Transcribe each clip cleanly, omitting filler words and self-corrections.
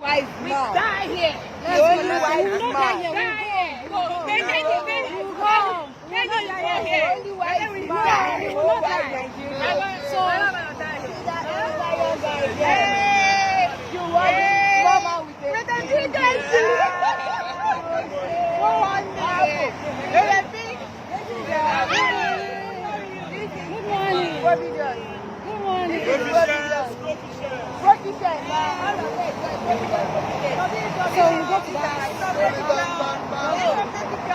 We die here. The only wise man. So you go to that.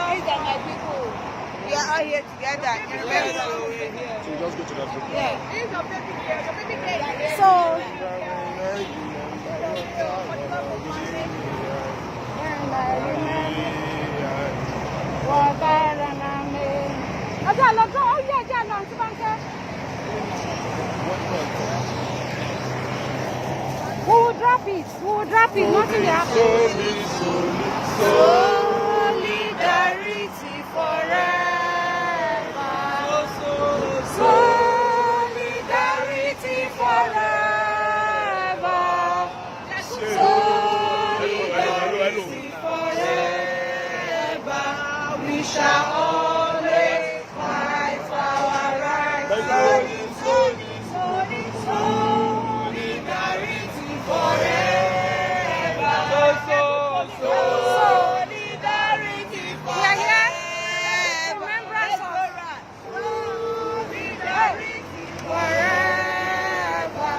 These are my people. We are all here together. So you just go to that group. Yeah. So we will drop it. Nothing will happen. Solidarity forever. Solidarity forever. Solidarity forever. We shall always fight for our rights. Solidarity forever. Solidarity forever. Remembrance of solidarity forever.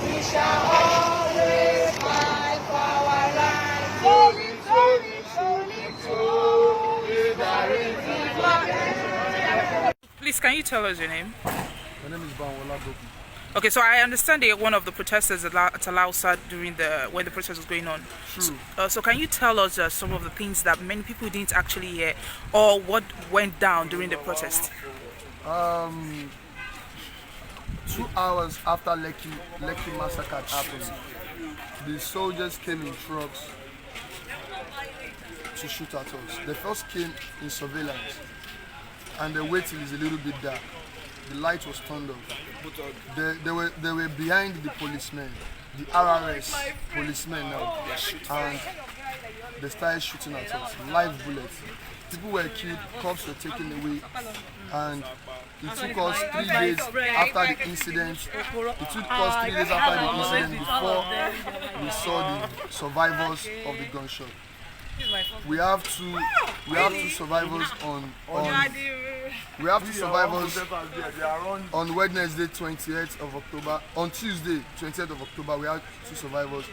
We shall always fight for our lives. Solidarity forever. Please, can you tell us your name? My name is Banwola Gopi. Okay, so I understand that you're one of the protesters at Alausa when the protest was going on. True. So can you tell us some of the things that many people didn't actually hear, or what went down during the protest? 2 hours after Lekki massacre happened, the soldiers came in trucks to shoot at us. They first came in surveillance, and the waiting is a little bit dark. The light was turned off. They were behind the policemen, the RRS policemen now, and they started shooting at us, live bullets. People were killed, cops were taken away, and it took us 3 days after the incident. Before we saw the survivors of the gunshot. We have two survivors on Wednesday 28th of October. On Tuesday 20th of October, we had 2 survivors.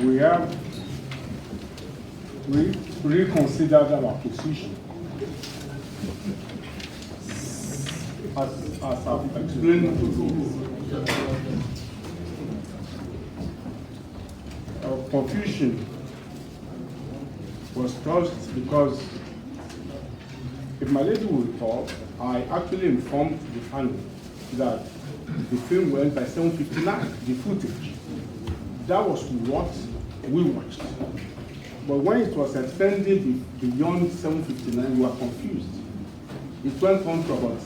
We have reconsidered our position. As I've explained to you, our confusion was caused because, if my lady will recall, I actually informed the family that the film went by 7:59, the footage. That was what we watched. But when it was extended beyond 7:59, we were confused. It went on to about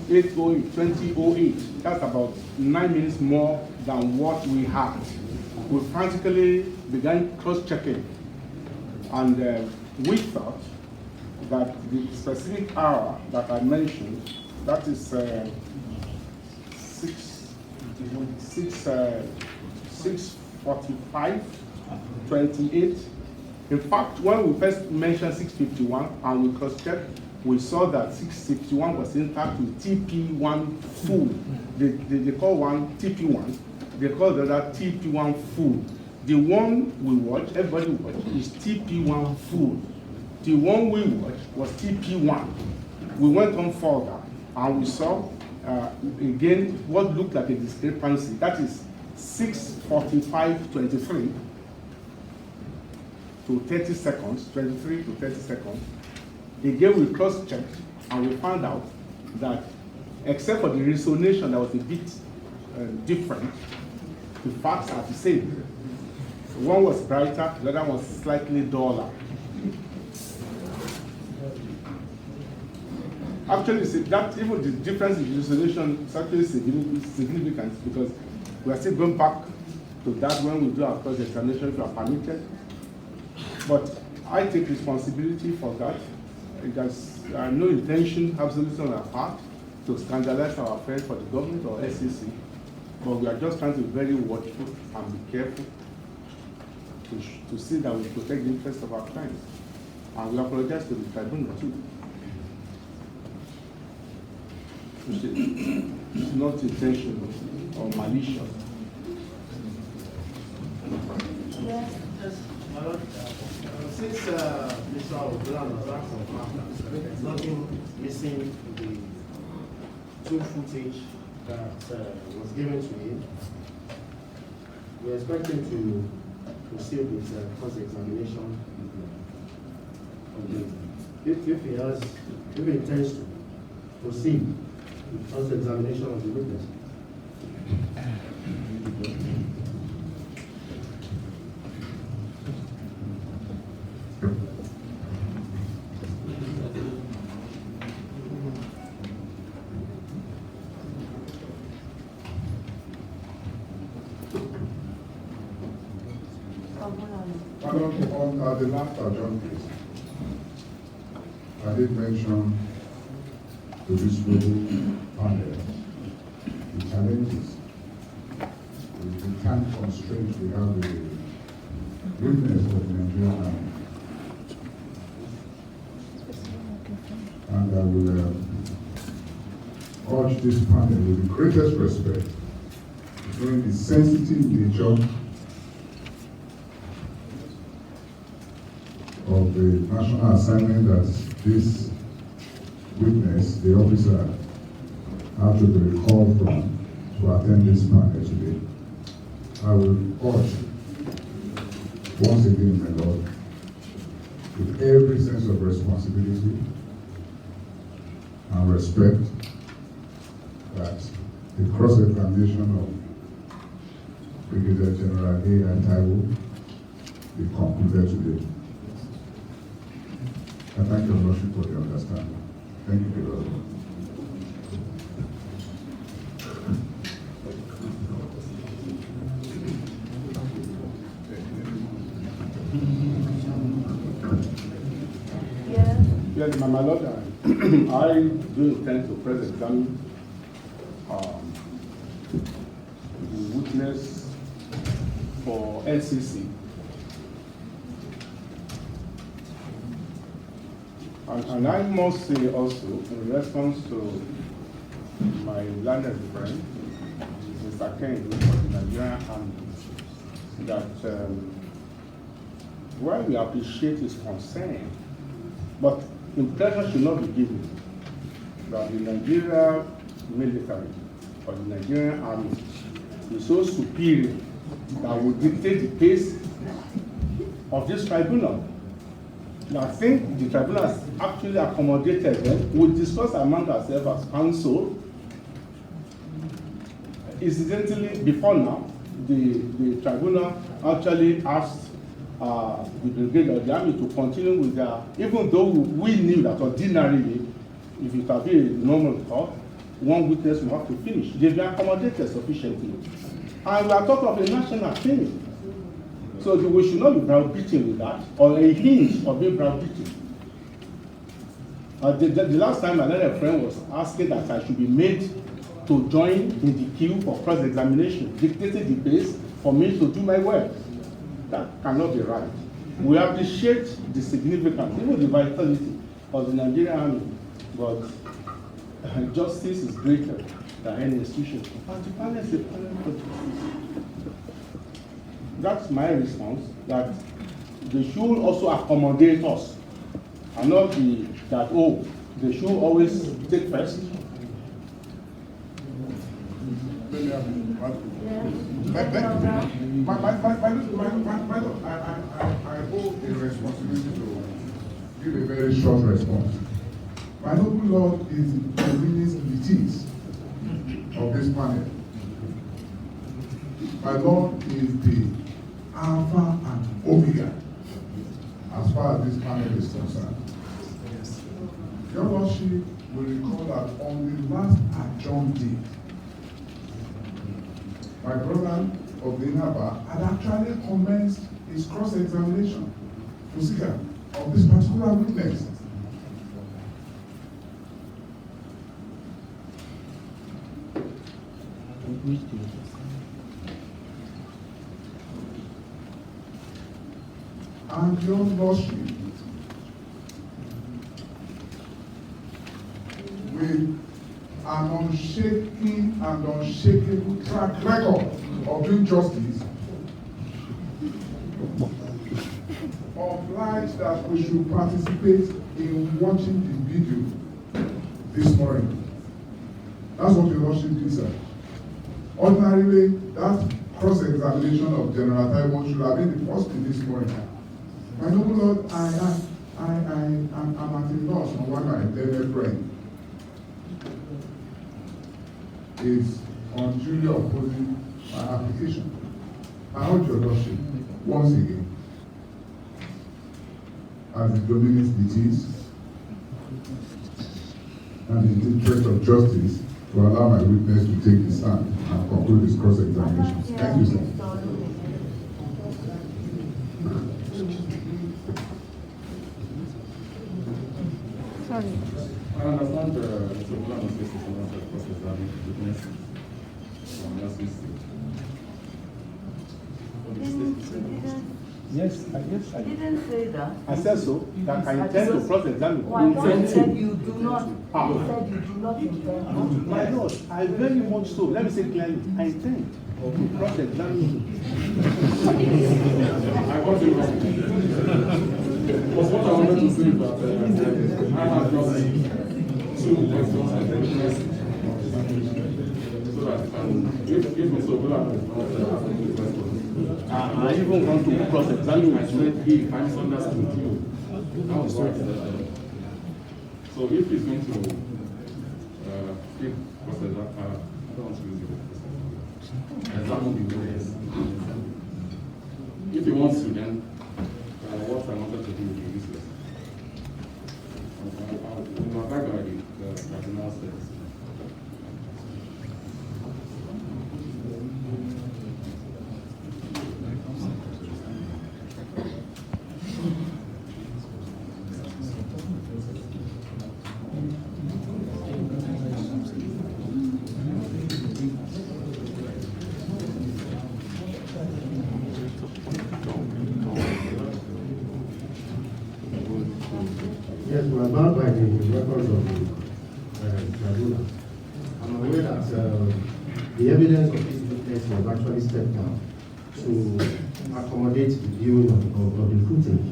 20:08. That's about 9 minutes more than what we had. We frantically began cross-checking, and we thought that the specific hour that I mentioned, that is 6:45:28. In fact, when we first mentioned 6:51 and we cross-checked, we saw that 6:51 was intact with TP1 full. They call one TP1, they call the other TP1 full. The one we watched, everybody watched, is TP1 full. The one we watched was TP1. We went on further and we saw again, what looked like a discrepancy, that is 6:45:23 to 30 seconds, 23 to 30 seconds. Again, we cross-checked and we found out that except for the resonation that was a bit different, the facts are the same. One was brighter, the other was slightly duller. Actually, that even the difference in resolution is actually significant because we are still going back to that when we do our cross-examination if we are permitted. But I take responsibility for that. There's no intention, absolutely on our part, to scandalize our affairs for the government or SEC. But we are just trying to be very watchful and be careful to see that we protect the interests of our clients. And we apologize to the tribunal too. It's not intentional or malicious. Yes. Since Mr. Ogulan was asked on matters, there's nothing missing in the two footage that was given to him. We expect him to proceed with cross-examination. If he intends to proceed with cross-examination of the witness. On the last adjourned case, I did mention to this panel the challenges with the time constraints we have with the witness of the Nigerian Army. And I will urge this panel with the greatest respect, knowing the sensitive nature of the national assignment that this witness, the officer, have to be recalled from to attend this panel today. I will urge, once again, my Lord, with every sense of responsibility and respect, that the cross-examination of Brigadier General A.I. Taiwo be concluded today. I thank your Lordship for the understanding. Thank you, Lord. Yes, my Lord, I do intend to cross-examine the witness for NCC. And I must say also, in response to my learned friend, Mr. Ken, for the Nigerian Army, that while we appreciate his concern, but impression should not be given that the Nigerian military or the Nigerian Army is so superior that will dictate the pace of this tribunal. I think the tribunal has actually accommodated them. We discussed among ourselves as counsel. Incidentally, before now, the tribunal actually asked the brigade of the army to continue with their, even though we knew that ordinarily, if it had been a normal court, one witness will have to finish. They've been accommodated sufficiently. And we are talking of a national thing. So we should not be browbeaten with that, or a hint of being browbeaten. The last time another friend was asking that I should be made to join in the queue for cross-examination, dictating the pace for me to do my work. That cannot be right. We appreciate the significance, even the vitality of the Nigerian Army, but justice is greater than any institution. Particularly the panel for justice. That's my response, that they should also accommodate us and not be that, oh, they should always take first. I hold a responsibility to give a very short response. My noble Lord is the leading deities of this planet. My Lord is the Alpha and Omega as far as this planet is concerned. Your Lordship will recall that on the last adjourned date, my brother of the Inaba had actually commenced his cross-examination to Sika of this particular witness. And your Lordship, with an unshaking and unshakable track record of doing justice, obliged that we should participate in watching the video this morning. That's what your Lordship did, sir. Ordinarily, that cross-examination of General Taiwan should have been the first thing this morning. My noble Lord, I am at a loss on why my learned friend is unduly opposing my application. I urge your Lordship, once again, as the dominant deities and in the interest of justice, to allow my witness to take his stand and conclude his cross-examination. Thank you, sir. Sorry. I understand the plan of this is not a cross-examining witness from last week. Yes, I Didn't say that. I said so, that I intend to cross-examine. Oh, I thought you said you do not. Ah. You said you do not intend. My Lord, I very much so. Let me say clearly, I intend to cross-examine. I got it wrong. Because what I wanted to say is that I have just 2 questions and the witness so that I can give me so well as questions. I even want to cross-examine. I said if I misunderstood you. That was what I said. So if he's going to keep cross-examine, I don't want to use the examine the witness. If he wants to, then what I wanted to do will be useless. I'll abide by the cardinal says. Yes, we are bound by the records of the tribunal. I'm aware that the evidence of this witness was actually stepped down to accommodate the viewing of the footage.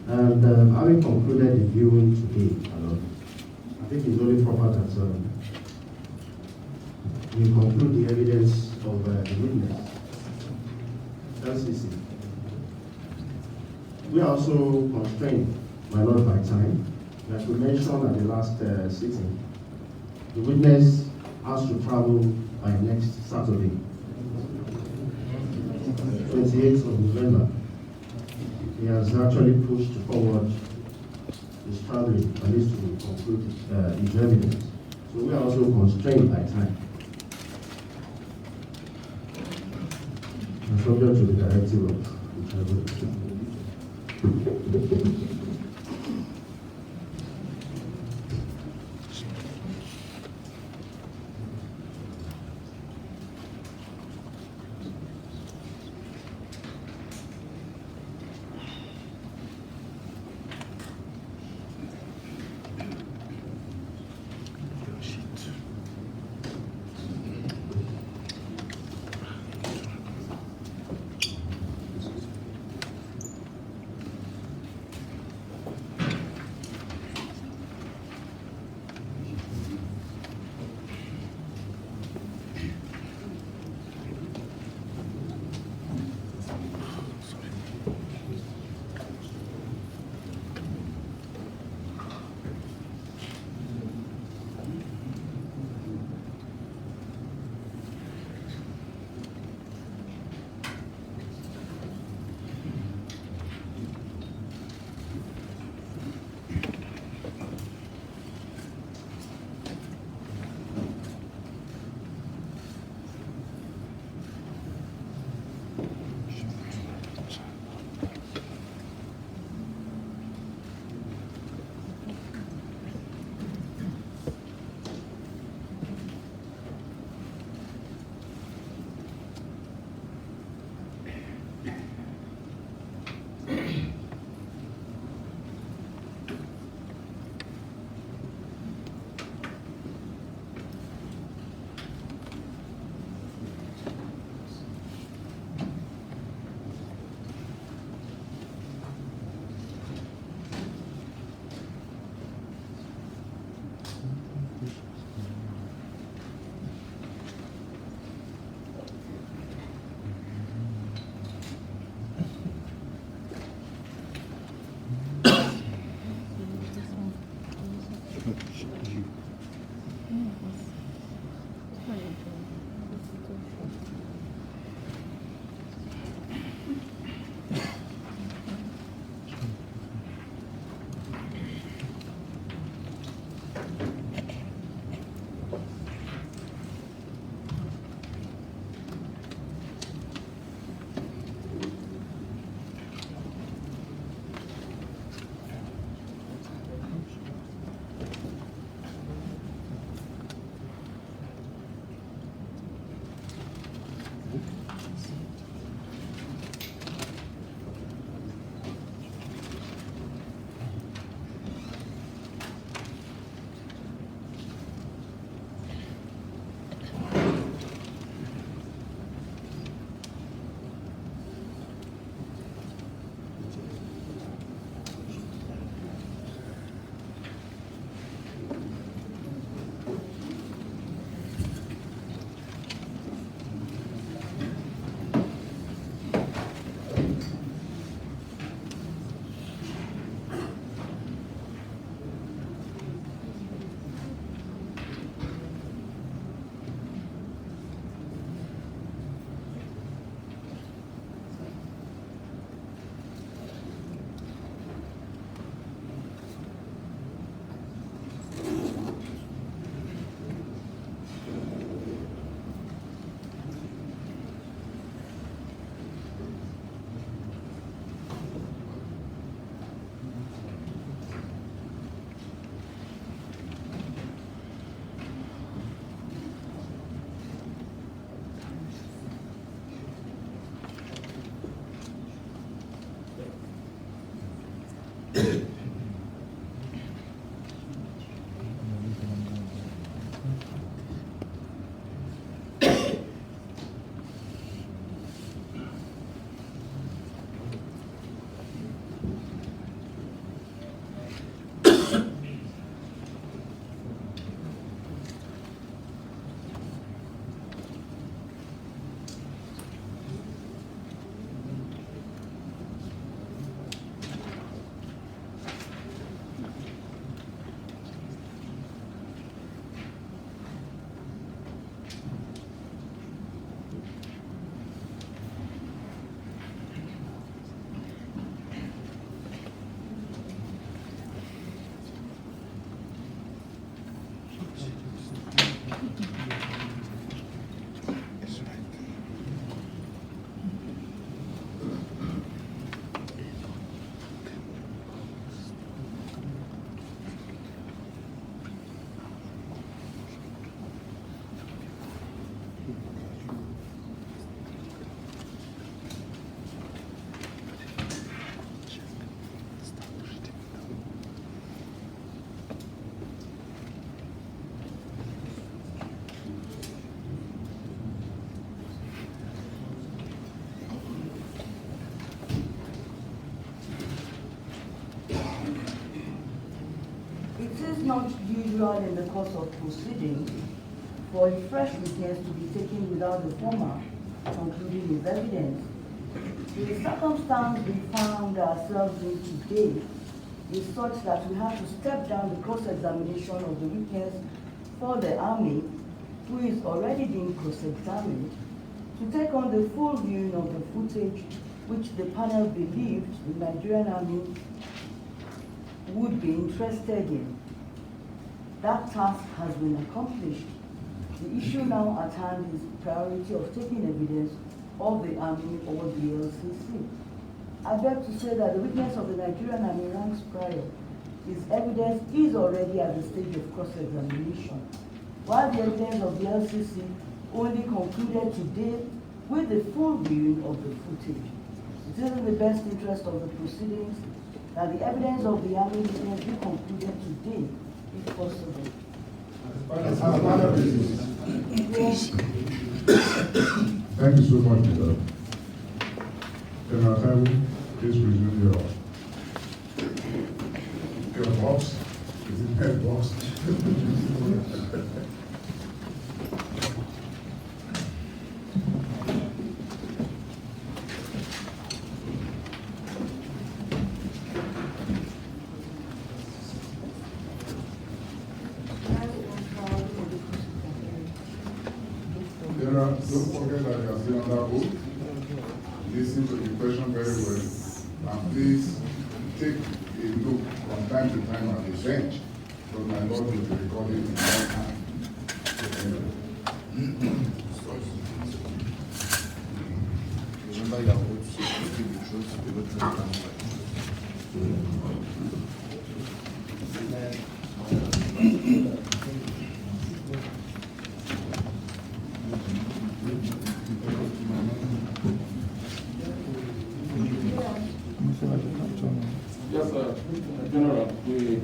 And having concluded the viewing today, I think it's only proper that we conclude the evidence of the witness. LCC. We are also constrained, my Lord, by time. Like we mentioned at the last sitting, the witness has to travel by next Saturday, 28th of November. He has actually pushed forward his traveling, at least to conclude his evidence. So we are also constrained by time. And subject to the directive of the tribunal. It is not usual in the course of proceedings for a fresh witness to be taken without the former concluding his evidence. The circumstance we found ourselves in today is such that we have to step down the cross-examination of the witness for the army, who is already being cross-examined, to take on the full viewing of the footage which the panel believed the Nigerian army would be interested in. That task has been accomplished. The issue now at hand is priority of taking evidence of the army or the LCC. I beg to say that the witness of the Nigerian army ranks prior. His evidence is already at the stage of cross-examination, while the evidence of the LCC only concluded today with the full viewing of the footage. It is in the best interest of the proceedings that the evidence of the army witness be concluded today, if possible. Thank you so much, Mr. General Taiwo, please resume your box. Is it pen box? Don't forget that you are still under oath. Listen to the question very well. And please take a look from time to time at the bench, because my Lord will be recording in all time. Remember your oath, to speak the truth, the truth, and Yes, General, we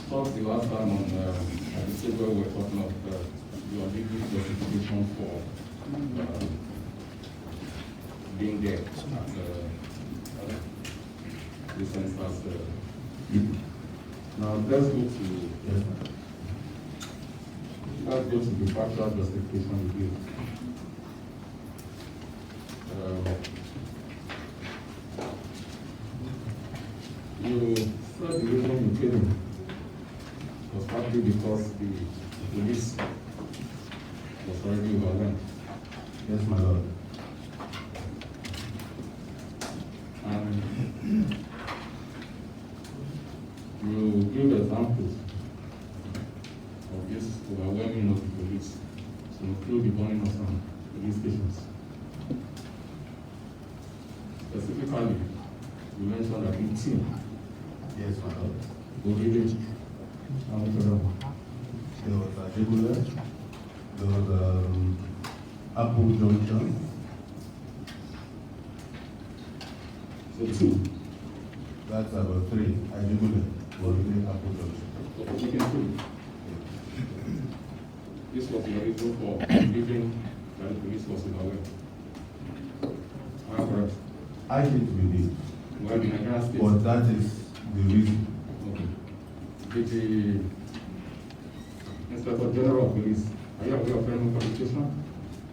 talked the last time on at the table we were talking of your legal justification for being there at the census. Now let's go to the factual justification you give. You said the reason you came was partly because the police was already overwhelmed. yes, my Lord. And you give examples of this overwhelming of the police to include the burning of some police stations. Specifically, you mentioned that in team. Yes, my Lord. Village, There was Ajigule, there was Apple Junction. so two. That's about 3. Ajigule, Orule, Apple Junction. Okay, we can prove. This was your reason for believing that the police was overwhelmed. Am I correct? I didn't believe, Well, in Nigeria State. but that is the reason. Okay. Did the Inspector General of Police, are you aware of any communication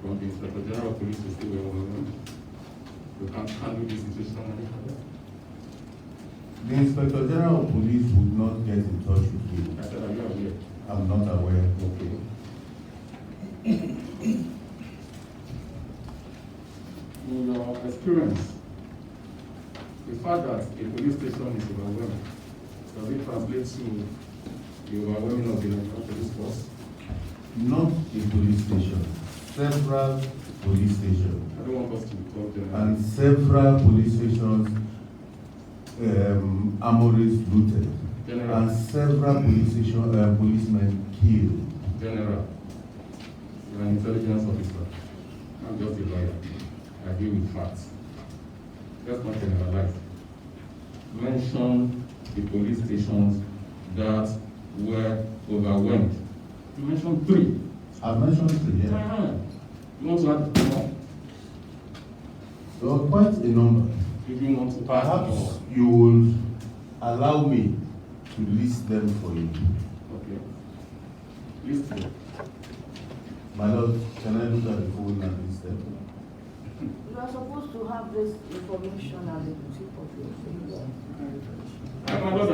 from the Inspector General of Police to say we're overwhelmed? We can't handle this situation any further? The Inspector General of Police would not get in touch with me. I said, are you aware? I'm not aware. Okay. In your experience, the fact that a police station is overwhelmed, does it translate to the overwhelming of the Nigerian police force? Not a police station, several police stations. I don't want us to talk generally. And several police stations, armories looted. General. And several police station, policemen killed. General, you're an intelligence officer. I'm just a lawyer. I deal with facts. Let's not generalize. Mention the police stations that were overwhelmed. You mentioned 3. I've mentioned 3, yeah. You want to add more? There were quite a number. If you want to add Perhaps more. you will allow me to list them for you. Okay. List them. My Lord, can I look at the phone and list them? You are supposed to have this information at the tip of your finger. My Lord, I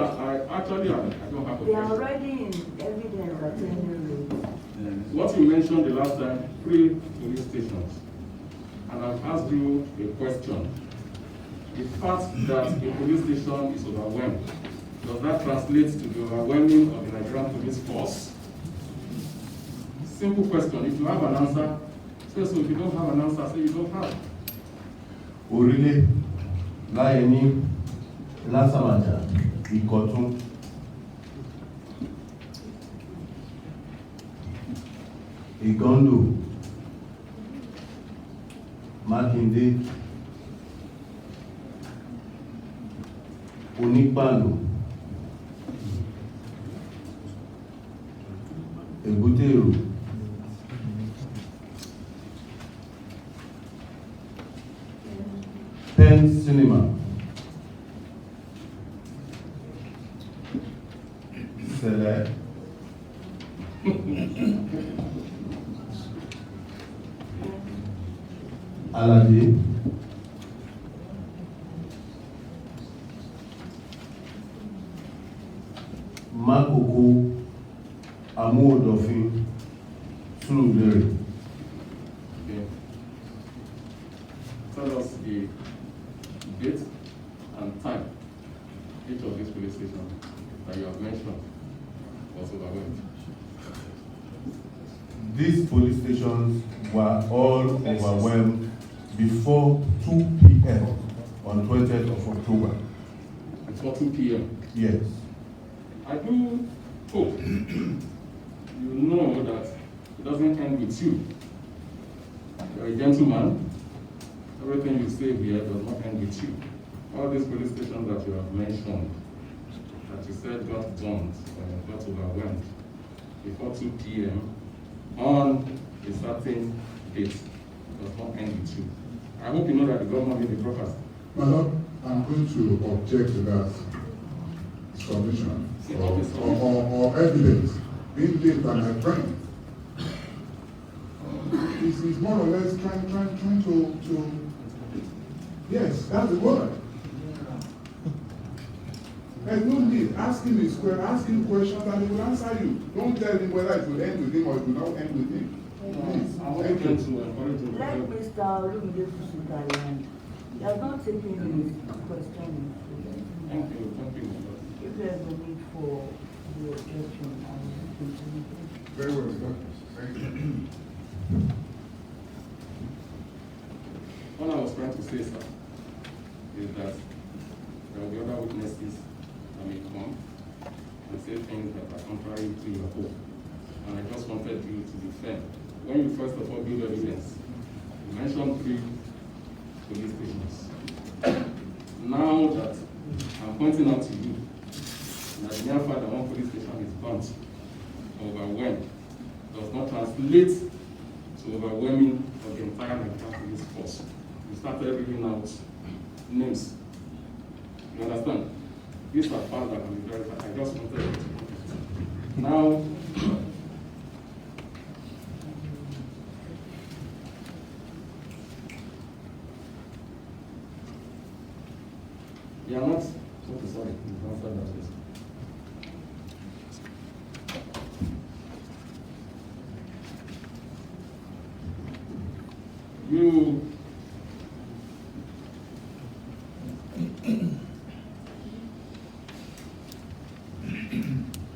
don't have a They are question. already in evidence at any rate. What you mentioned the last time, 3 police stations. And I've asked you a question. The fact that a police station is overwhelmed, does that translate to the overwhelming of the Nigerian police force? Simple question. If you have an answer, say so. If you don't have an answer, say you don't have. Orile, Láyẹ̀ní, Lásàmàjà, Ìkọ̀tún. Ìgàndò, Mákindé, Onípàlò, Èbúté-Èrò, Penn Cinema, Sẹ̀lẹ̀, Aládé, Mákòkò, Amúòdòfin, Sùúrùlérè. Okay. Tell us the date and time each of these police stations that you have mentioned was overwhelmed. These police stations were all overwhelmed before 2 p.m. on 20th of October. Before 2 p.m. Yes. I do hope you know that it doesn't end with you. You're a gentleman. Everything you say here does not end with you. All these police stations that you have mentioned, that you said got bombed or got overwhelmed before 2 p.m. on a certain date does not end with you. I hope you know that the government made the proper. My Lord, I'm going to object to that submission or evidence being laid by my friend. It's more or less trying to yes, that's the word. There's no need. Ask him questions and he will answer you. Don't tell him whether it will end with him or it will not end with him. Please. I want them to encourage you. Let Mr. Olumide Fusuka land. He has not taken his question. Thank you. If there's a need for the objection, I will continue. Very well, sir. Thank you. What I was trying to say, sir, is that there will be other witnesses that may come and say things that are contrary to your hope. And I just wanted you to be fair. When you first of all build evidence, you mentioned 3 police stations. Now that I'm I'm pointing out to you that the mere fact that one police station is burnt or overwhelmed does not translate to overwhelming of the entire Nigerian police force. We started reading out names. You understand? These are facts that can be verified. I just wanted to now. You are not. Okay, sorry. You answered that question.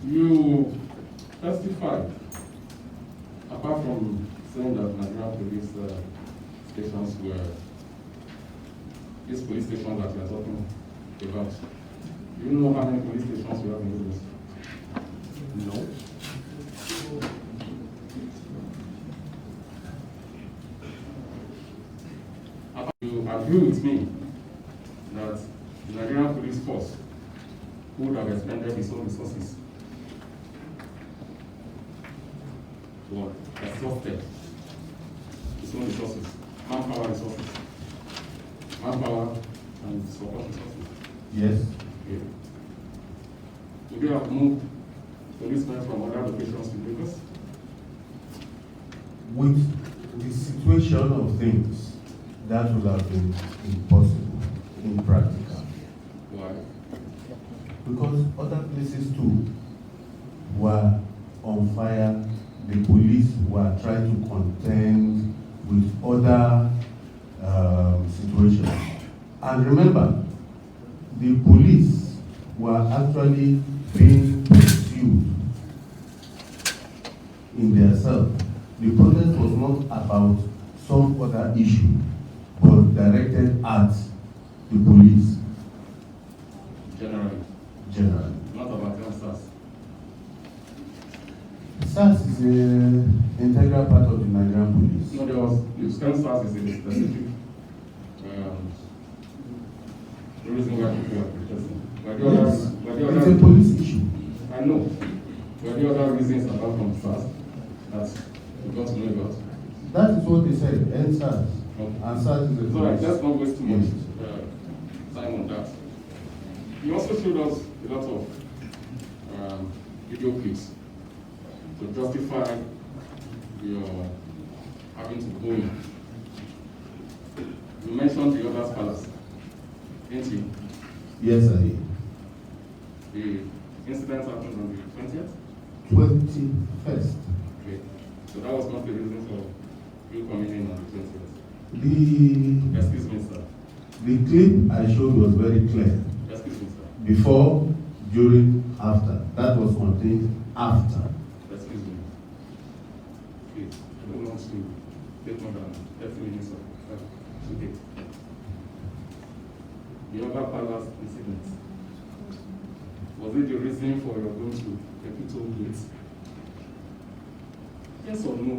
You testified, apart from saying that Nigerian police stations were these police stations that we are talking about. Do you know how many police stations we have in Lagos? No. You agree with me that the Nigerian police force would have expended its own resources or exhausted its own resources, manpower and support resources? Yes. Okay. Would you have moved policemen from other locations to Lagos? With the situation of things, that would have been impossible, impractical. Why? Because other places too were on fire. The police were trying to contend with other situations. And remember, the police were actually being pursued in their cell. The protest was not about some other issue, but directed at the police. Generally. Not about SARS. SARS is an integral part of the Nigerian police. No, there was, SARS is a specific reason why people are protesting. It's a police issue. I know. Were there other reasons apart from SARS that you got to know about? That is what they said, SARS. And SARS is a so let's not waste too much time on that. You also showed us a lot of video clips to justify your having to go in. You mentioned the Others Palace, didn't you? Yes, I did. The incident happened on the 20th? 21st. Okay. So that was not the reason for you coming in on the 20th? Excuse me, sir. The clip I showed was very clear. Excuse me, sir. Before, during, after. That was contained after. Excuse me. Please, I don't want to take more than 30 minutes of today. The Oba Palace incident, was it the reason for your going to Capitol Gate? Yes or no?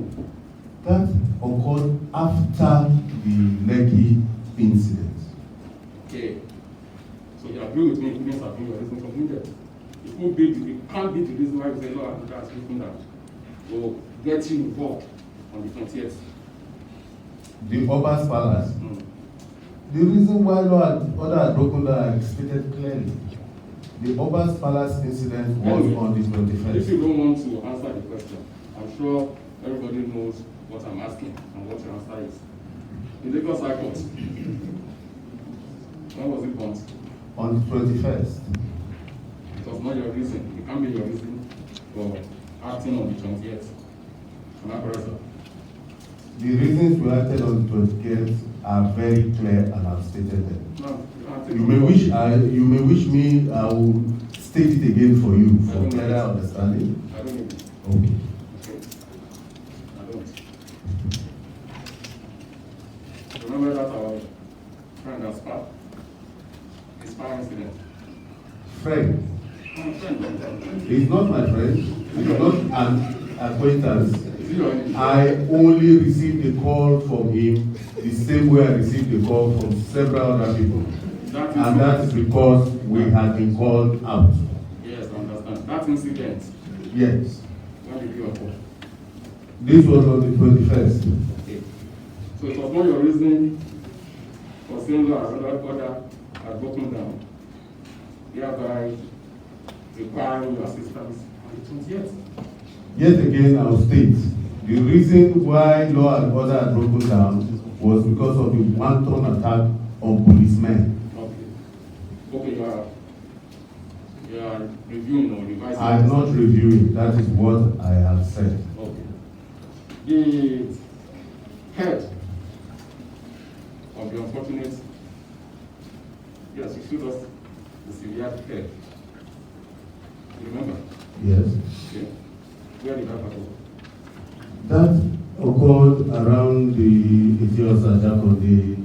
That occurred after the Lekki incident. Okay. So you agree with me, it couldn't have been your reason for doing that. It can't be the reason why we say law and order is looking that will get you involved on the 20th. The Oba's Palace. The reason why law and order had broken down is stated clearly. The Oba's Palace incident was on the 21st. If you don't want to answer the question, I'm sure everybody knows what I'm asking and what your answer is. The Lagos High Court, when was it burnt? On the 21st. It was not your reason. It can't be your reason for acting on the 20th. Am I correct, sir? The reasons we acted on the 20th are very clear and I've stated them. No, you may wish me I will state it again for you for clearer understanding. I don't need it. Okay. I don't. Remember that our friend has sparked. His fire incident. Friend. My friend. He's not my friend. He's not an acquaintance. Is I only received a call from him the same way I received a call from several other people. And that is because we had been called out. Yes, I understand. That incident, Yes. when did you occur? This was on the 21st. Okay. So it was not your reason for saying that another order had broken down, thereby requiring your assistance on the 20th. Yet again, I will state, the reason why law and order had broken down was because of the wanton attack on policemen. Okay. Okay, you are reviewing or revising. I am not reviewing, that is what I have said. Okay. The head of the unfortunate, yes, you showed us the severe head. You remember? Yes. Okay. Where did that happen? That occurred around the Etiosa Jakonde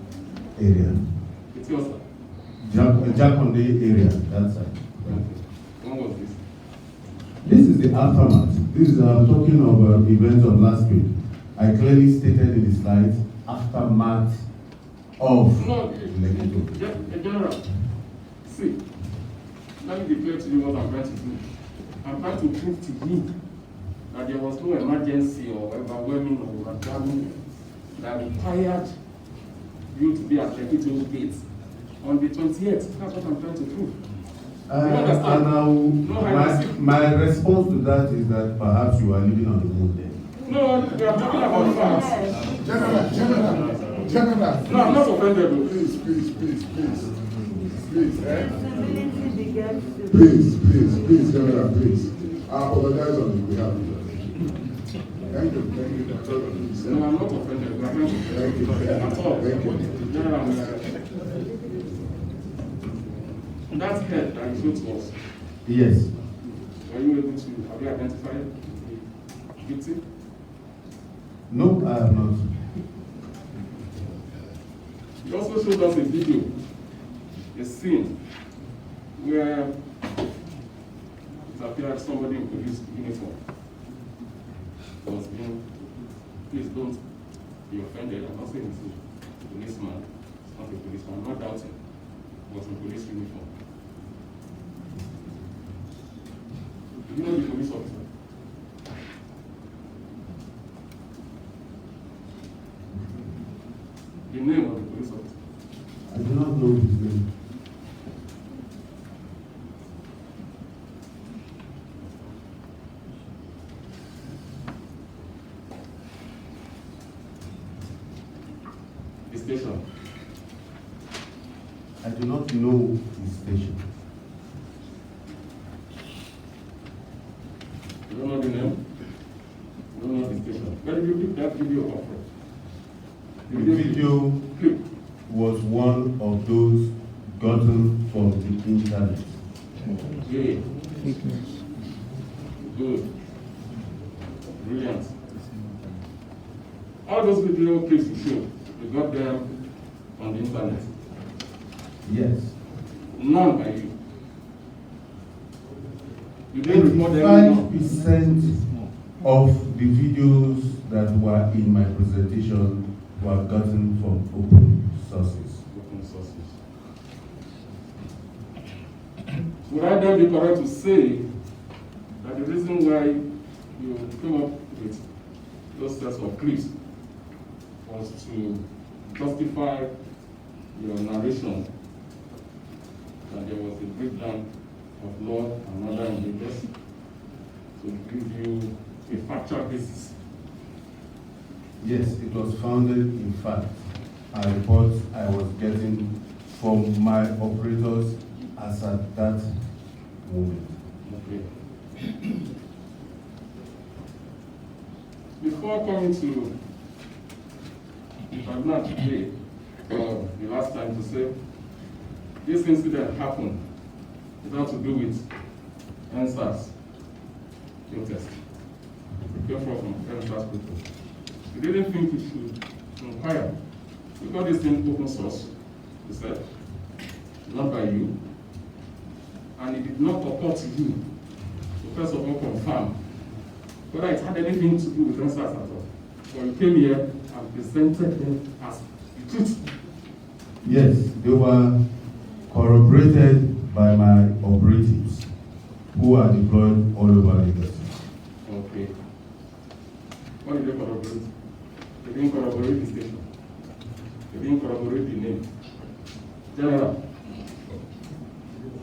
area. It's yours, sir. Jakonde area, that side. Okay. When was this? This is the aftermath. This is, I'm talking of events of last week. I clearly stated in the slides, aftermath of No, Lekito. General, see, let me declare to you what I'm trying to do. I'm trying to prove to you that there was no emergency or overwhelming or overwhelming that required you to be at Lekito's gate on the 28th. That's what I'm trying to prove. And now, my response to that is that perhaps you are living on the moon then. No, we are talking about facts. General. No, I'm not offended. Though. Please. Civility begets Please, General, please. I apologize on behalf of you. Thank you. No, I'm not offended. We are trying to Thank you. at all. Thank you. General, that head that you showed to us, Yes. were you able to, have you identified the victim? No, I have not. You also showed us a video, a scene, where it appeared somebody in police uniform was being, please don't be offended, I'm not saying it's a policeman, it's not a policeman, I'm not doubting, it was in police uniform. Do you know the police officer? The name of the police officer? I do not know his name. The station? I do not know his station. You don't know the name? You don't know the station? Where did you pick that video up from? The video clip. was one of those gotten from the internet. Yeah. Good. Brilliant. All those video clips you showed, you got them on the internet. Yes. None by you. You didn't record them. 85% of the videos that were in my presentation were gotten from open sources. Open sources. Would I then be correct to say that the reason why you came up with those sets of clips was to justify your narration that there was a breakdown of law and order in Lagos, to give you a factual basis? Yes, it was founded in fact on reports I was getting from my operators as at that moment. Okay. Before coming to the tribunal today, the last time to say, this incident happened, it had to do with NSAS protest. It came from NSAS protest. We didn't think we should inquire. We got this thing open source, we said, not by you, and it did not occur to you to first of all confirm whether it had anything to do with NSAS at all. So you came here and presented them as the truth. Yes, they were corroborated by my operatives who are deployed all over Lagos. Okay. What did they corroborate? They didn't corroborate the station. They didn't corroborate the name. General,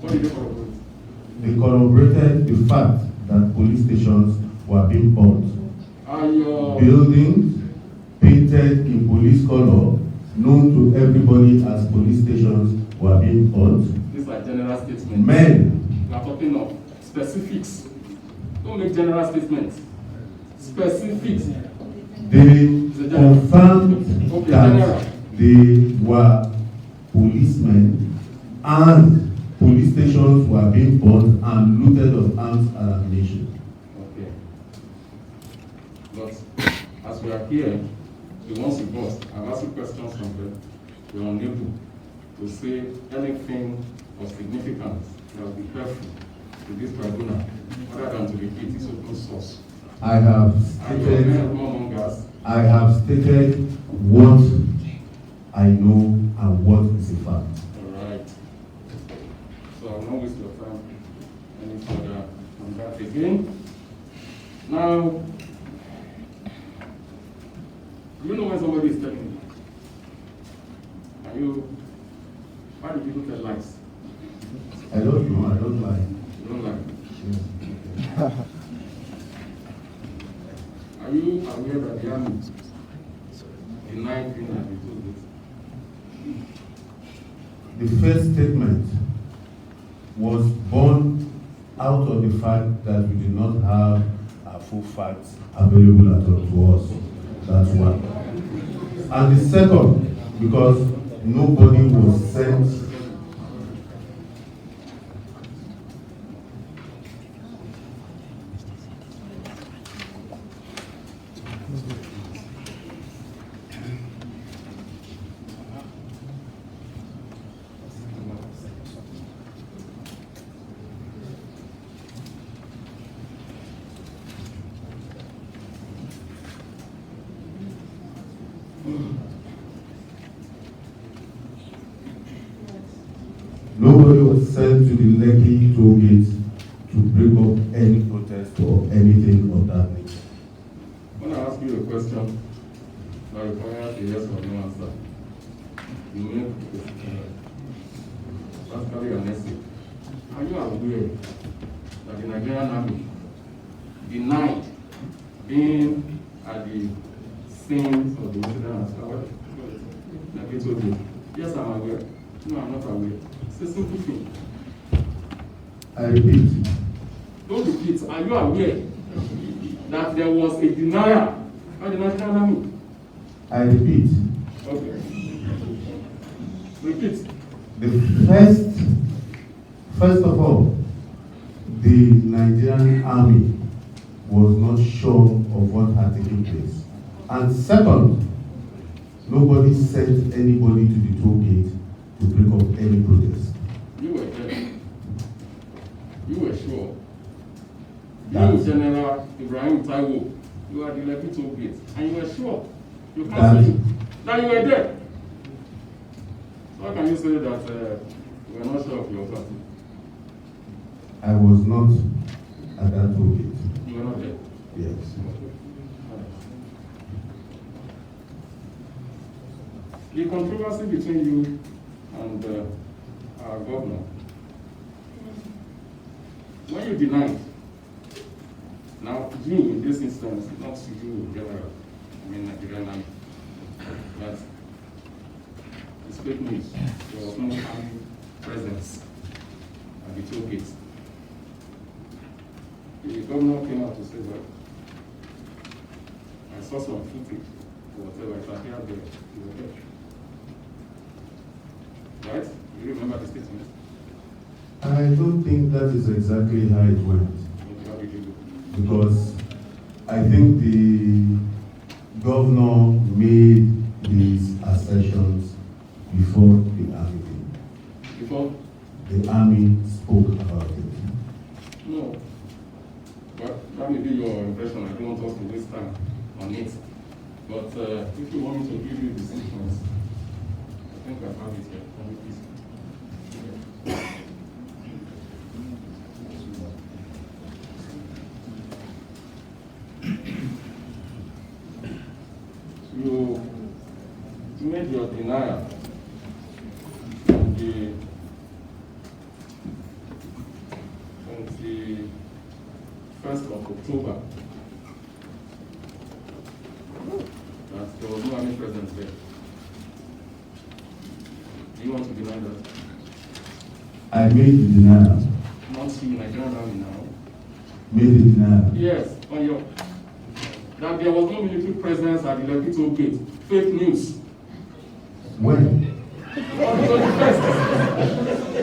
what did they corroborate? They corroborated the fact that police stations were being burnt. Buildings painted in police color, known to everybody as police stations, were being burnt. These are general statements. Men. We are talking of specifics. Don't make general statements. Specifics. They confirmed that they were policemen and police stations were being burnt and looted of arms and ammunition. Okay. But as we are here, the ones you bust, I've asked you questions from them. You're unable to say anything of significance. You have to be careful to this tribunal, rather than to repeat its open source. I have stated what I know and what is a fact. All right. So I will not waste your time any further on that again. Now, you know when somebody is telling you? Why do people tell lies? I don't know, I don't lie. You don't lie. Yes. Are you aware that the army denied being that they told it? The first statement was born out of the fact that we did not have our full facts available at all to us. That's one. And the second, because nobody was sent nobody was sent to the Lekki toll gate to bring up any protest or anything of that nature. When I ask you a question that requires a yes or no answer, you make practically an essay. Are you aware that the Nigerian army denied being at the scene of the incident? Like I told you. Yes, I'm aware. No, I'm not aware. It's a simple thing. I repeat. Don't repeat. Are you aware that there was a denial by the National Army? I repeat. Okay. Repeat. The first of all, the Nigerian army was not sure of what had taken place. And second, nobody sent anybody to the toll gate to break up any protest. You were there. You were sure. You, General Ibrahim Taiwo, you were at the Lekki toll gate, and you were sure. You can't say that you were there. So how can you say that you were not sure of your party? I was not at that toll gate. You were not there? Yes. The controversy between you and our governor, when you denied, now you in this instance, not you in general, I mean Nigerian army, that it's fake news. There was no army presence at the toll gate. The governor came out to say, well, I saw some footage or whatever, if I hear there, you were there. Right? You remember the statement? I don't think that is exactly how it went. How did you do? Because I think the governor made these assertions before the army did. Before? The army spoke about it. No. But that may be your impression. I don't want us to waste time on it. But if you want me to give you the sequence, I think I have it here. Can you please? your denial on the 21st of October that there was no army presence there. Do you want to deny that? I made the denial. Not you, Nigerian Army now. Made the denial. Yes, on your that there was no military presence at the Lekki toll gate. Fake news. When? On the 21st.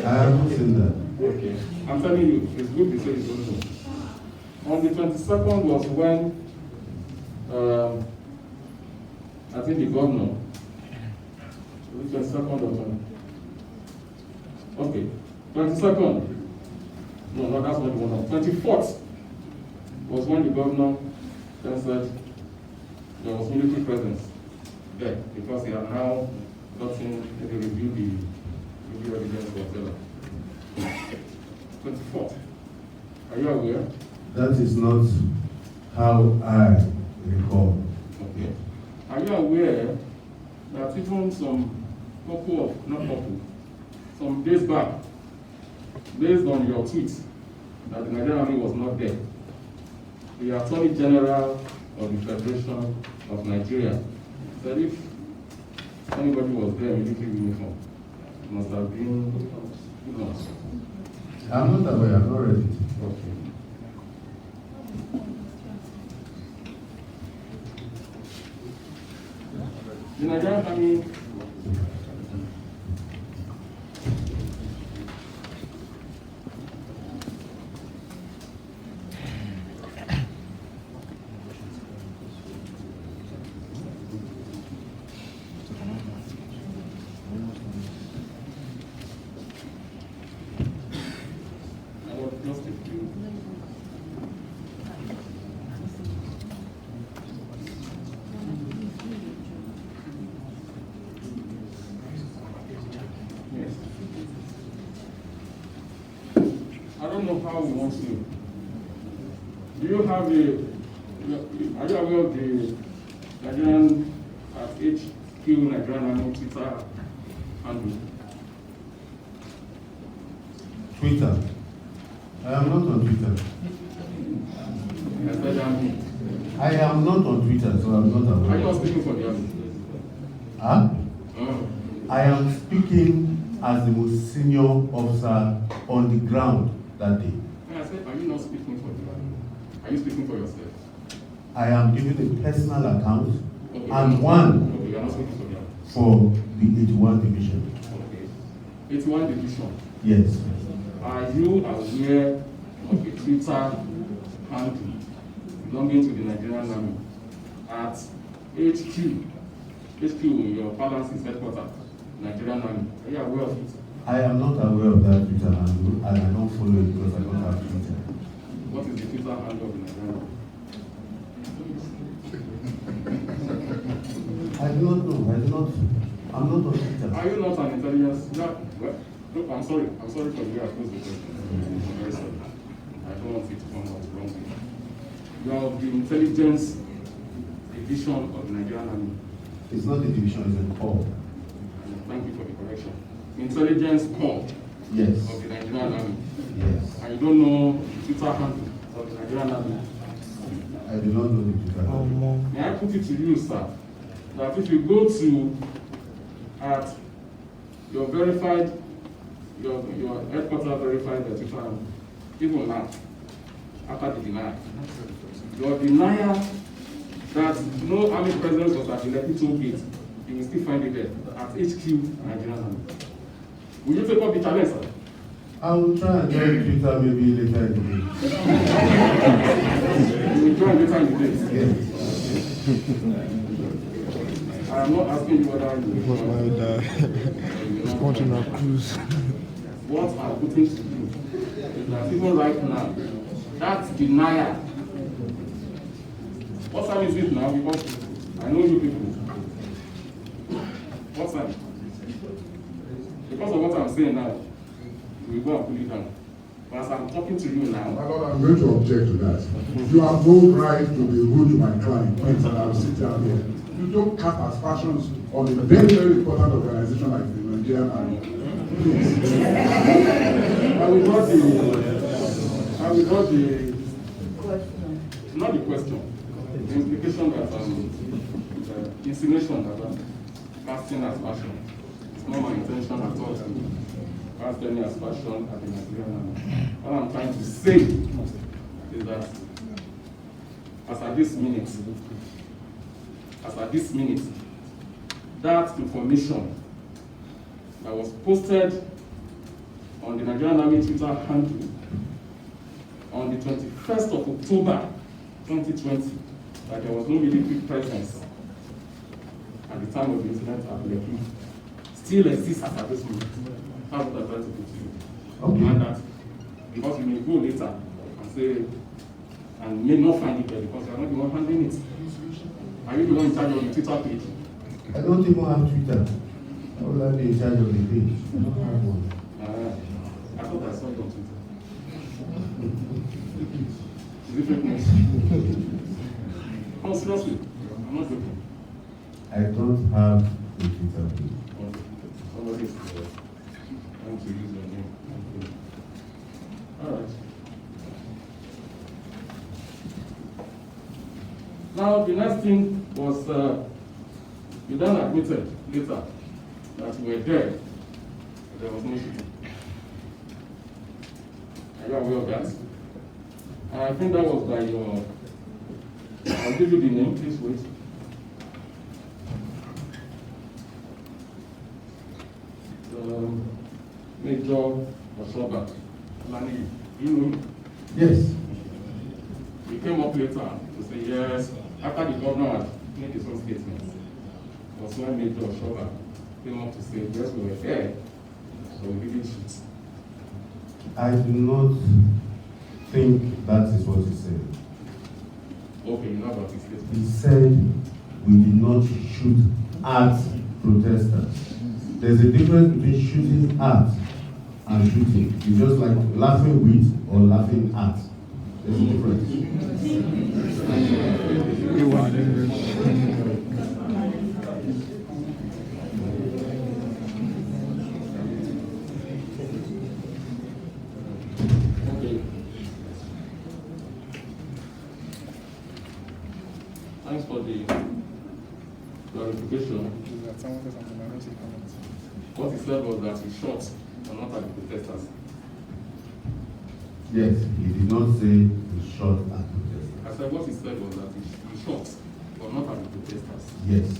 I haven't seen that. Okay. I'm telling you, it's good to say it's also. On the 22nd was when I think the governor, the 22nd or something. Okay. 22nd. No, that's not the one. 24th was when the governor then said there was military presence there because he had now gotten the review the evidence whatever. 24th. Are you aware? That is not how I recall. Okay. Are you aware that even some some days back, based on your tweet, that the Nigerian Army was not there, the Attorney General of the Federation of Nigeria said if anybody was there in military uniform, it must have been us. I'm not aware, I'm not ready. Okay. The Nigerian Army how we want to. Do you have are you aware of the Nigerian at HQ Nigerian Army Twitter handle? Twitter? I am not on Twitter. I am not on Twitter, so I'm not aware. Are you not speaking for the army? Huh? I am speaking as the most senior officer on the ground that day. I said, are you not speaking for the army? Are you speaking for yourself? I am giving a personal account Okay, and one okay, you're not speaking for the army. for the 81 division. Okay. 81 division. Yes. Are you aware of a Twitter handle belonging to the Nigerian Army at HQ, your palace's headquarters, Nigerian Army? Are you aware of it? I am not aware of that Twitter handle, and I don't follow it because I don't have Twitter. What is the Twitter handle of the Nigerian Army? I do not know. I'm not on Twitter. Are you not an intelligence? No, well, look, I'm sorry for the way I posed the question. I'm very sorry. I don't want it to come out wrongly. You are of the intelligence division of the Nigerian Army. It's not a division, it's a corps. Thank you for the correction. Intelligence corps. Yes. Of the Nigerian Army. Yes. And you don't know the Twitter handle of the Nigerian Army. I do not know the Twitter handle. May I put it to you, sir, that if you go to at your verified, your headquarters verified the Twitter handle, even now, after the denial, your denial that no army presence was at the Lekki toll gate, you will still find it there at HQ Nigerian Army. Will you take up the challenge, sir? I will try and join Twitter maybe later in the day. You will join later in the day? Yes. I am not asking you whether you will join. Cruise. What I'm putting to you is that even right now, that denial. What time is it now? Because I know you people. What time? Because of what I'm saying now, we go and put it down. But as I'm talking to you now, My Lord, I'm going to object to that. You have no right to be rude to my client, and I'll sit down here. You don't cast aspersions on a very, very important organization like the Nigerian Army. And we got the Question. not the question, the implication that the insinuation that casting aspersion. It's not my intention at all to cast any aspersion at the Nigerian Army. What I'm trying to say is that as at this minute, that information that was posted on the Nigerian Army Twitter handle on the 21st of October 2020, that there was no military presence at the time of the incident at Lekki, still exists as at this minute. That's what I'm trying to put to you. Okay. And that, because you may go later and say, and may not find it there because you are not the one handling it. Are you the one in charge of the Twitter page? I don't even have Twitter. How will I be in charge of the page? I don't have one. I thought I saw it on Twitter. Is it fake news? No, seriously, I'm not joking. I don't have a Twitter page. Somebody is trying to use your name. All right. Now, the next thing was you then admitted later that you were there. There was no shooting. Are you aware of that? And I think that was by your. I'll give you the name, please wait. Major Oshoba Lani, you know him? Yes. He came up later to say yes, after the governor had made his own statement. It was when Major Oshoba came up to say yes, we were there, so we didn't shoot. I do not think that is what he said. Okay, you know about his statement. He said we did not shoot at protesters. There's a difference between shooting at and shooting. It's just like laughing with or laughing at. There's a difference. Okay. Thanks for the clarification. What he said was that he shot, but not at the protesters. Yes, he did not say he shot at protesters. I said what he said was that he shot, but not at the protesters. Yes.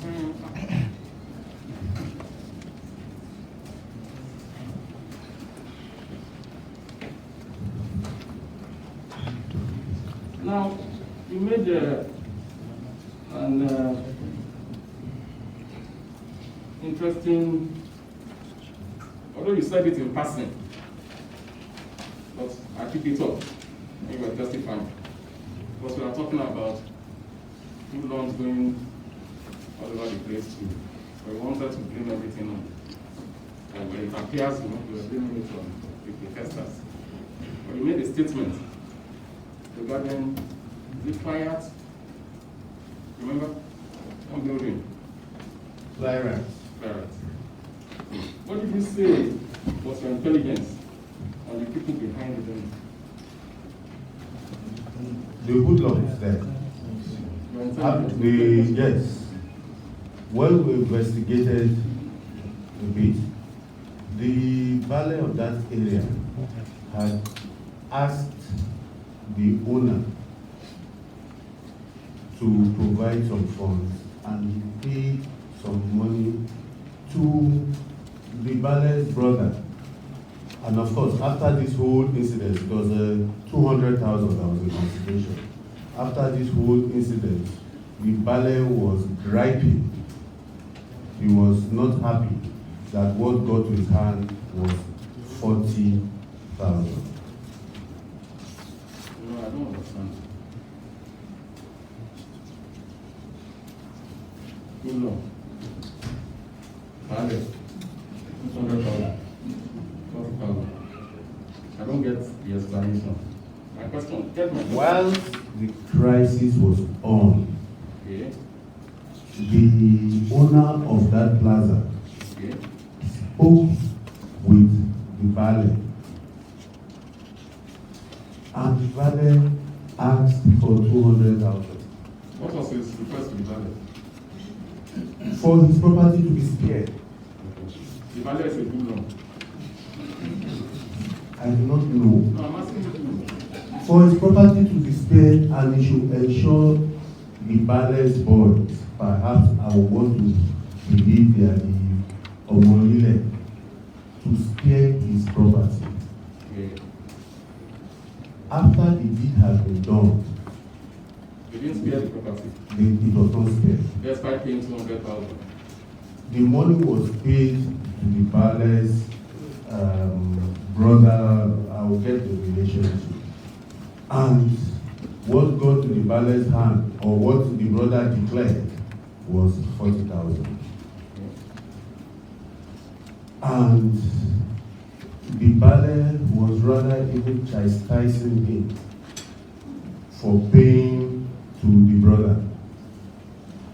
Now, you made an interesting, although you said it in passing, but I picked it up when you were testifying. Because we are talking about hoodlums going all over the place too. So we wanted to blame everything on. And when it appears, we were blaming it on the protesters. But you made a statement regarding the quiet. Remember? One building. Clearance. Clearance. What did you say was your intelligence on the people behind the building? The hoodlums there. Your intelligence? Yes. When we investigated a bit, the valet of that area had asked the owner to provide some funds and he paid some money to the valet's brother. And of course, after this whole incident, it was 200,000 that was in consideration. After this whole incident, the valet was griping. He was not happy that what got to his hand was 40,000. No, I don't understand. Good law. Vale. 200,000. 40,000. I don't get the explanation. My question, get my question. While the crisis was on, Okay. the owner of that plaza Okay. spoke with the valet, and the valet asked for 200,000 What was his request to the valet? for his property to be spared. The valet is a good law. I do not know. No, I'm asking you. For his property to be spared, and he should ensure the valet's boys, perhaps I would want to believe they are the Omonile, to spare his property. Okay. After the deed has been done, They didn't spare the property. it was not spared. Despite paying 200,000. The money was paid to the valet's brother. I will get the relationship. And what got to the valet's hand, or what the brother declared, was 40,000. And the valet was rather even chastising him for paying to the brother,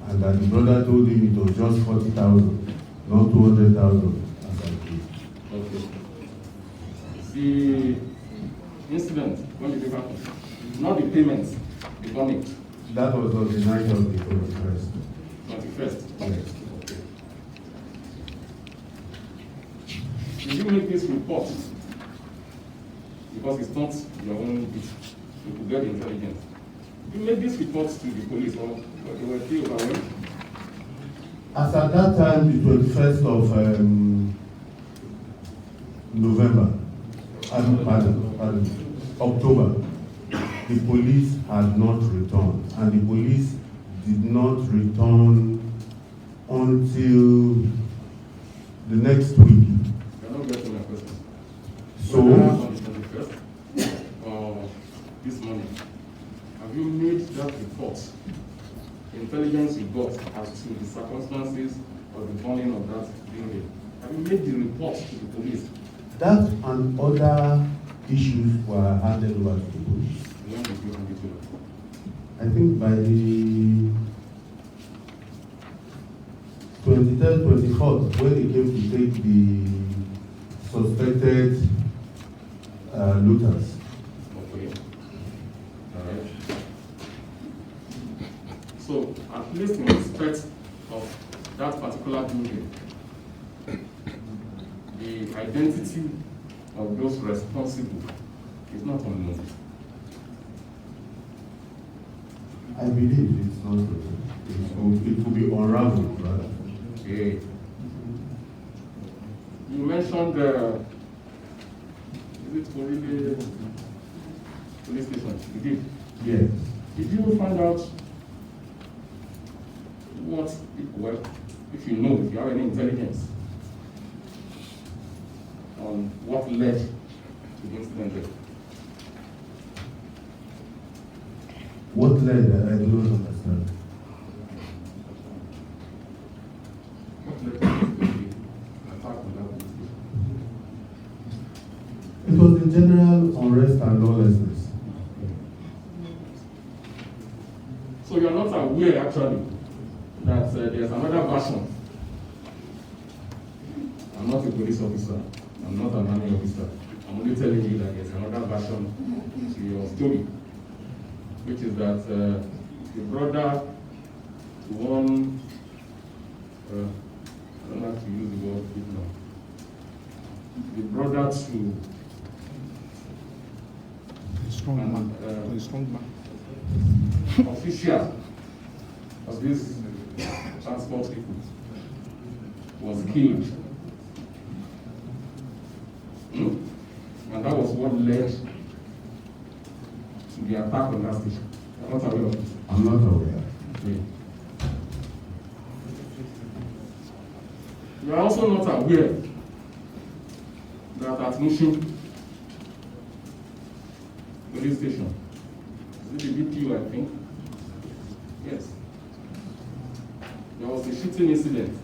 and that the brother told him it was just 40,000, not 200,000 as I paid. Okay. The incident, when did it happen? Not the payments, the money. That was on the night of the 21st. 21st. Yes. Okay. Did you make this report? Because it's not your own bit. You could get the intelligence. You made this report to the police, or they were still overwhelmed? As at that time, the 21st of November, October, the police had not returned, and the police did not return until the next week. You're not getting my question. So, on the 21st or this morning, have you made that report, intelligence you got as to the circumstances of the burning of that building? Have you made the report to the police? that and other issues were handed over to the police. When did you hand it over? I think by the 23rd, 24th, when they came to take the suspected looters. Okay. All right. So, at least in respect of that particular building, the identity of those responsible is not unknown. I believe it's not. It will be unraveled, rather. Okay. You mentioned, is it Korile police station? You did. Yes. Did you find out what, well, if you know, if you have any intelligence on what led to the incident there? What led? I do not understand. What led to the attack on that police station? It was the general unrest and lawlessness. So you are not aware, actually, that there's another version. I'm not a police officer. I'm not an army officer. I'm only telling you that there's another version to your story, which is that the brother to one, I don't like to use the word kid now. The brother to Strong man. and, Strong man. official of these transport people was killed. And that was what led to the attack on that station. I'm not aware of it. I'm not aware. Okay. You are also not aware that at Mushin police station, is it the BPU, I think? Yes. There was a shooting incident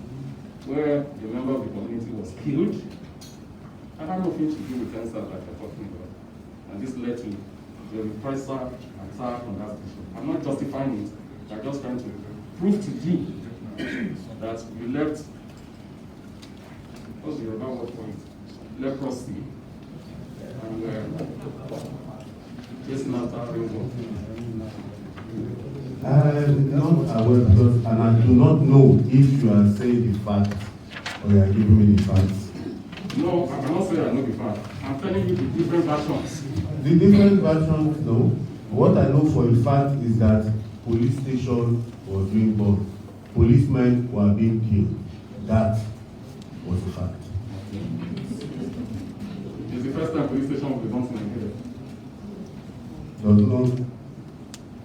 where a member of the community was killed. I have nothing to do with cancer like you're talking about. And this led to the reprisal attack on that station. I'm not justifying it. I'm just trying to prove to you that you left, what's the Yoruba word for it? Leprosy. And this matter I'm not aware because, and I do not know if you are saying the facts or you are giving me the facts. No, I cannot say I know the fact. I'm telling you the different versions. The different versions, no. What I know for a fact is that police station was being bombed. Policemen were being killed. That was the fact. It's the first time police station will be bombed in Nigeria. Does not.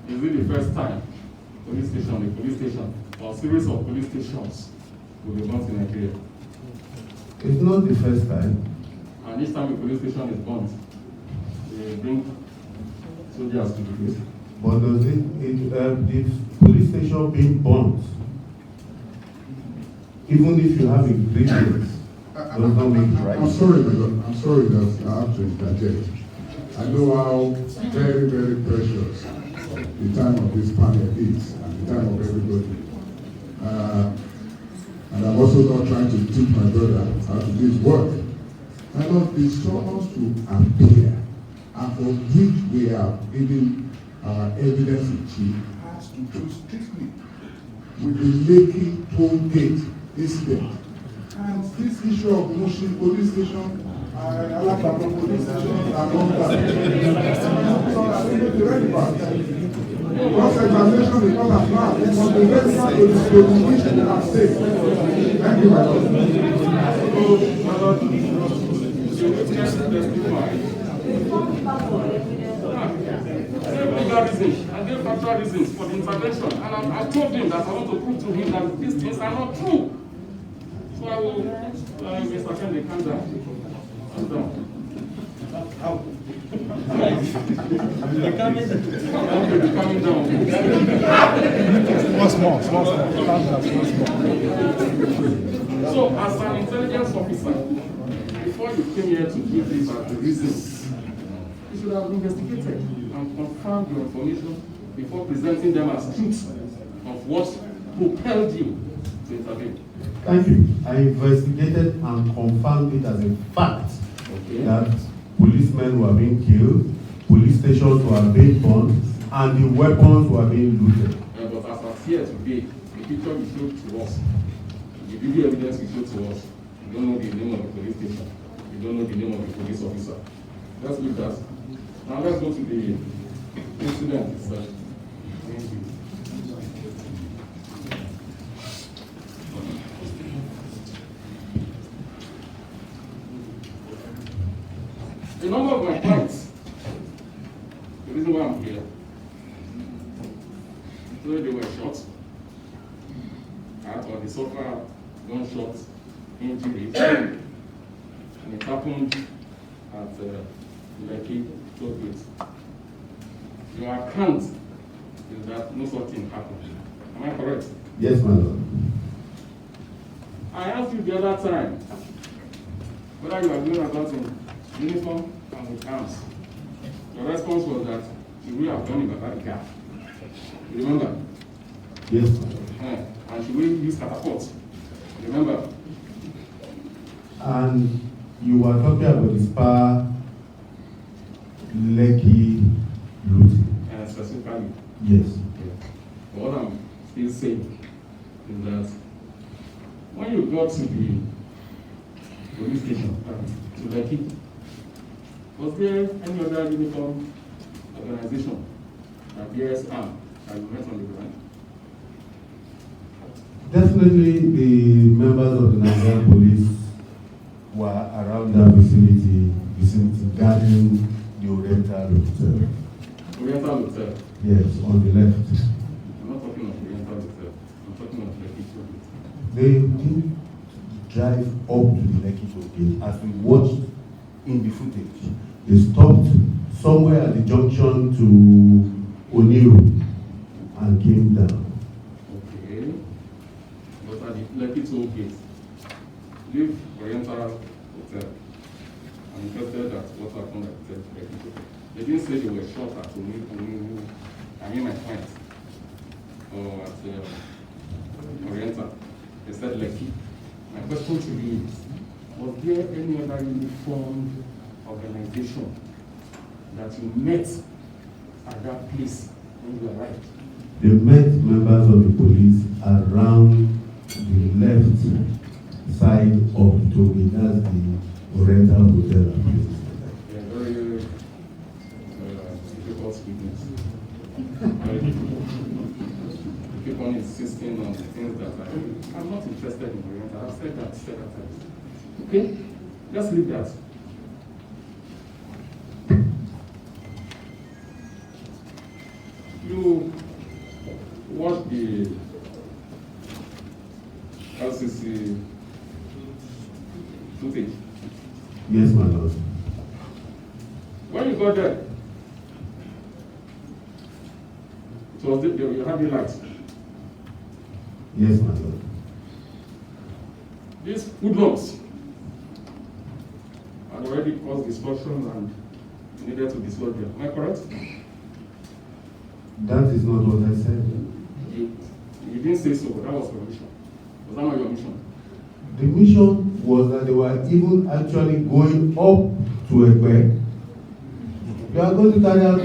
Is it the first time a police station, or series of police stations will be bombed in Nigeria? It's not the first time. And each time a police station is bombed, they bring soldiers to the place. But does the police station being bombed, even if you have ingredients, does not make it right? I'm sorry that I have to interject. I know how very, very precious the time of this panel is, and the time of everybody. And I'm also not trying to teach my brother how to do his work. I want the summons to appear, and for which we have given our evidence in chief, has to do strictly with the Lekki toll gate incident. And this issue of Mushin police station, Alabama police station, and all that. So I think it's relevant. Cross-examination is not as bad. It must be relevant to the which we have said. Thank you, my lord. Legal reasons, I gave factual reasons for the intervention, and I've told him that I want to prove to him that these things are not true. So I will, Mr. Kennedy, calm down. Calm down. They're coming down. Small. So, as an intelligence officer, before you came here to give these as the reasons, you should have investigated and confirmed your information before presenting them as truth of what propelled you to intervene. Thank you. I investigated and confirmed it as a fact that policemen were being killed, police stations were being bombed, and the weapons were being looted. But as of here today, the picture you showed to us, the video evidence you showed to us, you don't know the name of the police station, you don't know the name of the police officer. Let's leave that. Now let's go to the incident itself. Thank you. A number of my clients, the reason why I'm here, so they were shot, or they suffered gunshot injuries, and it happened at Lekki toll gate. Your account is that no such thing happened. Am I correct? Yes, my lord. I asked you the other time whether you are going about in uniform and with arms. Your response was that you will have done it about the gap. You remember? Yes, my lord. And she will use catapult. Remember? And you were talking about the Spa Lekki looting. Specifically. Yes. But what I'm still saying is that when you got to the police station, to Lekki, was there any other uniform organization that bears arms that you met on the ground? Definitely the members of the Nigerian police were around that vicinity guarding the Oriental Hotel. Oriental Hotel? Yes, on the left. I'm not talking of Oriental Hotel. I'm talking of Lekki toll gate. They did drive up to the Lekki toll gate as we watched in the footage. They stopped somewhere at the junction to Oniru and came down. Okay. But at the Lekki toll gate, leave Oriental Hotel. I'm interested at what happened at the Lekki toll gate. They didn't say they were shot at Oniru, I mean my point. Or at Oriental. They said Lekki. My question to you is, was there any other uniformed organization that you met at that place when you arrived? They met members of the police around the left side of Toby, that's the Oriental Hotel and places like that. They are very difficult witness. Very difficult. You keep on insisting on the things that I'm not interested in Oriental. I've said that several times. Okay? Just leave that. You watch the LCC footage. Yes, my lord. When you got there, it was you had the lights. Yes, my lord. These hoodlums had already caused destruction and needed to dislodge them. Am I correct? That is not what I said. You didn't say so, but that was your mission. Was that not your mission? The mission was that they were even actually going up to Ekpe. They are going to carry out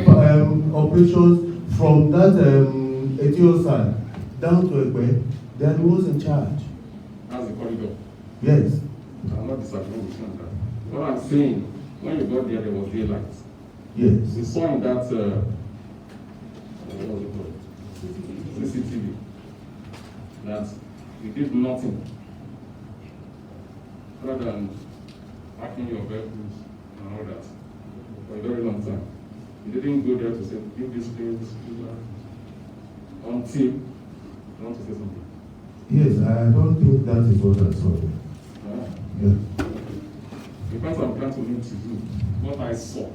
operations from that Etio side down to Ekpe. They are the ones in charge. That's the corridor. Yes. I'm not disagreeing with you on that. What I'm saying, when you got there was daylight. Yes. We saw in that, what was it called? CCTV, that you did nothing other than packing your vehicles and all that for a very long time. You didn't go there to say, give this place, do that, until you want to say something. Yes, I don't think that is what I saw. Yeah. The point I'm trying to make to you, what I saw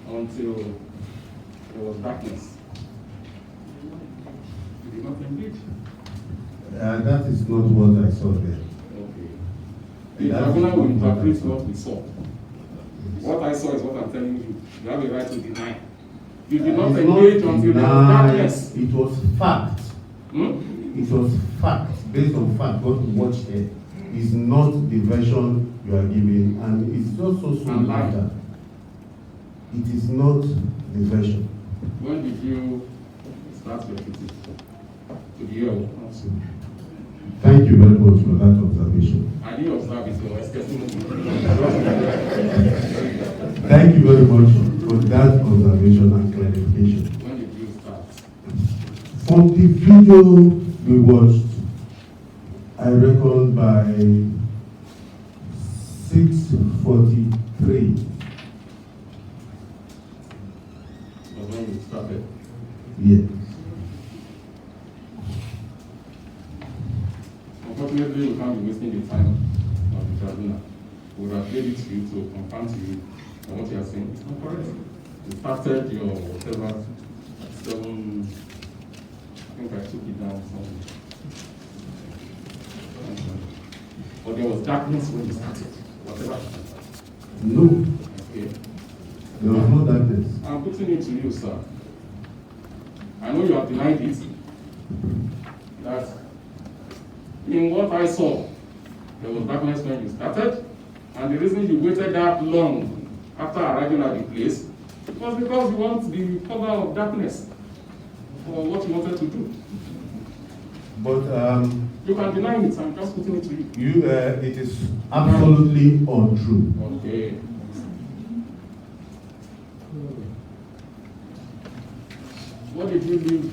until there was darkness. You did not engage. That is not what I saw there. Okay. The tribunal will interpret what we saw. What I saw is what I'm telling you. You have a right to deny. You did not engage until there was darkness. It was fact. It was fact, based on fact. What we watched here is not the version you are giving, and it's just so soon later. It is not the version. When did you start your duty? To the year also. Thank you very much for that observation. I didn't observe it, so I was getting Thank you very much for that observation and clarification. When did you start? From the video we watched, I reckon by 6:43. Was when you started? Yes. Unfortunately, you can't be wasting the time of the tribunal. We would have played it to you to confirm to you that what you are saying is not correct. You started your whatever at 7, I think I took it down somewhere. But there was darkness when you started, whatever. No. Okay. There was no darkness. I'm putting it to you, sir. I know you have denied it. That in what I saw, there was darkness when you started, and the reason you waited that long after arriving at the place was because you want the cover of darkness for what you wanted to do. But you can deny it. I'm just putting it to you. It is absolutely untrue. Okay. What did you leave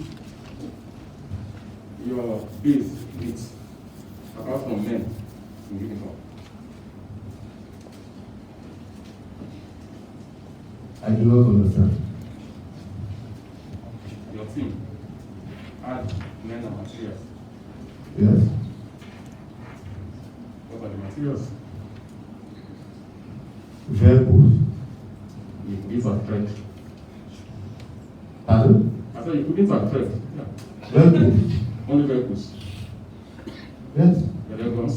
your base with, apart from men in uniform? I do not understand. Your team had men and materials. Yes? What are the materials? Vehicles. These are thread. Pardon? I said you couldn't have thread. Yeah. Vehicles. Only vehicles. Yes. The guns.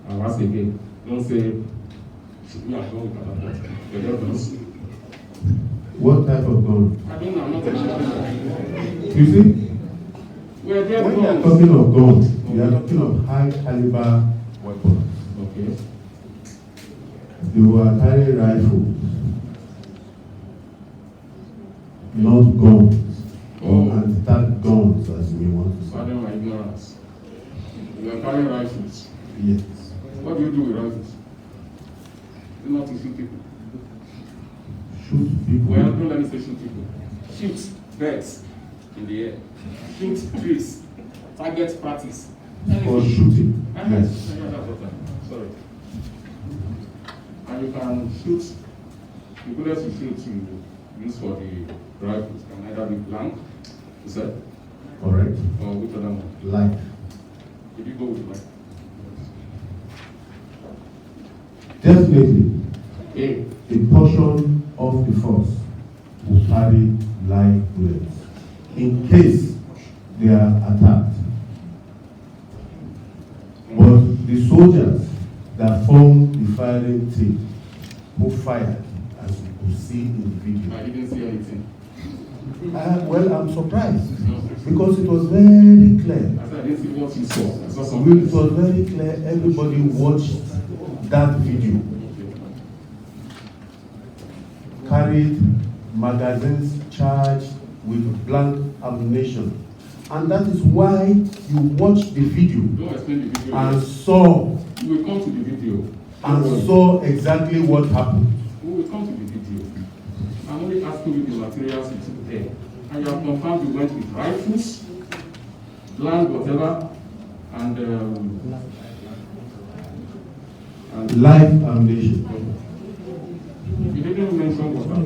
And once again, don't say, should we have gone with catapult? The guns. What type of gun? I don't know, I'm not a You see? Were there When you are guns? talking of guns, we are talking of high caliber weapons. Okay. They were carrying rifles, not guns, or anti-tank guns, as we want to say. Pardon my ignorance. You are carrying rifles. Yes. What do you do with rifles? Do not to shoot people. Shoot people. Well, don't let me say shoot people. Shoot birds in the air. Shoot trees. Target practice. For shooting. Yes. Sorry. And you can shoot, the bullets you shoot you use for the rifles can either be blank, you said? Correct. Or which other one? Light. Did you go with light? Definitely, Okay. a portion of the force will carry live bullets in case they are attacked. But the soldiers that form the firing team who fired, as you could see in the video. I didn't see anything. Well, I'm surprised because it was very clear. I said I didn't see what you saw. I saw something. It was very clear. Everybody watched that video. Carried magazines charged with blank ammunition. And that is why you watched the video Don't explain the video. and saw We will come to the video. and saw exactly what happened. We will come to the video. I'm only asking you the materials you took there. And you have confirmed you went with rifles, blank, whatever, and Live ammunition. you didn't mention water.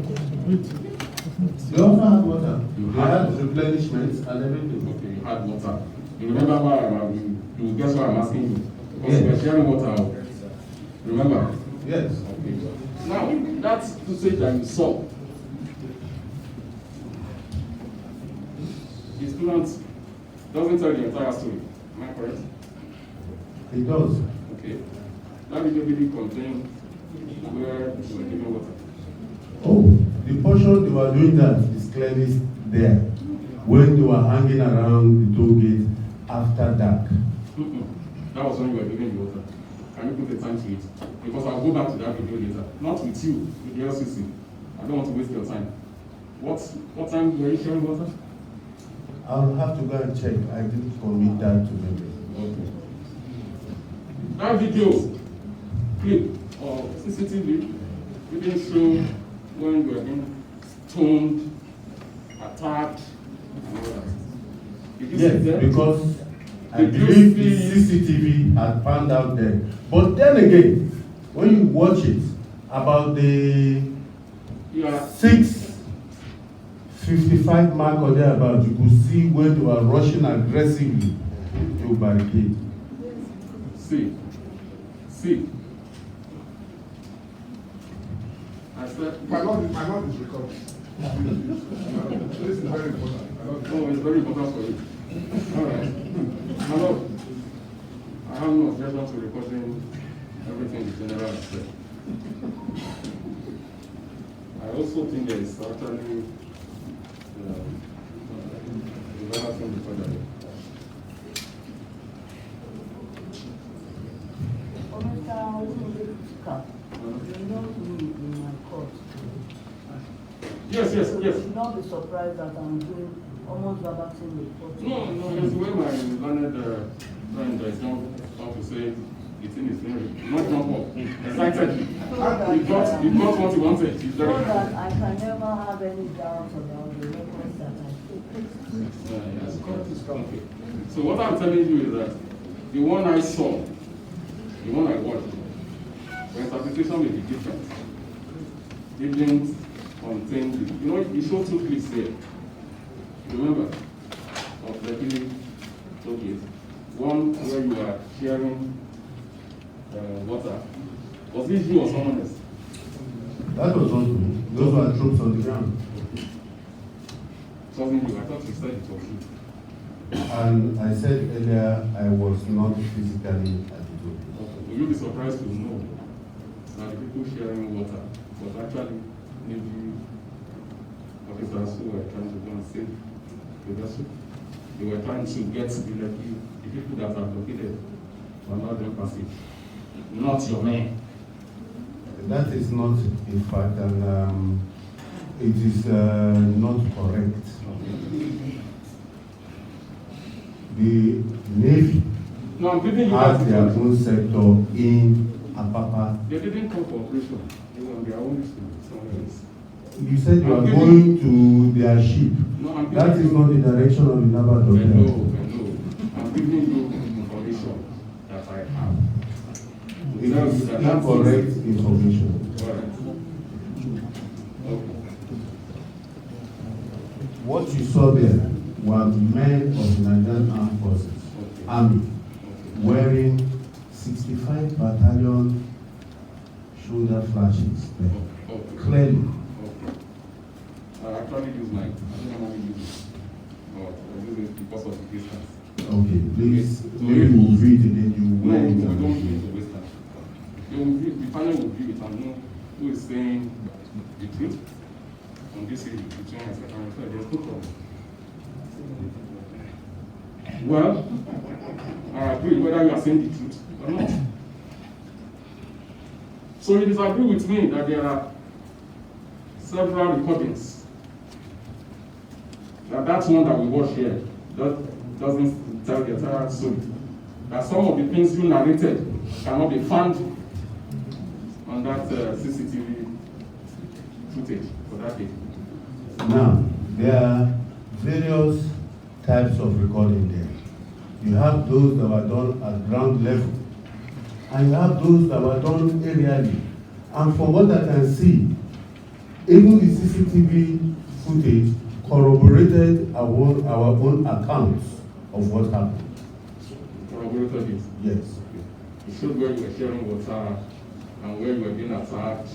They also had water. They had replenishments and everything. Okay, you had water. You remember why you guess why I'm asking you? Because you were sharing water. Remember? Yes. Okay. Now, that footage that you saw, the student doesn't tell the entire story. Am I correct? It does. Okay. That video really contains where you were giving water. Oh, the portion they were doing that is clearly there when they were hanging around the toll gate after dark. That was when you were giving the water. Can you put the time to it? Because I'll go back to that video later. Not with you, with the LCC. I don't want to waste your time. What time were you sharing water? I'll have to go and check. I didn't commit that to memory. Okay. That video clip or CCTV didn't show when you were being stoned, attacked, and all that. Did you see Yes, that? because I Did you believe the see- CCTV had found out there. But then again, when you watch it, about the Yeah. 6:55 mark or thereabout, you could see when they were rushing aggressively to barricade. See. I said, My lord is recording. This is very important. oh, it's very important for you. All right. My lord, I have no objection to recording everything the general has said. I also think there is actually a better thing recorded. You know me in my court. Yes. You should not be surprised that I'm doing almost verbatim report. No, it's the way my learned friend is not how to say the thing is very not jump up. Excited. You got what you wanted. It's So very that I can never have any doubt about the records that I take. yes. Okay. So what I'm telling you is that the one I saw, the one I watched, the interpretation may be different. It didn't contain the, you showed two clips here. Remember? Of the killing showcase. One where you are sharing water. Was this you or someone else? That was not me. Those were troops on the ground. It wasn't you. I thought you said it was you. And I said earlier, I was not physically at the toll. Will you be surprised to know that the people sharing water was actually Navy officers who were trying to go and save the vessel? they were trying to get the people that are located to allow them passage. Not your men. That is not a fact, and it is not correct. The Navy No, I'm giving you has that their information. own sector in Apapa. They didn't come for operation. They were on their own somewhere else. You said you are I'm giving- going to their ship. No, I'm That giving is not the direction of the Naval I know, Doctrine. I know. I'm giving you information that I have. It is incorrect information. Alright. Okay. What you saw there were men of the Nigerian Armed Forces, Army, wearing 65 Battalion shoulder flashes there. Okay. Clearly. Okay. I actually use mine. I don't normally use it. But I use it because of the distance. Okay, please, Okay. maybe we'll read and then you No, wear we it. don't and- use the waste time. The panel will view it and know who is saying the truth on this issue between myself and myself. There's no problem. Well, I agree whether you are saying the truth or not. So you disagree with me that there are several recordings. That one that we watch here doesn't tell the entire story. That some of the things you narrated cannot be found on that CCTV footage for that day. Now, there are various types of recording there. You have those that were done at ground level, and you have those that were done aerially. And from what I can see, even the CCTV footage corroborated our own accounts of what happened. Corroborated it. Yes. It showed where you were sharing water and where you were being attacked,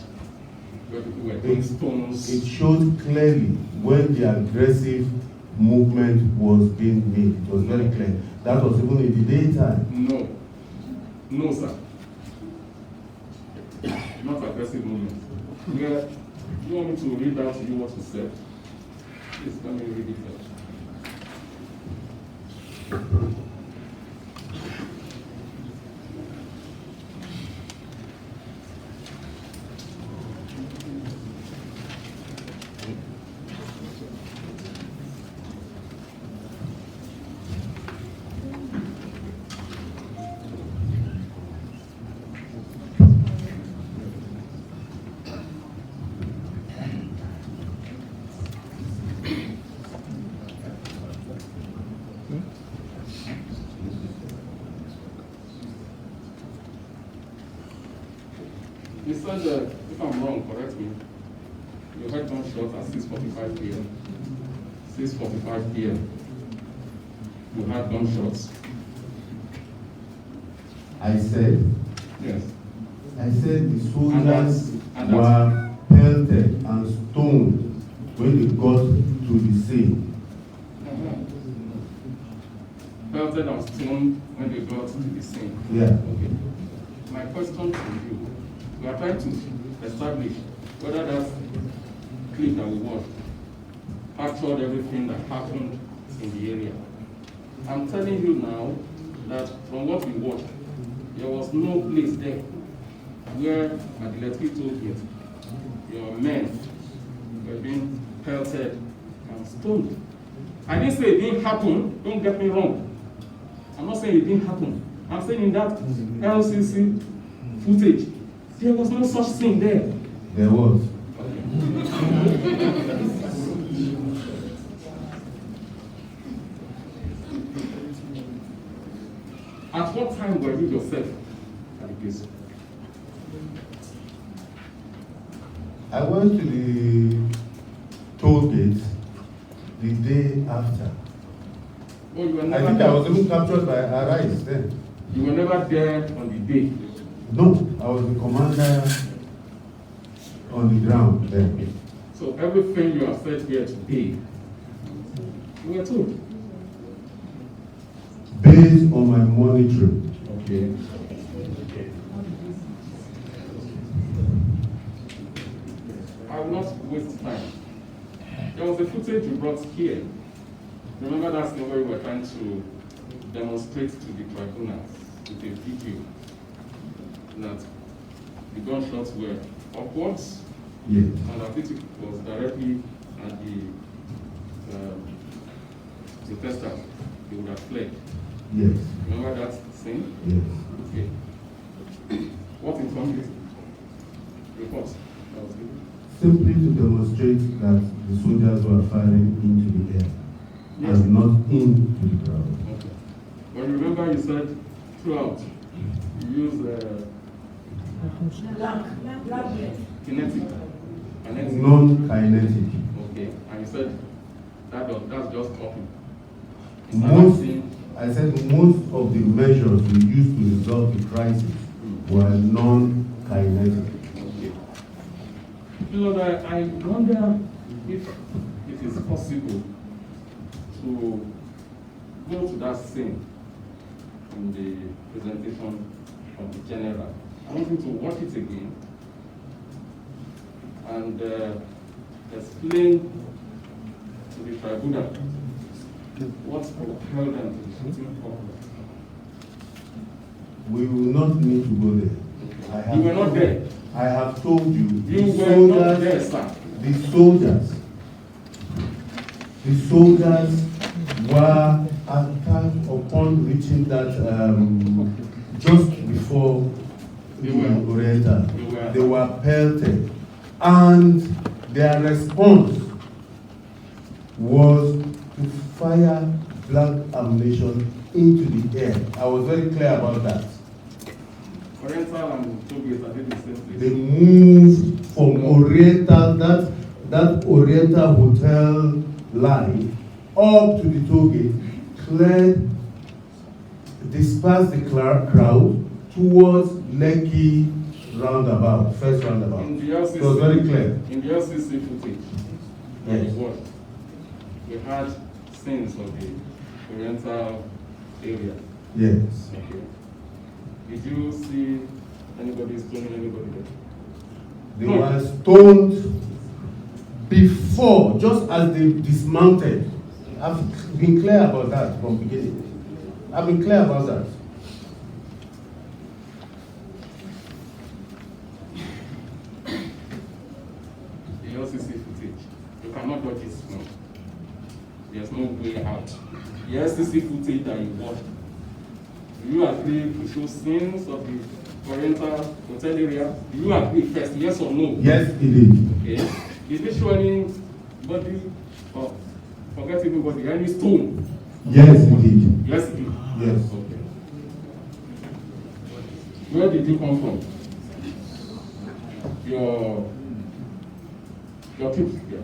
where people were throwing stones. It showed clearly when the aggressive movement was being made. It was very clear. That was even in the daytime. No. No, sir. Not aggressive movement. Yeah. You want me to read out to you what you said? Please, let me read it first. You said, if I'm wrong, correct me. You heard gunshot at 6:45 p.m. 6:45 p.m. You had gunshots. I said Yes. the soldiers And that's- were pelted and stoned when they got to the scene. Pelted and stoned when they got to the scene. Yeah. Okay. My question to you, we are trying to establish whether that clip that we watched captured everything that happened in the area. I'm telling you now that from what we watched, there was no place there where Adiletki told you your men were being pelted and stoned. I didn't say it didn't happen, don't get me wrong. I'm not saying it didn't happen. I'm saying in that LCC footage, there was no such thing there. There was. At what time were you yourself at the place? I went to the toll gate the day after. Oh, you were I never think there. I was even captured by Arise then. You were never there on the day. No, I was the commander on the ground then. So everything you have said here today, you were told. Based on my monitoring. Okay. I will not waste time. There was a footage you brought here Remember that thing where we were trying to demonstrate to the tribunals with a video that the gunshots were upwards, Yes. and that it was directly at the protesters. They would have fled. Yes. Remember that scene? Yes. Okay. What informed this report that was given? Simply to demonstrate that the soldiers were firing into the air and not into the ground. Okay. Well, remember you said throughout you use kinetic. Non-kinetic. Okay. And you said that's just copy. I said most of the measures we used to resolve the crisis were non-kinetic. Okay. Lord, I wonder if it is possible to go to that scene in the presentation of the general. I want you to watch it again and explain to the tribunal what propelled them to the shooting problem. We will not need to go there. You were not there. I have told you. You were not there, sir. The soldiers were attacked upon reaching that just before the Oriental. They were pelted, and their response was to fire black ammunition into the air. I was very clear about that. Oriental and Tobias are the same place. They moved from Oriental, that Oriental hotel line, up to the toll gate, cleared, dispersed the crowd towards Lekki roundabout, first roundabout. In the LCC, it was very clear. In the LCC footage, that was watched, we had scenes of the Oriental area. Yes. Okay. Did you see anybody stoning anybody there? They were stoned before, just as they dismounted. I've been clear about that from the beginning. I've been clear about that. The LCC footage, you cannot dodge it now. There's no way out. The LCC footage that you watched, do you agree to show scenes of the Oriental hotel area? Do you agree first, yes or no? Yes, it did. Okay. Did it show anybody, or forget anybody, any stone? Yes, it did. Yes, it did. Yes. Okay. Where did you come from? Your troops here?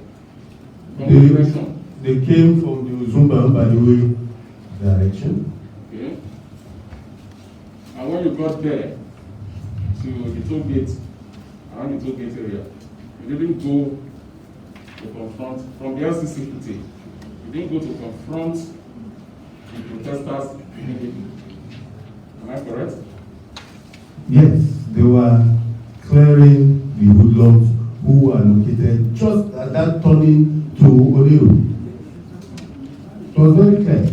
From the direction? They came from the Uzumba, by the way, direction. Okay. And when you got there to the toll gate, around the toll gate area, you didn't go to confront, from the LCC footage, you didn't go to confront the protesters immediately. Am I correct? Yes, they were clearing the hoodlums who were located just at that turning to Oniru. It was very clear.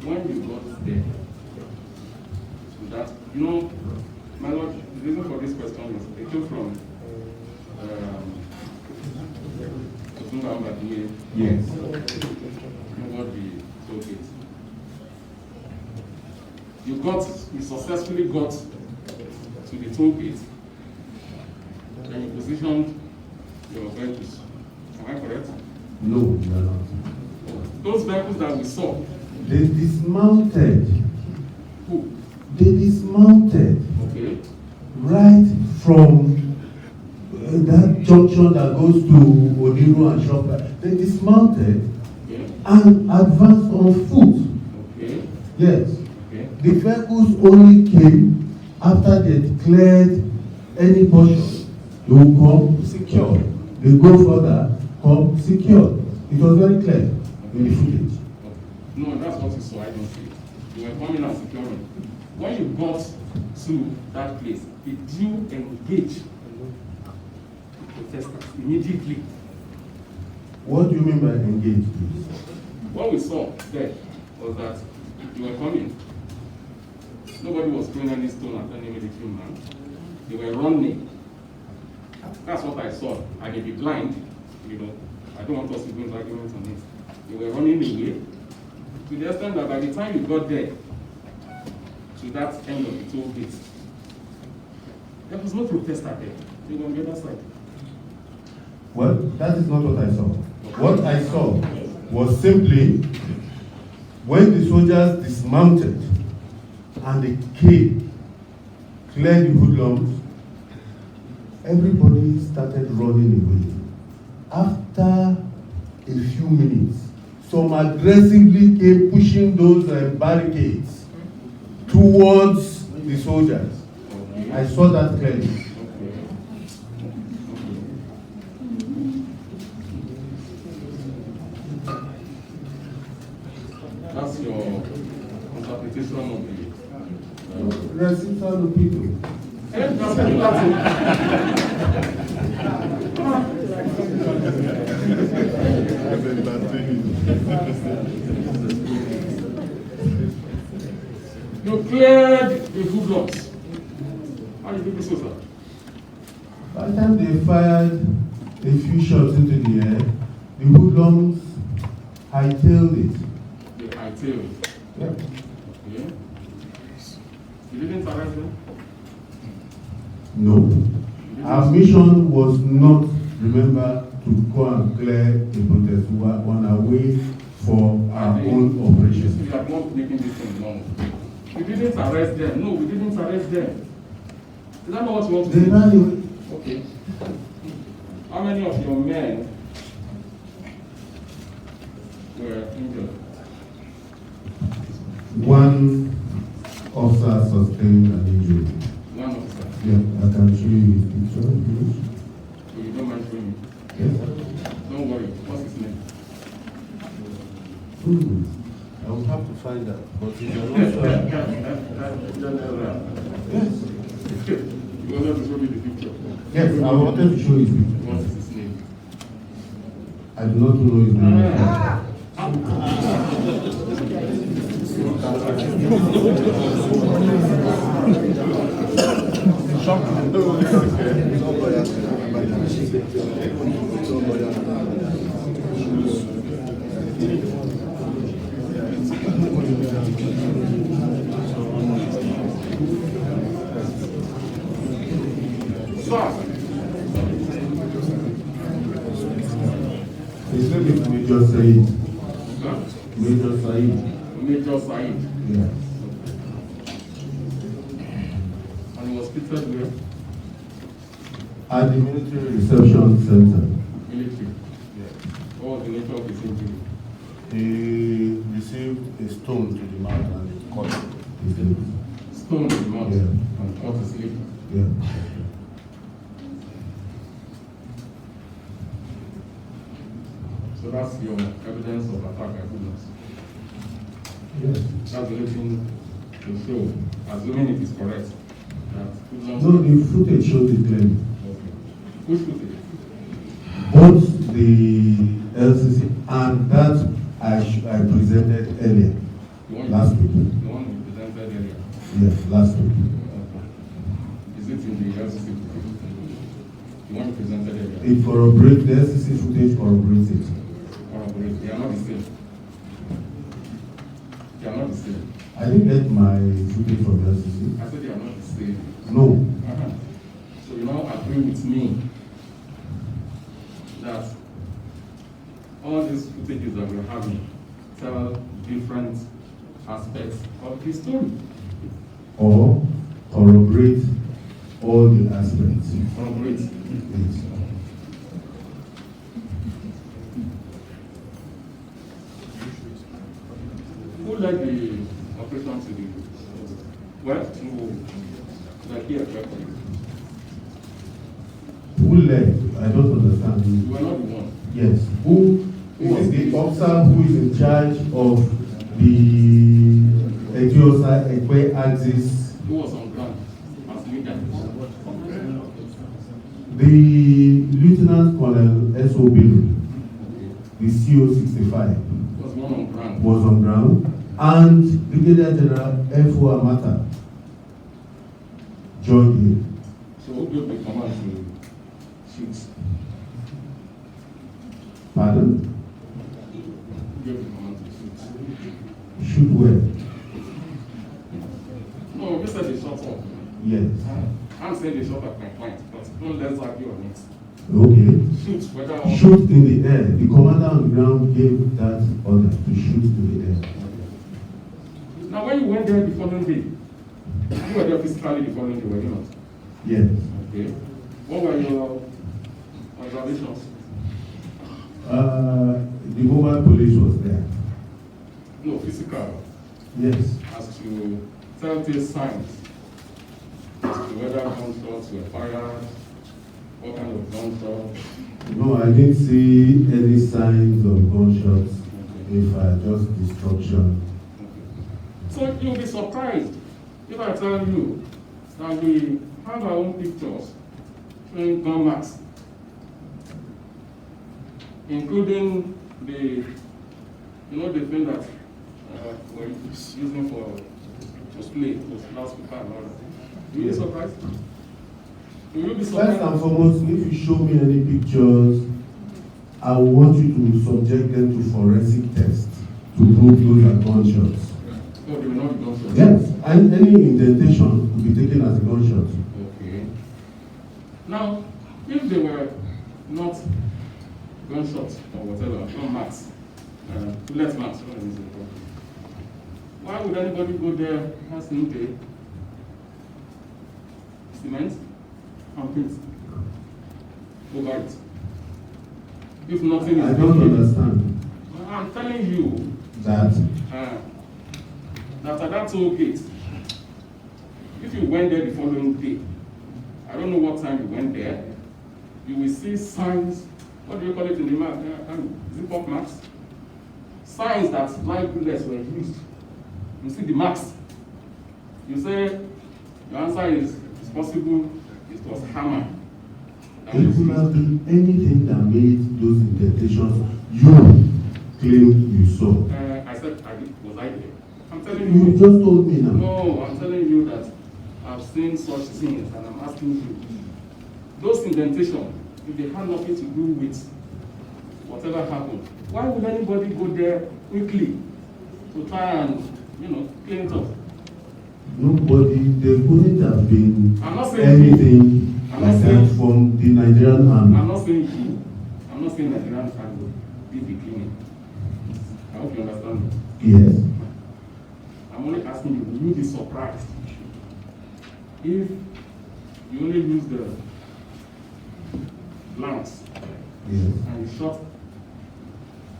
When you got there, that, you know, my lord, the reason for this question is it came from Yes. What the toll gate. You successfully got to the toll gate, and you positioned your vehicles. Am I correct? No, you are not. Those vehicles that we saw, They dismounted. who? They dismounted Okay. right from that junction that goes to Oniru and Shoprite. They dismounted Okay. and advanced on foot. Okay. Yes. Okay. The vehicles only came after they declared any portion. They will come secure. They go further, come secure. It was very clear in the footage. No, that's what you saw. I don't see it. You were coming and securing. When you got to that place, did you engage the protesters immediately? What do you mean by engage, please? What we saw there was that you were coming. Nobody was throwing any stone at any military man. They were running. That's what I saw. I may be blind, you know. I don't want us to go into arguments on this. They were running away to the extent that by the time you got there, to that end of the toll gate, there was no protester there. They were on the other side. Well, that is not what I saw. What I saw was simply when the soldiers dismounted and they came, cleared the hoodlums, everybody started running away. After a few minutes, some aggressively came pushing those barricades towards the soldiers. I saw that clearly. That's your interpretation of the Recital people. You cleared the hoodlums. How did you do so, sir? By the time they fired a few shots into the air, the hoodlums hightailed it. They hightailed it. Yeah. Yeah. You didn't arrest them? No. Our mission was not, remember, to go and clear the protest. We were on our way for our own operation. We are not making this thing long. We didn't arrest them. No, we didn't arrest them. Is that not what you want to They say? ran away. Okay. How many of your men were injured? One officer sustained an injury. One officer. Yeah, I can show you his picture. Please. So you don't mind showing me? Yes. Don't worry. What's his name? I will have to find out. But he's an Yes. You wanted to show me the picture. Yes, I wanted to show his picture. What is his name? I do not know his name. His name is Major Said. Major Said. Major Said. Yeah. And he was treated where? At the military reception center. Military. Yeah. What was the nature of his injury? He received a stone to the mouth and it cut his lip. Stone to the mouth Yeah. and cut his lip. Yeah. So that's your evidence of attack by hoodlums. Yes. That's the only thing to show, assuming it is correct, that hoodlums. No, the footage showed it clearly. Okay. Which footage? Both the LCC and that I presented earlier, The one last week. The one you presented earlier. Yes, last week. Okay. Is it in the LCC footage? The one you presented earlier? It corroborates, the LCC footage corroborates it. Corroborate. They are not the same. They are not the same. I didn't get my footage from LCC. I said they are not the same. No. So you now agree with me that all these footages that we're having tell different aspects of the story. Or corroborate all the aspects. Corroborate. Yes. Who led the operation to the well? Like here, correctly. Who led? I don't understand. You were not the one. Yes. Who is the officer who is in charge of the Etiosa Ekwe axis? Who was on ground as leader? The Lieutenant Colonel S.O. Bello. the CO-65 Was one on ground. was on ground, and Brigadier General F.O. Amata joined him. So who gave the command to shoot? Pardon? Who gave the command to shoot? Shoot where? No, you said they shot up. Yes. I'm saying they shot at my point, but don't let's argue on it. Okay. Shoot whether or Shoot in the air. The commander on the ground gave that order to shoot in the air. Now, when you went there the following day, you were there physically the following day, were you not? Yes. Okay. What were your observations? The mobile police was there. No, physical. Yes. As to telltale signs as to whether gunshots were fired, what kind of gunshots. No, I didn't see any signs of gunshots. In fact, just destruction. So you'll be surprised if I tell you that we have our own pictures showing gun marks, including the thing that we're using for display, loudspeaker and all that. Will you be surprised? Will you be First surprised? and foremost, if you show me any pictures, I want you to subject them to forensic tests to prove those are gunshots. No, they will not be gunshots. Yes, and any indentation could be taken as a gunshot. Okay. Now, if they were not gunshots or whatever, not marks, bullet marks, why would anybody go there asking the cement and paint over it? If nothing is I don't taken- understand I'm telling you that. that at that toll gate, if you went there the following day, I don't know what time you went there, you will see signs, what do you call it in the map? Zip-up marks? Signs that live bullets were used. You see the marks. You say, your answer is, it's possible it was hammer. that It was could used. have been anything that made those indentations you claim you saw. I said, was I there? I'm telling You you. just told me now. No, I'm telling you that I've seen such things, and I'm asking you. Those indentations, if they had nothing to do with whatever happened, why would anybody go there quickly to try and, clean it up? Nobody, there couldn't have been I'm not saying anything I'm not like saying- that from the Nigerian army. I'm not saying you. I'm not saying Nigerian army did the cleaning. I hope you understand me. Yes. I'm only asking you, will you be surprised if you only use the blanks Yes. and you shot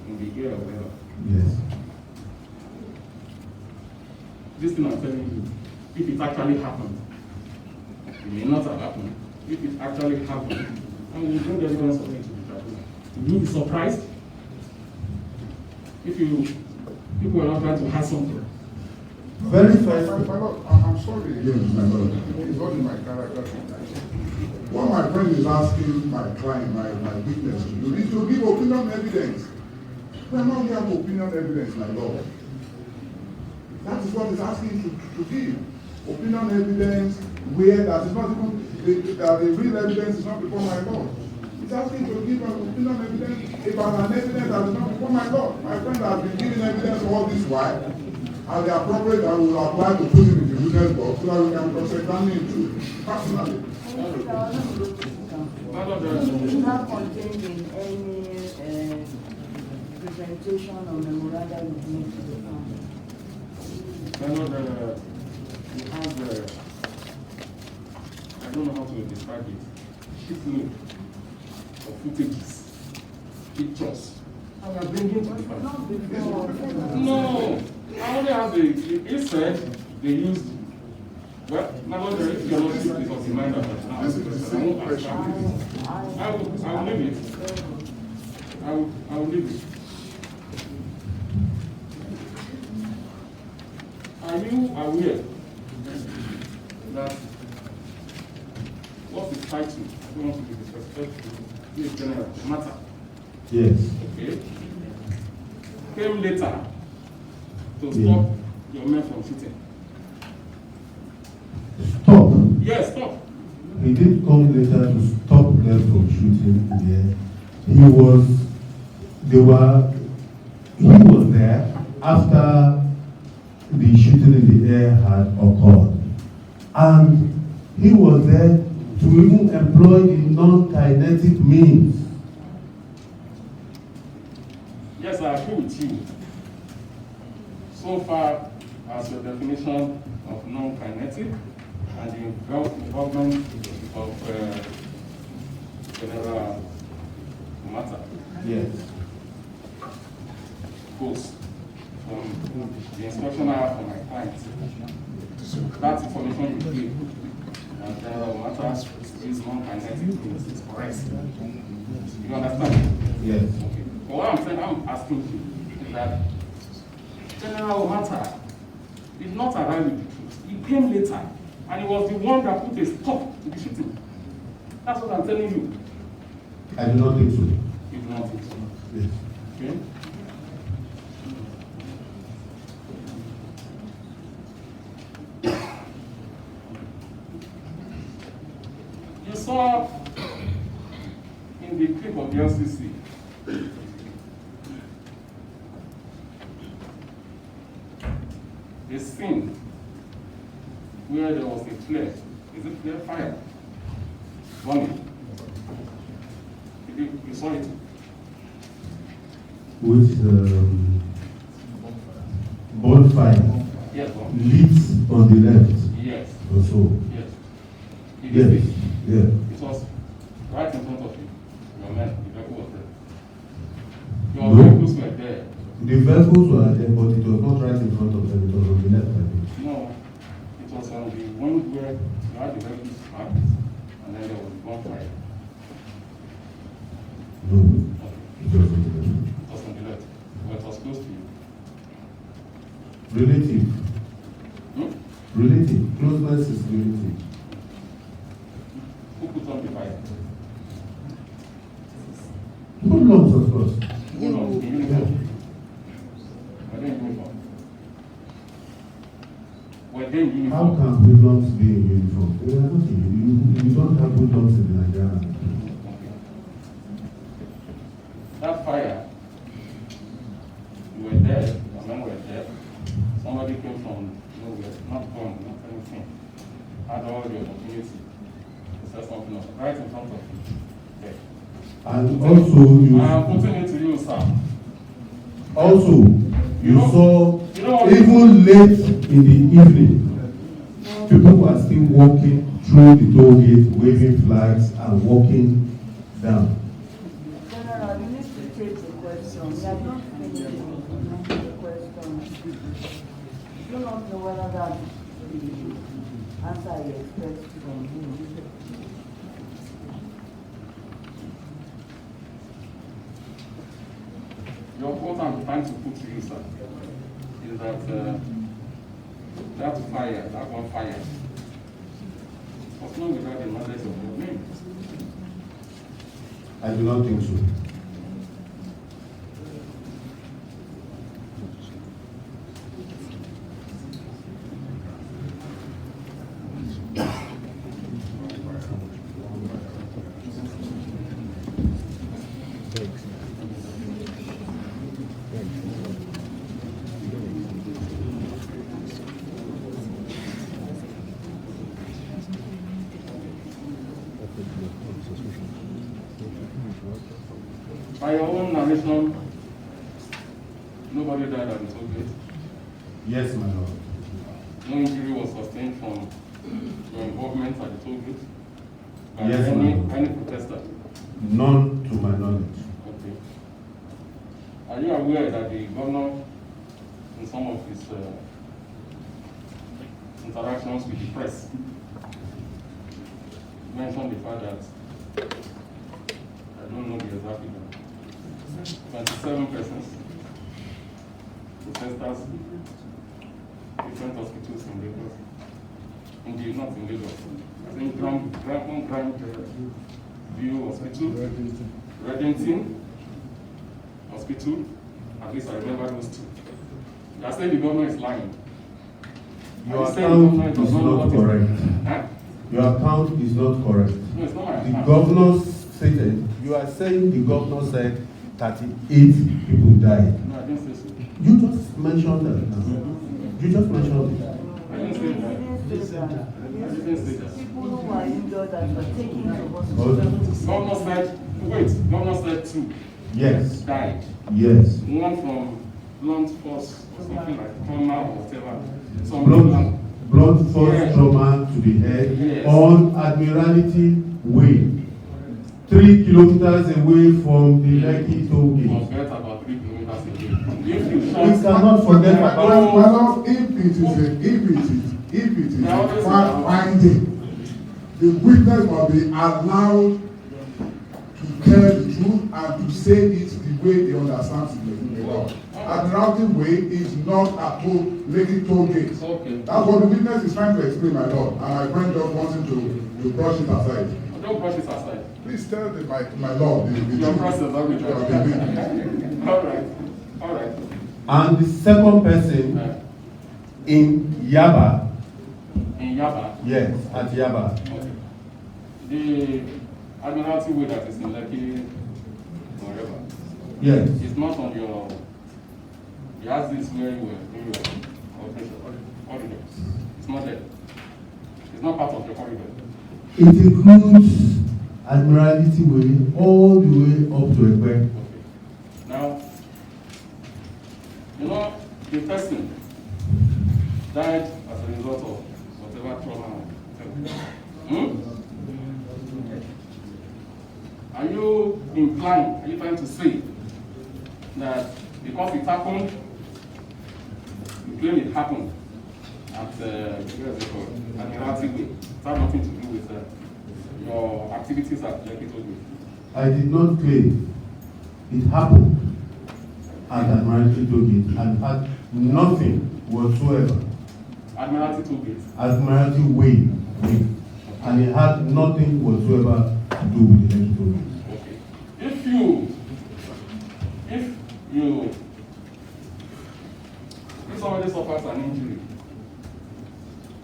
in the air or whatever? Yes. This thing I'm telling you, if it actually happened, it may not have happened. If it actually happened, and we bring evidence of it to the tribunal, will you be surprised if people were not trying to hide something? Very My first. lord, I'm sorry again, my lord. It's not in my character. What my friend is asking my client, my witness to do is to give opinion evidence. We are not here for opinion evidence, my lord. That is what he's asking to give. Opinion evidence where that is not even, the real evidence is not before my lord. He's asking to give an opinion evidence about an evidence that is not before my lord. My friend has been giving evidence all this while. And the appropriate that we will apply to put him in the witness box so that we can cross-examine him too, personally. Is not contained in any presentation or memorandum you made to the family? You have, I don't know how to describe it, shitload of footages, pictures. And I'm bringing to the family. No, I only have it said they used, well, my lord, if you're not sick, it was in mind of that now. This is the same question. I will leave it. I will leave it. Are you aware that what is titled, I don't want to be disrespectful, is general matter? Yes. Okay? came later to stop your men from shooting. Stop. Yes, stop. He did come later to stop them from shooting in the air. He was there after the shooting in the air had occurred. And he was there to even employ the non-kinetic means. Yes, I agree with you. So far as your definition of non-kinetic and the involvement of General Matter Yes. goes from the instruction I have for my clients. That information you give and General Matter is non-kinetic means is correct. You understand? Yes. Okay. But what I'm asking you is that General Matter did not arrive with the truth. He came later, and he was the one that put a stop to the shooting. That's what I'm telling you. I do not think so. You do not think so. Yes. Okay? You saw in the clip of the LCC a scene where there was a flare. Is it flare fire? Burning. You saw it? With bonfire Yes, lit on the left. yes, Or so. yes. It Yes. is. Yeah. It was right in front of you. Your man, the vehicle was there. Your No. vehicles were there. The vehicles were there, but it was not right in front of them, it was on the left, I think. No, it was on the one where you had the vehicles parked, and then there was bonfire. No, it was on the left. It was on the left, but it was close to you. Relative. Hmm? Relative. Closeness is relative. Who put on the fire? Hoodlums, of course. Hold on, the uniform. Were they in uniform? Were they in How uniform? can hoodlums be in uniform? They are not in uniform. You don't have hoodlums in the Nigerian army. Okay. That fire, you were there, your men were there. Somebody came from nowhere, not from, not anything. Had all the opportunity to say something else, right in front of you. Okay. And also, you I am putting it to you, sir. you saw, you know what- even late in the evening, people were still walking through the toll gate, waving flags and walking down. General, you need to take the question. We are not finished the question. You do not know whether that's the answer you expect from him. What I'm trying to put to you, sir, is that that fire, that one fire, was not without the knowledge of your men. I do not think so. By your own narration, nobody died at the toll gate. Yes, my lord. No injury was sustained from your involvement at the toll gate by Yes, ma'am. any protester. None to my knowledge. Okay. Are you aware that the governor, in some of his interactions with the press, mentioned the fact that, I don't know the exact figure, 27 persons, protesters, different hospitals in Lagos, indeed not in Lagos, I think Grand View Hospital, Reddington Hospital, At least I remember those two. You are saying the governor is lying. Your Are you saying the governor account does is not know not what correct. Huh? Your account is not correct. No, it's not my The account. governor stated, you are saying the governor said 38 people died. No, I didn't say so. You just mentioned that now. You just mentioned it. I didn't say that. I didn't say that. People who are injured and were taken to Governor hospital. said, governor said 2 Yes. died. Yes. One from blunt force or something like trauma or whatever. Some Blood force Yeah. trauma to the head Yes. on Admiralty Way, 3 kilometers away from the Lekki toll gate. forget about 3 kilometers away. If you We shot, cannot forget about Well, if it is a fact-finding, the witness must be allowed to tell the truth and to say it the way they understand the law. Admiralty Way is not at Lekki toll gate. okay. That's what the witness is trying to explain, my lord, and my friend just wants him to brush it aside. Don't brush it aside. Please tell my lord the Your process, I'll be truth. All right. And the second person in Yaba, In Yaba, yes, at Yaba, okay. The Admiralty Way that is in Lekki, wherever, yes. it's not on your. You asked this where you were operation corridor. It's not there. It's not part of your corridor. It includes Admiralty Way all the way up to Ekpe. Okay. Now, you know, the person died as a result of whatever trauma. Are you inclined, are you trying to say that because it happened, you claim it happened at, where is it called, Admiralty Way? It had nothing to do with your activities at Lekki Toll Gate. I did not claim it happened at Admiralty toll gate and had nothing whatsoever. Admiralty Toll Gate. Admiralty Way, and it had nothing whatsoever to do with the Lekki toll gate. Okay. If you, if somebody suffers an injury,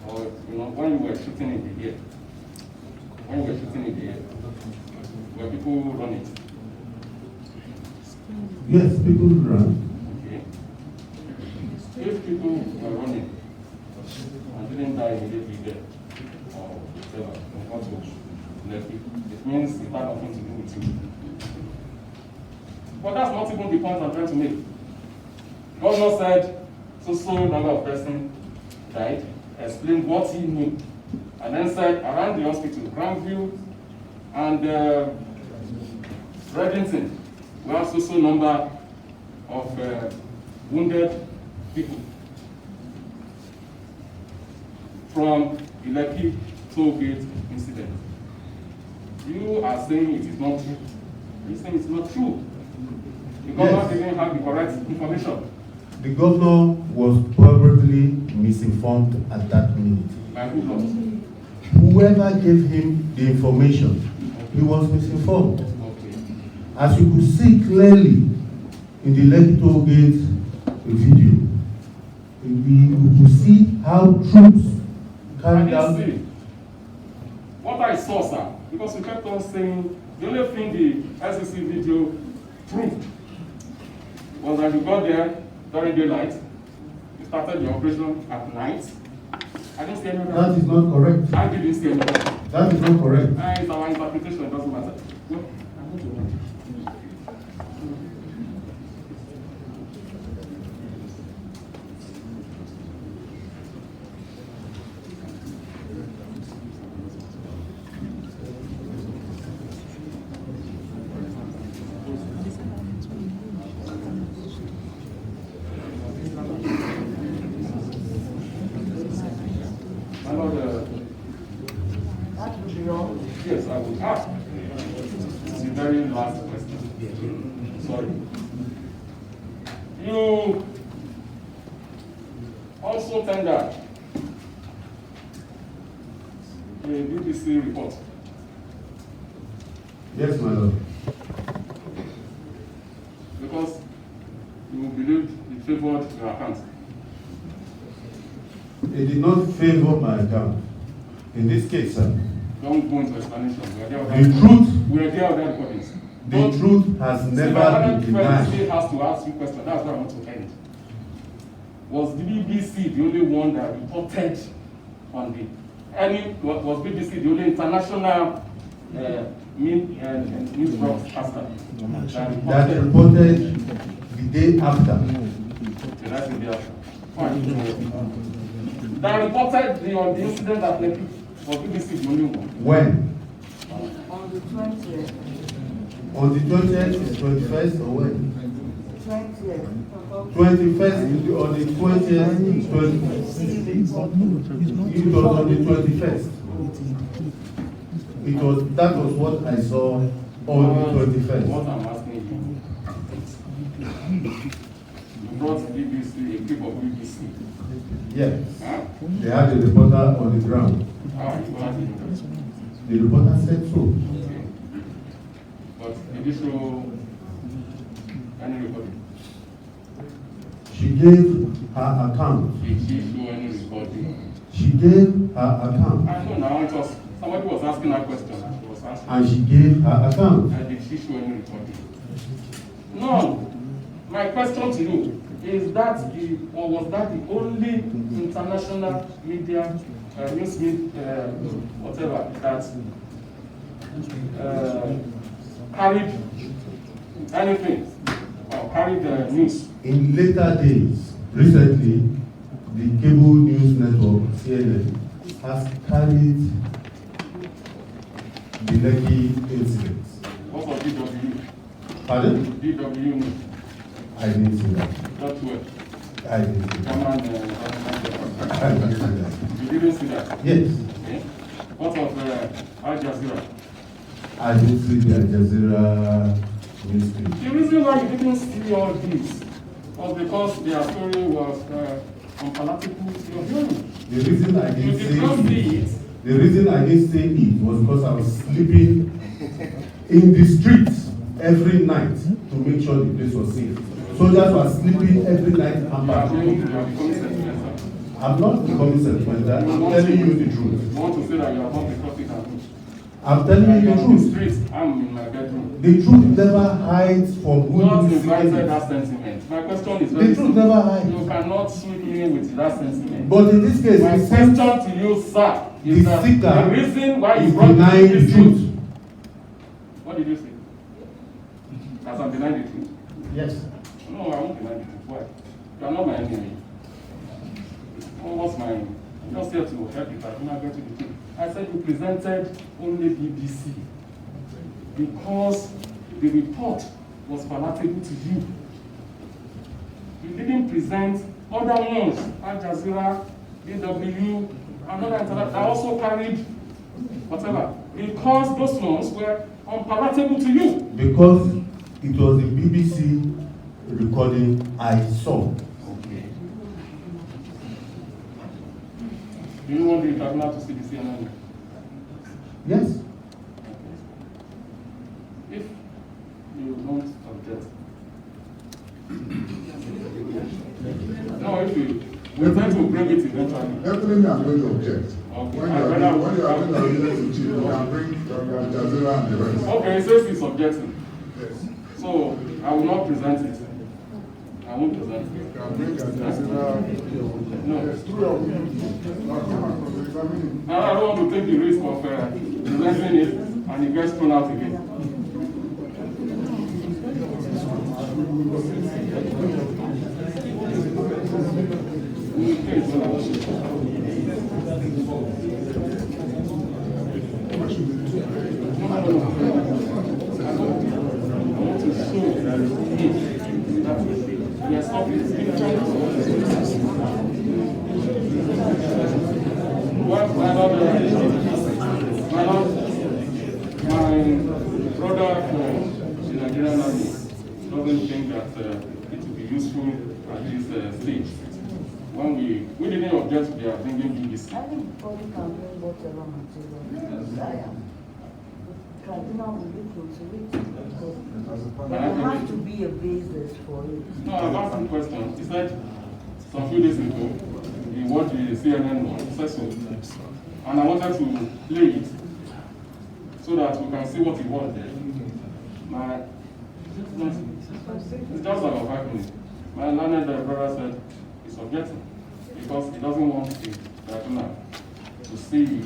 or when you were shooting in the air, where people run it. Yes, people run. Okay. If people were running and didn't die immediately there, or whatever, it means it had nothing to do with you. But that's not even the point I'm trying to make. Governor said so number of persons died, explained what he knew, and then said around the hospital, Grandview and Reddington, we have so number of wounded people from the Lekki toll gate incident. You are saying it is not true. You are saying it's not true. The government didn't have the correct information. The governor was probably misinformed at that minute. By who knows? Whoever gave him the information, he was misinformed. Okay. As you could see clearly in the Lekki toll gate video, you could see how troops carried out. see what I saw, sir, because you kept on saying the only thing the SEC video proved was that you got there during daylight, you started the operation at night. I didn't see any of that. That is not correct. I didn't see any of that. That is not correct. It's our interpretation, it doesn't matter. Well, I'm going to write. That would be all. Yes, I would ask. This is the very last question. Sorry. You also tendered a BBC report. Yes, my lord. Because you will be It did not favor my account. In this case, sir, Don't go into explanation. the truth, We are there with that recordings. the truth has never been denied. Still has to ask you questions. That's where I want to end. Was the BBC the only one that reported on the was BBC the only international news broadcaster That reported the day after. Okay, that's the day after. Fine. That reported on the incident that Lekki was BBC the only one. When? On the 20th. On the 20th is 21st or when? 20th. 21st, on the 20th is 21st. It was on the 21st. That was what I saw on the 21st. What I'm asking you, you brought BBC, a clip of BBC. Yes. Huh? They had a reporter on the ground. How you got it? The reporter said so. Okay. But did you show any recording? She gave her account. Did she show any recording? She gave her account. I know now, it was somebody was asking that question and she was answering. And she gave her account. And did she show any recording? No. My question to you is that or was that the only international media, news media, whatever, that carried anything or carried news? In later days, recently, the cable news network, CNN, has carried the Lekki incident. What was DW? Pardon? DW News. I didn't see that. Not well. I didn't see that. I didn't see that. You didn't see that? Yes. Okay. What of Al Jazeera? I didn't see the Al Jazeera news clip. The reason why you didn't see all this was because their story was unpalatable to your hearing. The reason I You didn't did not see it. The reason I didn't say it was because I was sleeping in the streets every night to make sure the place was safe. Soldiers were sleeping every night and back. I'm not becoming sentimental. I'm telling you the truth. You want to say that you are not the prophet and truth? I'm telling you the truth. Streets, I'm in my bedroom. The truth never hides from who Not is invited it. that sentiment. My question is very The truth never hides. You cannot sweep me with that sentiment. But in this case, my the question to you, sir, is the that seeker the reason why you is brought denying the this truth. What did you say? As I'm denying the truth? Yes. No, I won't deny the truth. Why? You are not my enemy. What's my enemy? I'm just here to help you, but I'm not going to the truth. I said you presented only BBC because the report was palatable to you. You didn't present other ones, Al Jazeera, DW, another internet that also carried whatever, because those ones were unpalatable to you. Because it was the BBC recording I saw. Okay. Do you want the international to see the CNN? Yes. If you don't object. No, if you we try to bring it eventually. Definitely, I'm going to object. Okay. When you are doing a relationship, you can bring Al Jazeera and the rest. Okay, it says it's objecting. Yes. So I will not present it. I won't present it. You can bring Al Jazeera. No. There's two of you. Now come and cross-examine. I don't want to take the risk of presenting it and it gets thrown out again. My brother from the Nigerian Army doesn't think that it will be useful at this stage. When we didn't object to their bringing BBC. Everybody can bring whatever material desire. Tribunal will look into it because there has to be a basis for it. No, I've asked him a question. He said some few days ago, the the word the CNN says so. And I wanted to play it so that we can see what he was there. It's just about 5 minutes. My learned brother said he's objecting because he doesn't want the tribunal to see it.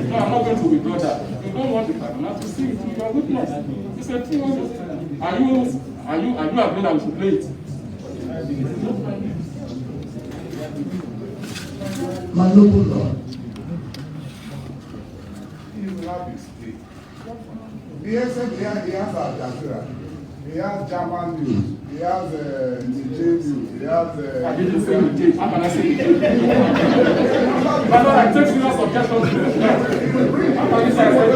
No, I'm not going to withdraw that. You don't want the tribunal to see it. You are witness. He said, are you agreeing that we should play it? My noble Lord. He has Al Jazeera, he has German news, he has Niger news, he has. I didn't say Niger. How can I say Niger? But no, I take serious objection to this. How can you say Niger?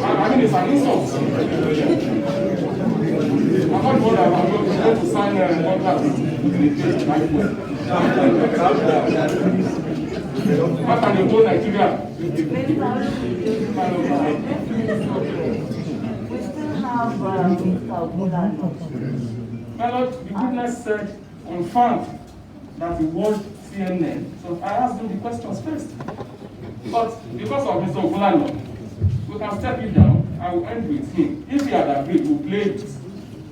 I mean, it's an insult. I'm not going to sign a contract with Niger. How can you go Nigeria? We still have Mr. Ogunlano. My Lord, the witness said, confirmed that he watched CNN. So I asked him the questions first. But because of Mr. Ogunlano, we can step it down. I will end with him. If he had agreed, we'll play it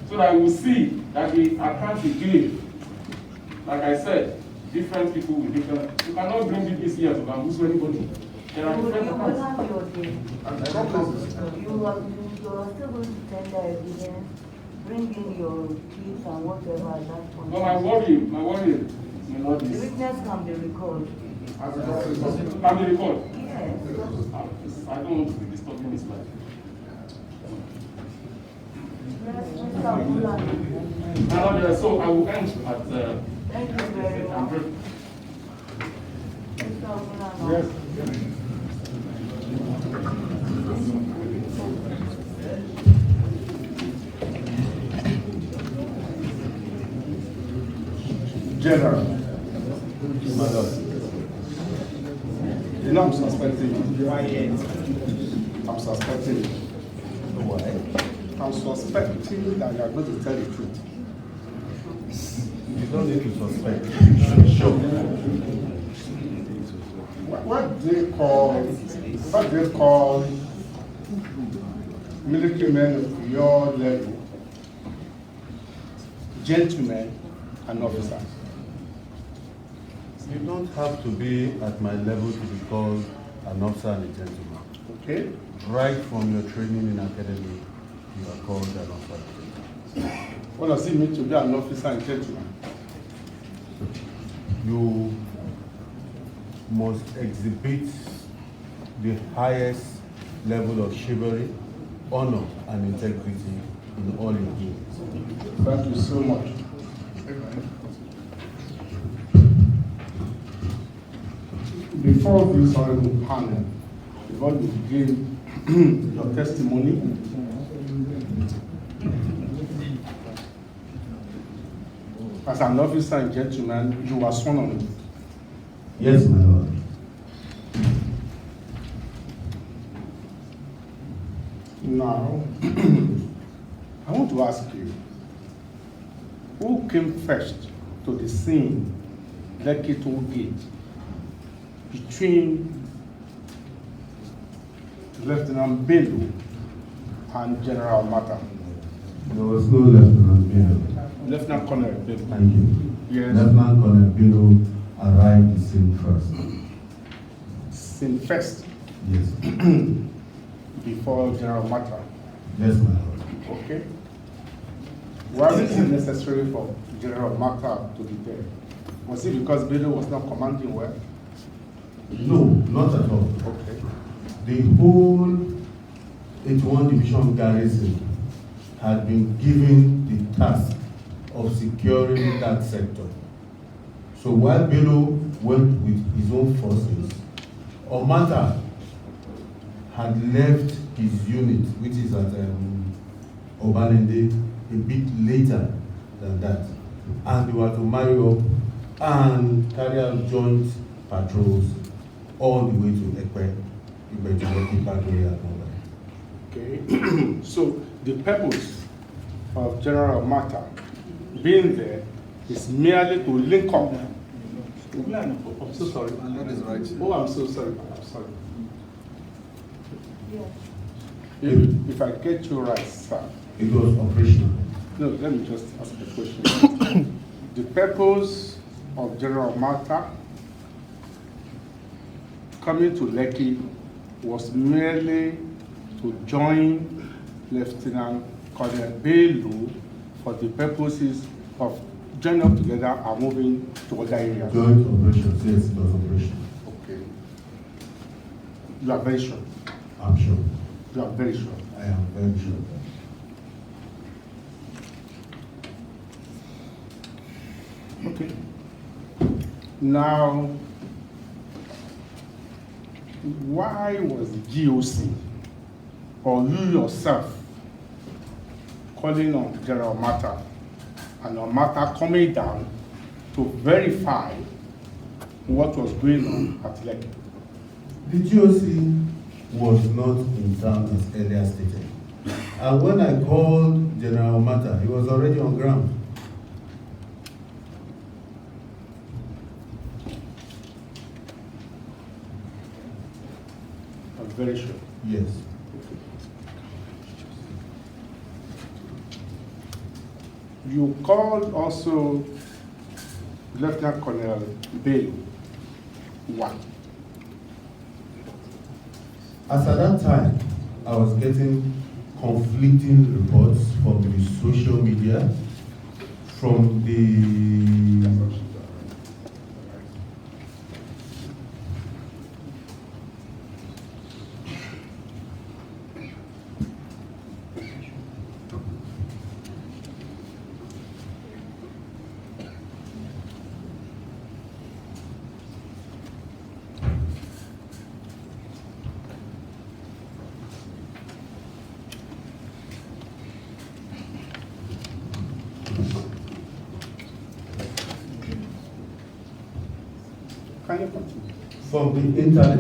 so that we will see that the account he gave, like I said, different people with different. You cannot bring BBC here to bamboozle anybody. There are different accounts. You are still going to tender evidence, bring in your keys and whatever at that point. But my worry, my Lord, The is witness can be recalled. can be recalled. Yes. I don't want to be disturbing his life. Mr. Ogunlano. My Lord, so I will end at. Thank you very much. Mr. Ogunlano. Yes. General, my lord, you know I'm suspecting you. I'm suspecting you. Why? I'm suspecting that you are going to tell the truth. You don't need to suspect. Sure. What do they call military men of your level, gentlemen and officers? You don't have to be at my level to be called an officer and a gentleman. Okay? Right from your training in academy, you are called an officer. What does it mean to be an officer and gentleman? You must exhibit the highest level of chivalry, honor, and integrity in all your dealings. Thank you so much. Before this honorable panel, before you begin your testimony, as an officer and gentleman, you are sworn on it. Yes, my lord. Now, I want to ask you, who came first to the scene, Lekki Toll Gate, between Lieutenant Bello and General Mata? There was no Lieutenant Bello. Lieutenant Colonel Bello. Thank you. Yes. Lieutenant Colonel Bello arrived the scene first. Scene first, Yes. before General Mata. Yes, my lord. Okay. Why was it necessary for General Mata to be there? Was it because Bello was not commanding well? No, not at all. Okay. The whole 81 Division garrison had been given the task of securing that sector. So while Bello went with his own forces, Omata had left his unit, which is at Obalende, a bit later than that. And they were to marry up and carry out joint patrols all the way to Ekpe, Ibejuleki, Padre, and all that. Okay. So the purpose of General Mata being there is merely to link up. I'm so sorry. That is right. Oh, I'm so sorry. I'm sorry. If I get you right, sir. It was operational. No, let me just ask the question. The purpose of General Mata coming to Lekki was merely to join Lieutenant Colonel Bello for the purposes of joining up together and moving to other areas. Joint operations, yes, it was operational. Okay. You are very sure. I'm sure. You are very sure. I am very sure. Okay. Now, why was the GOC or you yourself calling on General Mata and on Mata coming down to verify what was going on at Lekki? The GOC was not in town as earlier stated. And when I called General Mata, he was already on ground. I'm very sure. Yes. You called also Lieutenant Colonel Bello. Why? As at that time, I was getting conflicting reports from the social media, from the Can you continue? from the internet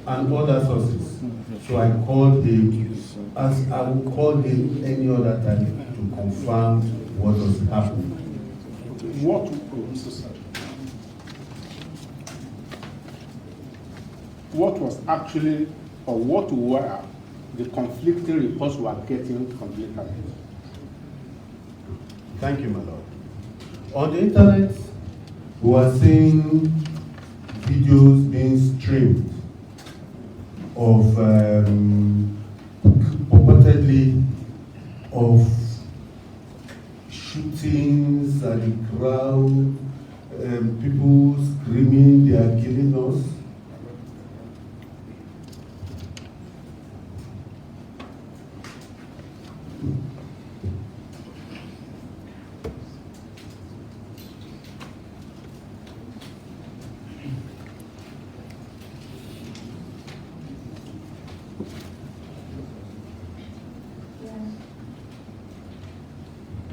and other sources. So I called him as I would call him any other time to confirm what was happening. What? Oh, I'm so sorry. What was actually, or what were the conflicting reports we are getting from the internet? Thank you, my lord. On the internet, we were seeing videos being streamed of purportedly of shootings at the crowd, people screaming they are killing us.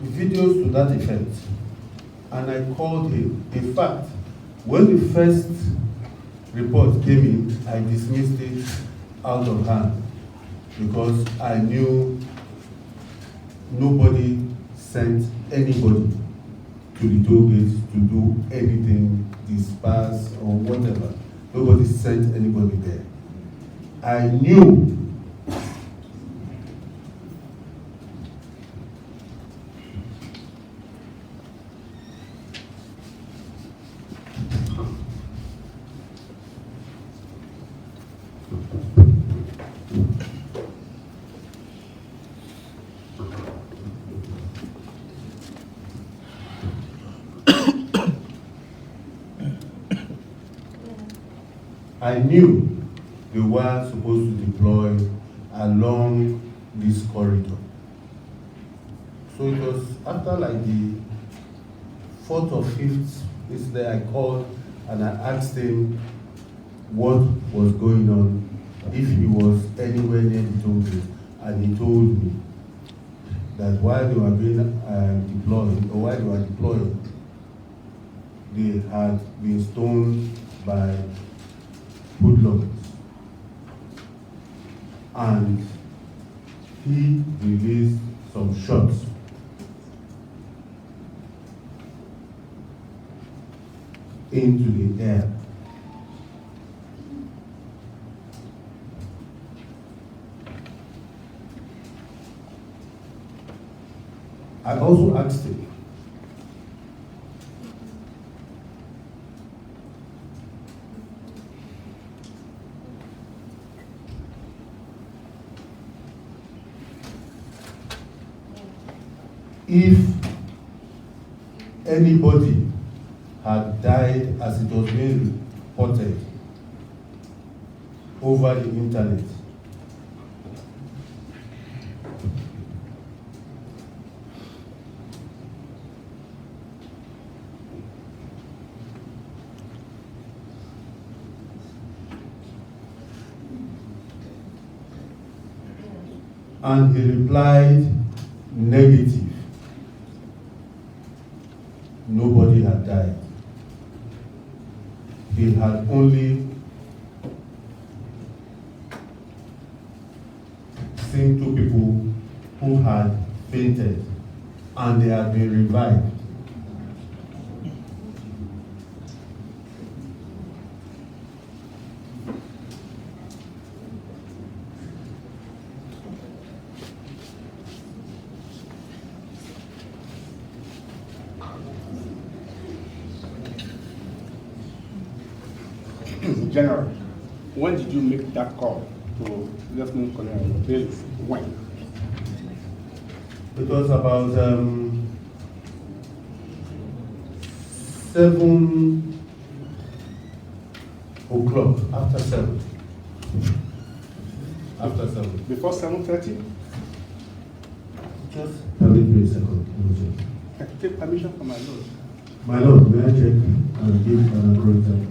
Videos to that effect, and I called him. In fact, when the first report came in, I dismissed it out of hand because I knew nobody sent anybody to the toll gate to do anything, disperse or whatever. Nobody sent anybody there. I knew they were supposed to deploy along this corridor. So it was after like the 4th or 5th incident I called and I asked him what was going on, if he was anywhere near the toll gate, and he told me that while they were being deployed, or while they were deployed, they had been stoned by hoodlums. And he released some shots. Into the air. I also asked him, if anybody had died as it was being reported over the internet. And he replied, negative. Nobody had died. He had only seen 2 people who had fainted and they had been revived. General, when did you make that call to Lieutenant Colonel Bello? When? It was about 7 o'clock, after 7. After 7. Before 7:30? Just permit me a second. I take permission from my lord. My lord, may I check and give an accurate time?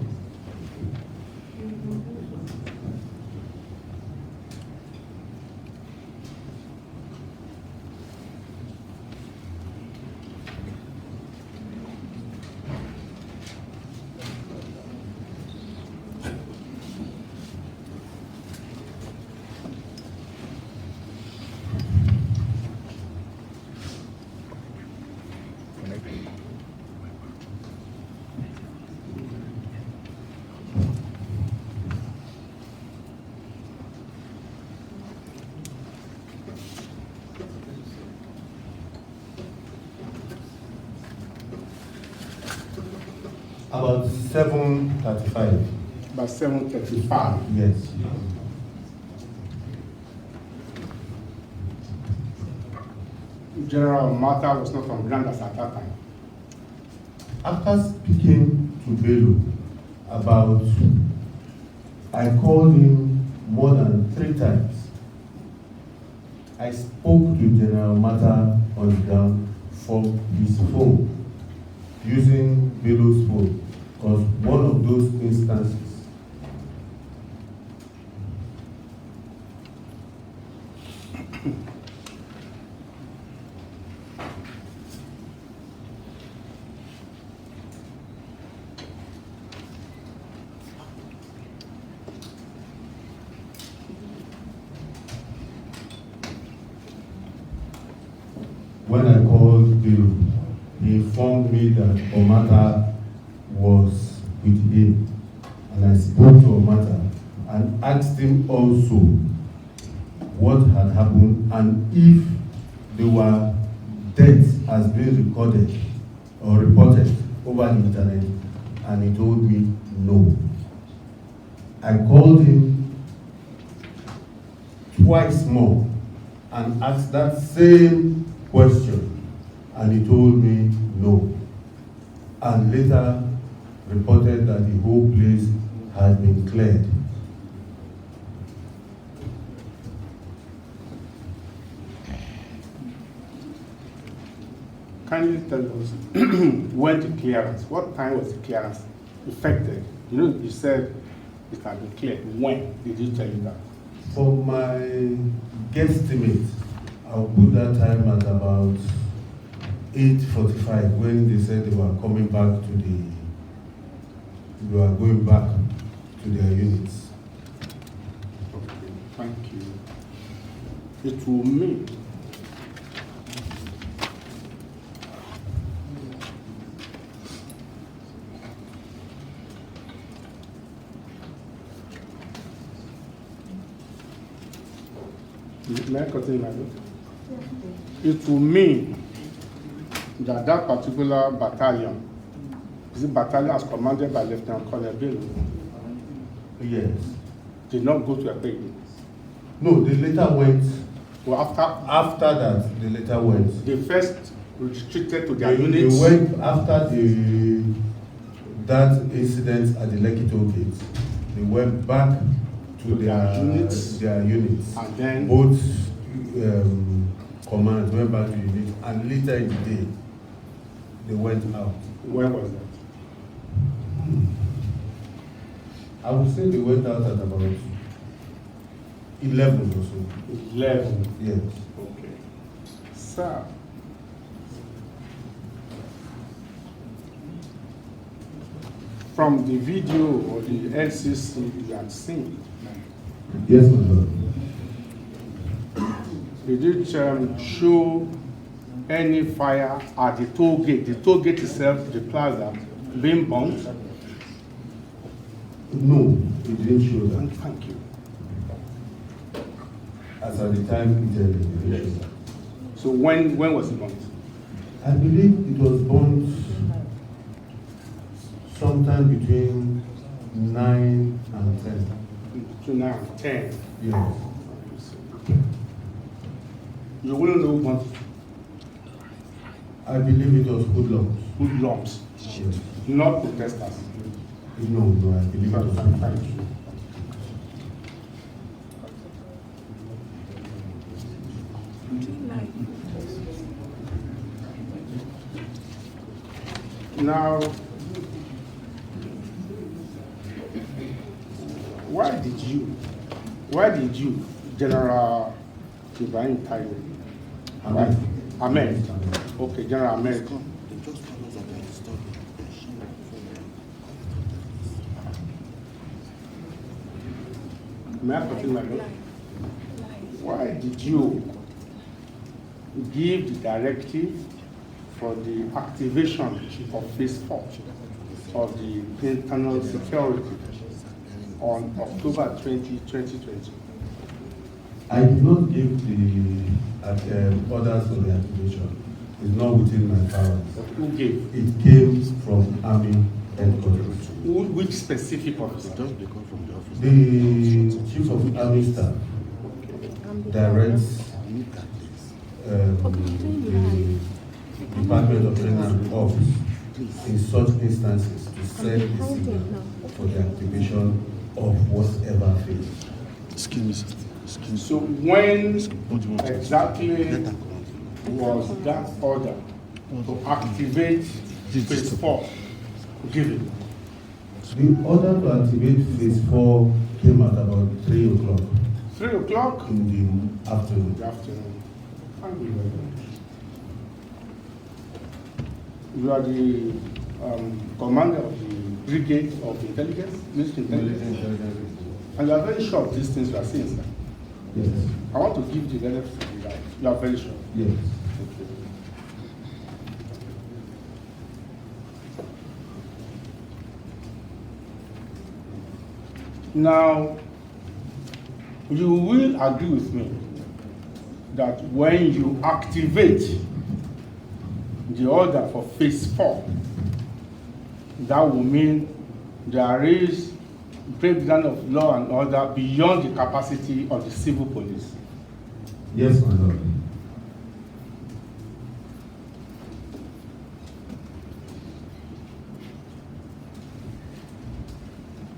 About 7:35. About 7:35. Yes. General Mata was not on ground at that time. After speaking to Bello about, I called him more than 3 times. I spoke to General Mata on the ground from his phone, using Bello's phone, because one of those instances when I called Bello, he informed me that Omata was with him. And I spoke to Omata and asked him also what had happened and if there were deaths has been recorded or reported over the internet, and he told me no. I called him twice more and asked that same question, and he told me no, and later reported that the whole place had been cleared. Can you tell us when the clearance, what time was the clearance effected? You know, you said it had been cleared. When did you tell you that? For my guesstimate, I'll put that time at about 8:45 when they said they were coming back to they were going back to their units. Okay, thank you. it will mean may I continue my book? It will mean that that particular battalion, is it battalion as commanded by Lieutenant Colonel Bello, Yes. did not go to Ekpegi. No, they later went, Well, after that, they later went. they first retreated to their They units. went after that incident at the Lekki toll gate. They went back to their units, And then both commands went back to units, and later in the day, they went out. where was that? I would say they went out at about 11 or so. 11. Yes. Okay. Sir, from the video or the LCC you had seen, Yes, my lord. did it show any fire at the toll gate? The toll gate itself, the plaza, being burnt? No, it didn't show that. Thank you. As at the time, it didn't show that. So when was it burnt? I believe it was burnt sometime between 9 and 10. Between 9 and 10. Yes. You wouldn't know what I believe it was hoodlums. hoodlums, Yes. not protesters. No, I believe it was Thank hoodlums. you. Now, why did you, General Ibrahim Taiwo, Ahmed, okay, General Ahmed, may I continue my note? Why did you give the directive for the activation of phase 4 of the internal security on October 20, 2020? I did not give the orders for the activation. It's not within my powers. Who gave? It came from Army headquarters. Which specific officer? The Chief of Army Staff directs the Department of Training and Office in such instances to send a signal for the activation of whatever phase. Excuse me, sir. So when exactly was that order to activate phase 4 given? The order to activate phase 4 came at about 3 o'clock 3 o'clock in the afternoon. Thank you very much. You are the commander of the Brigade of Intelligence, Military Intelligence. And you are very sure of these things you are saying, sir. Yes. I want to give the benefit of the doubt. You are very sure. Yes. Okay. Now, you will agree with me that when you activate the order for phase 4, that will mean there is breakdown of law and order beyond the capacity of the civil police. Yes, my lord.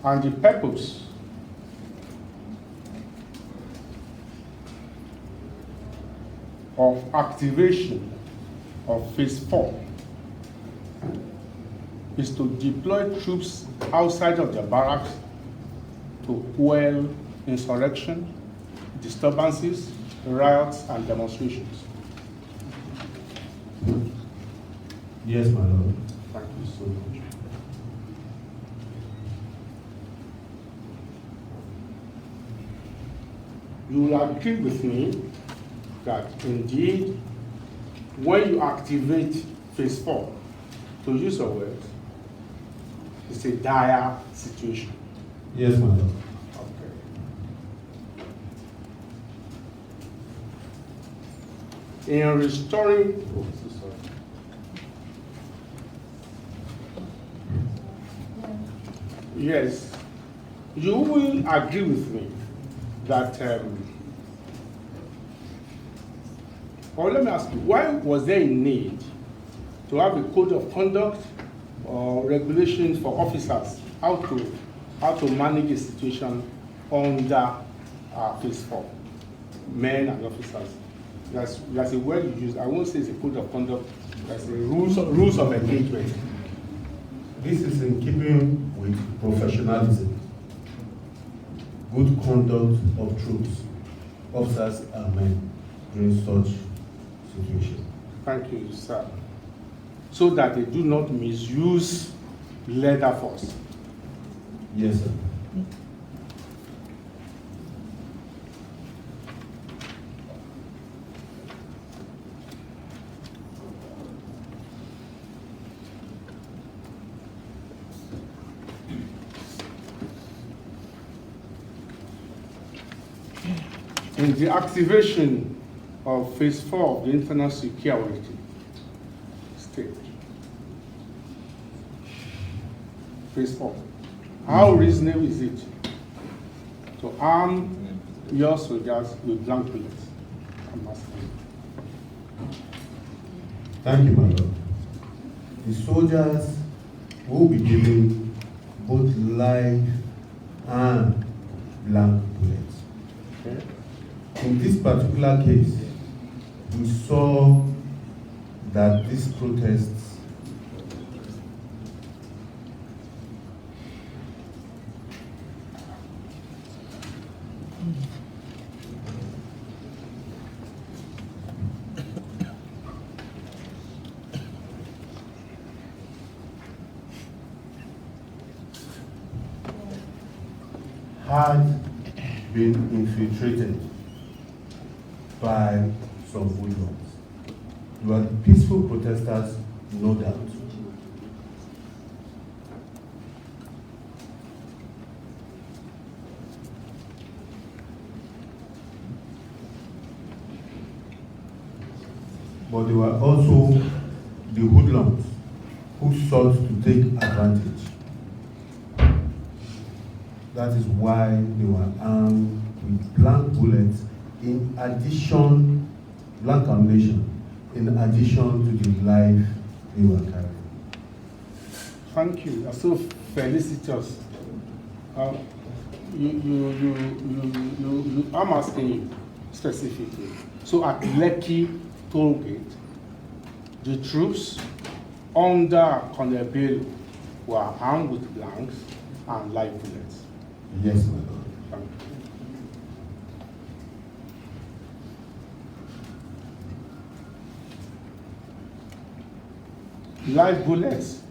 And the purpose of activation of phase 4 is to deploy troops outside of the barracks to quell insurrection, disturbances, riots, and demonstrations. Yes, my lord. Thank you so much. You will agree with me that indeed, when you activate phase 4, to use your words, it's a dire situation. Yes, my lord. Okay. In restoring, oh, so sorry. Yes, you will agree with me that, or let me ask you, why was there a need to have a code of conduct or regulations for officers how to manage a situation under phase 4, men and officers? That's a word you use. I won't say it's a code of conduct. That's a rules of engagement. This is in keeping with professionalism, good conduct of troops, officers and men during such situation. Thank you, sir. So that they do not misuse leather force. Yes, sir. In the activation of phase 4 of the internal security state, phase 4, how reasonable is it to arm your soldiers with blank bullets? I'm asking. Thank you, my lord. The soldiers will be given both live and blank bullets. Okay. In this particular case, we saw that these protests had been infiltrated by some hoodlums. They were peaceful protesters, no doubt. But they were also the hoodlums who sought to take advantage. That is why they were armed with blank bullets in addition, blank ammunition, in addition to the life they were carrying. Thank you. You're so felicitous. I'm asking you specifically. So at Lekki toll gate, the troops under Colonel Bello were armed with blanks and live bullets. Yes, my lord. Thank you. Live bullets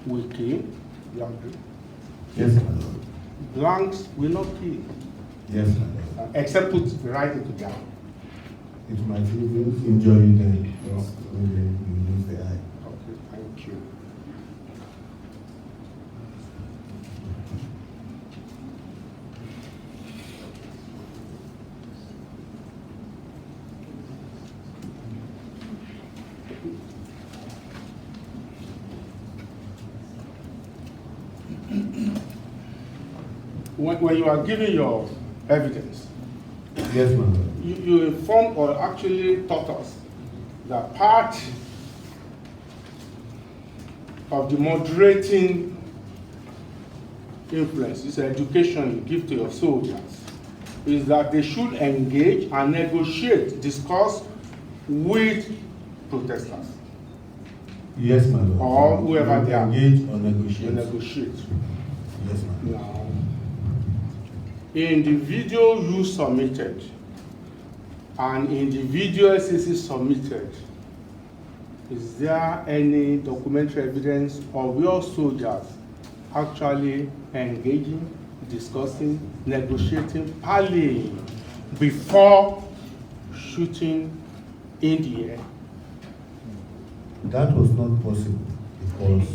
will kill, blankly. Yes, my lord. Blanks will not kill, Yes, my lord. except put right into down. It might even injure you then. Yes, maybe you lose the eye. Okay, thank you. When you are giving your evidence, Yes, my lord. you informed or actually taught us that part of the moderating influence is education you give to your soldiers is that they should engage and negotiate, discuss with protesters Yes, my lord. or whoever they are. Engage or They negotiate. negotiate. Yes, my lord. Now, in the video you submitted and in the video SCC submitted, is there any documentary evidence of your soldiers actually engaging, discussing, negotiating, parleying before shooting in the air? That was not possible because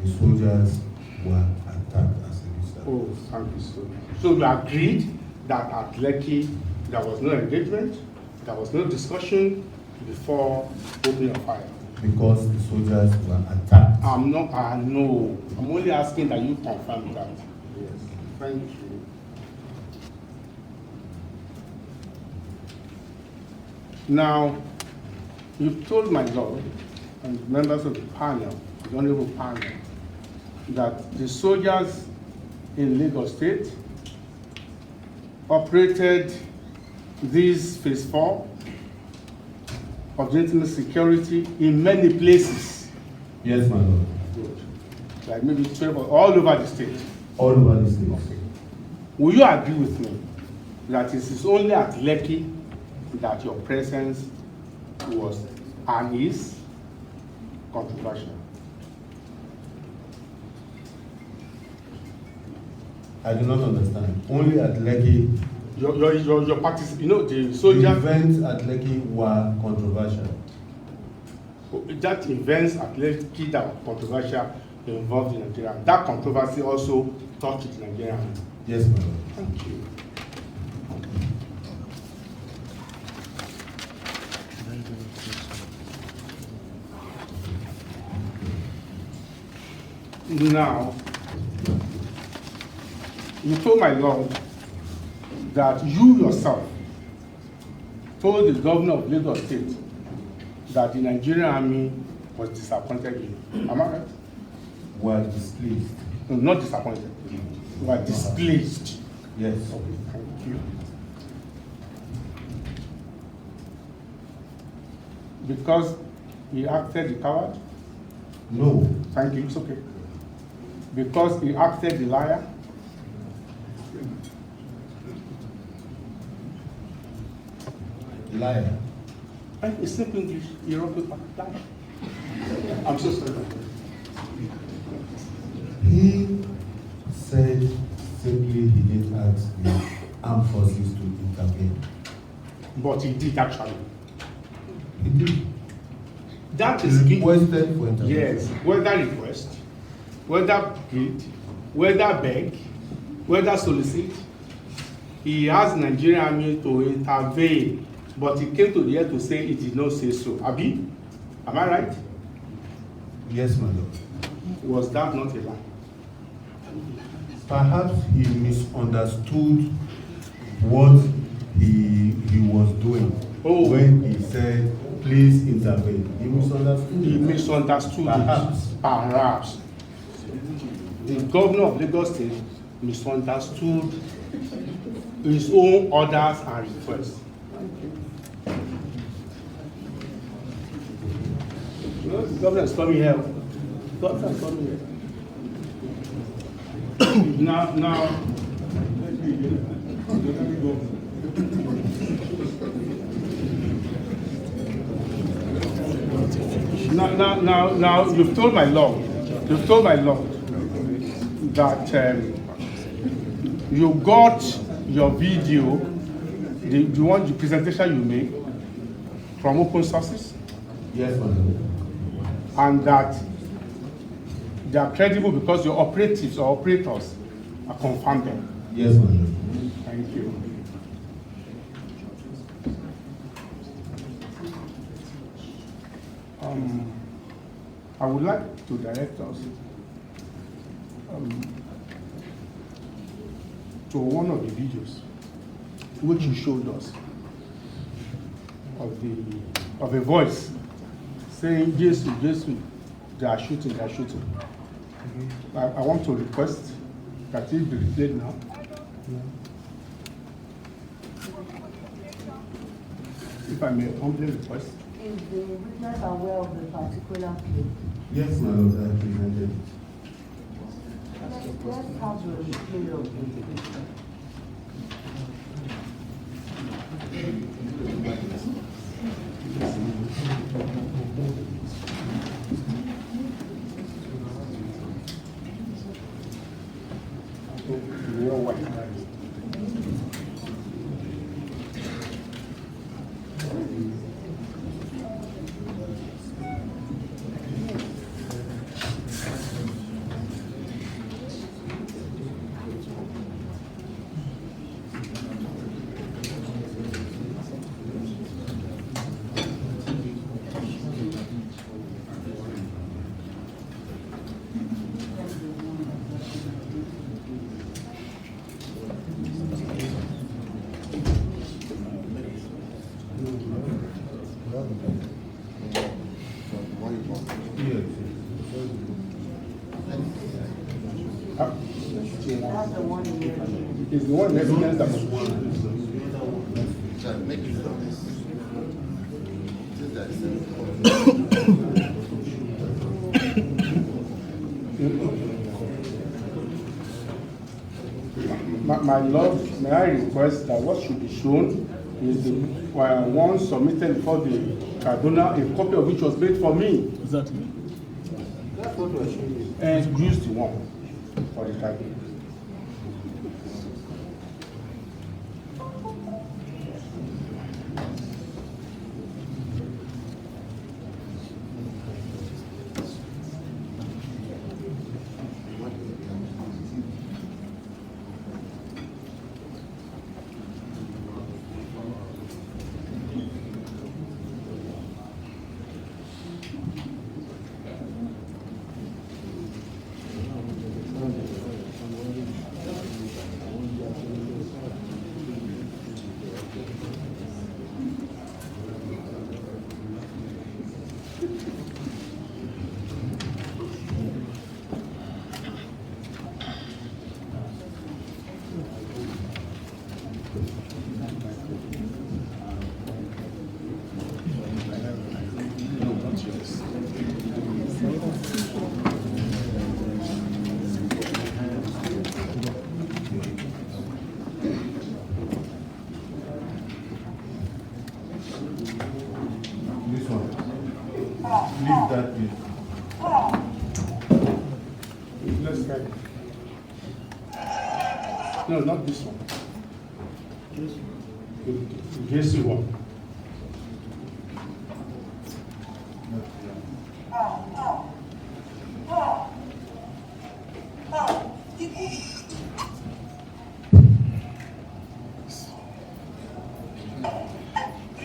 the soldiers were attacked as a result. Oh, thank you so much. So you agreed that at Lekki there was no engagement, there was no discussion before opening a fire? Because the soldiers were attacked. I'm not, I know. I'm only asking that you confirm that. Yes. Thank you. Now, you've told my Lord and members of the panel, the honorable panel, that the soldiers in Lagos State operated this phase 4 of the internal security in many places. Yes, my lord. Good. Like maybe 12 or all over the state. All over the state. Okay. Will you agree with me that it is only at Lekki that your presence was and is controversial? I do not understand. Only at Lekki. Your participation, you know, the soldiers. The events at Lekki were controversial. That events at Lekki that were controversial involved in Nigeria. That controversy also touched Nigeria. Yes, my lord. Thank you. Now, you told my Lord that you yourself told the governor of Lagos State that the Nigerian army was disappointed in you. Am I right? Were displeased. No, not disappointed. Were displeased. Yes. Okay, thank you. Because he acted the coward? No. Thank you, it's okay. Because he acted the liar? Liar. And it's simple English, you're a liar. I'm so sorry. He said simply he didn't ask the armed forces to intervene. But he did actually. He did. That is requested for intervention. Yes, whether request, whether plead, whether beg, whether solicit, he asked Nigerian army to intervene, but he came to the end to say he did not say so. Abi, am I right? Yes, my lord. Was that not a lie? Perhaps he misunderstood what he was doing when he said, please intervene. He misunderstood. He misunderstood. Perhaps. Perhaps. The governor of Lagos State misunderstood his own orders and requests. You know, the governor is coming here. The governor is coming here. Now, you've told my Lord that you got your video, the presentation you made from open sources? Yes, my lord. And that they are credible because your operatives or operators are confirmed them? Yes, my lord. Thank you. I would like to direct us to one of the videos which you showed us of a voice saying, Jesus, Jesus, they are shooting, they are shooting. I want to request that it be replayed now. If I may humbly request. Is the witness aware of the particular clip? Yes, my lord, I presented it. Let's have the replay of it. That's the one in your It's the one in evidence that was Make use of this. My lord, may I request that what should be shown is the one submitted before the tribunal, a copy of which was made for me. Exactly. That's what we're showing. And use the one for the tribunal. This one. Leave that bit. Let's try it. No, not this one. This one.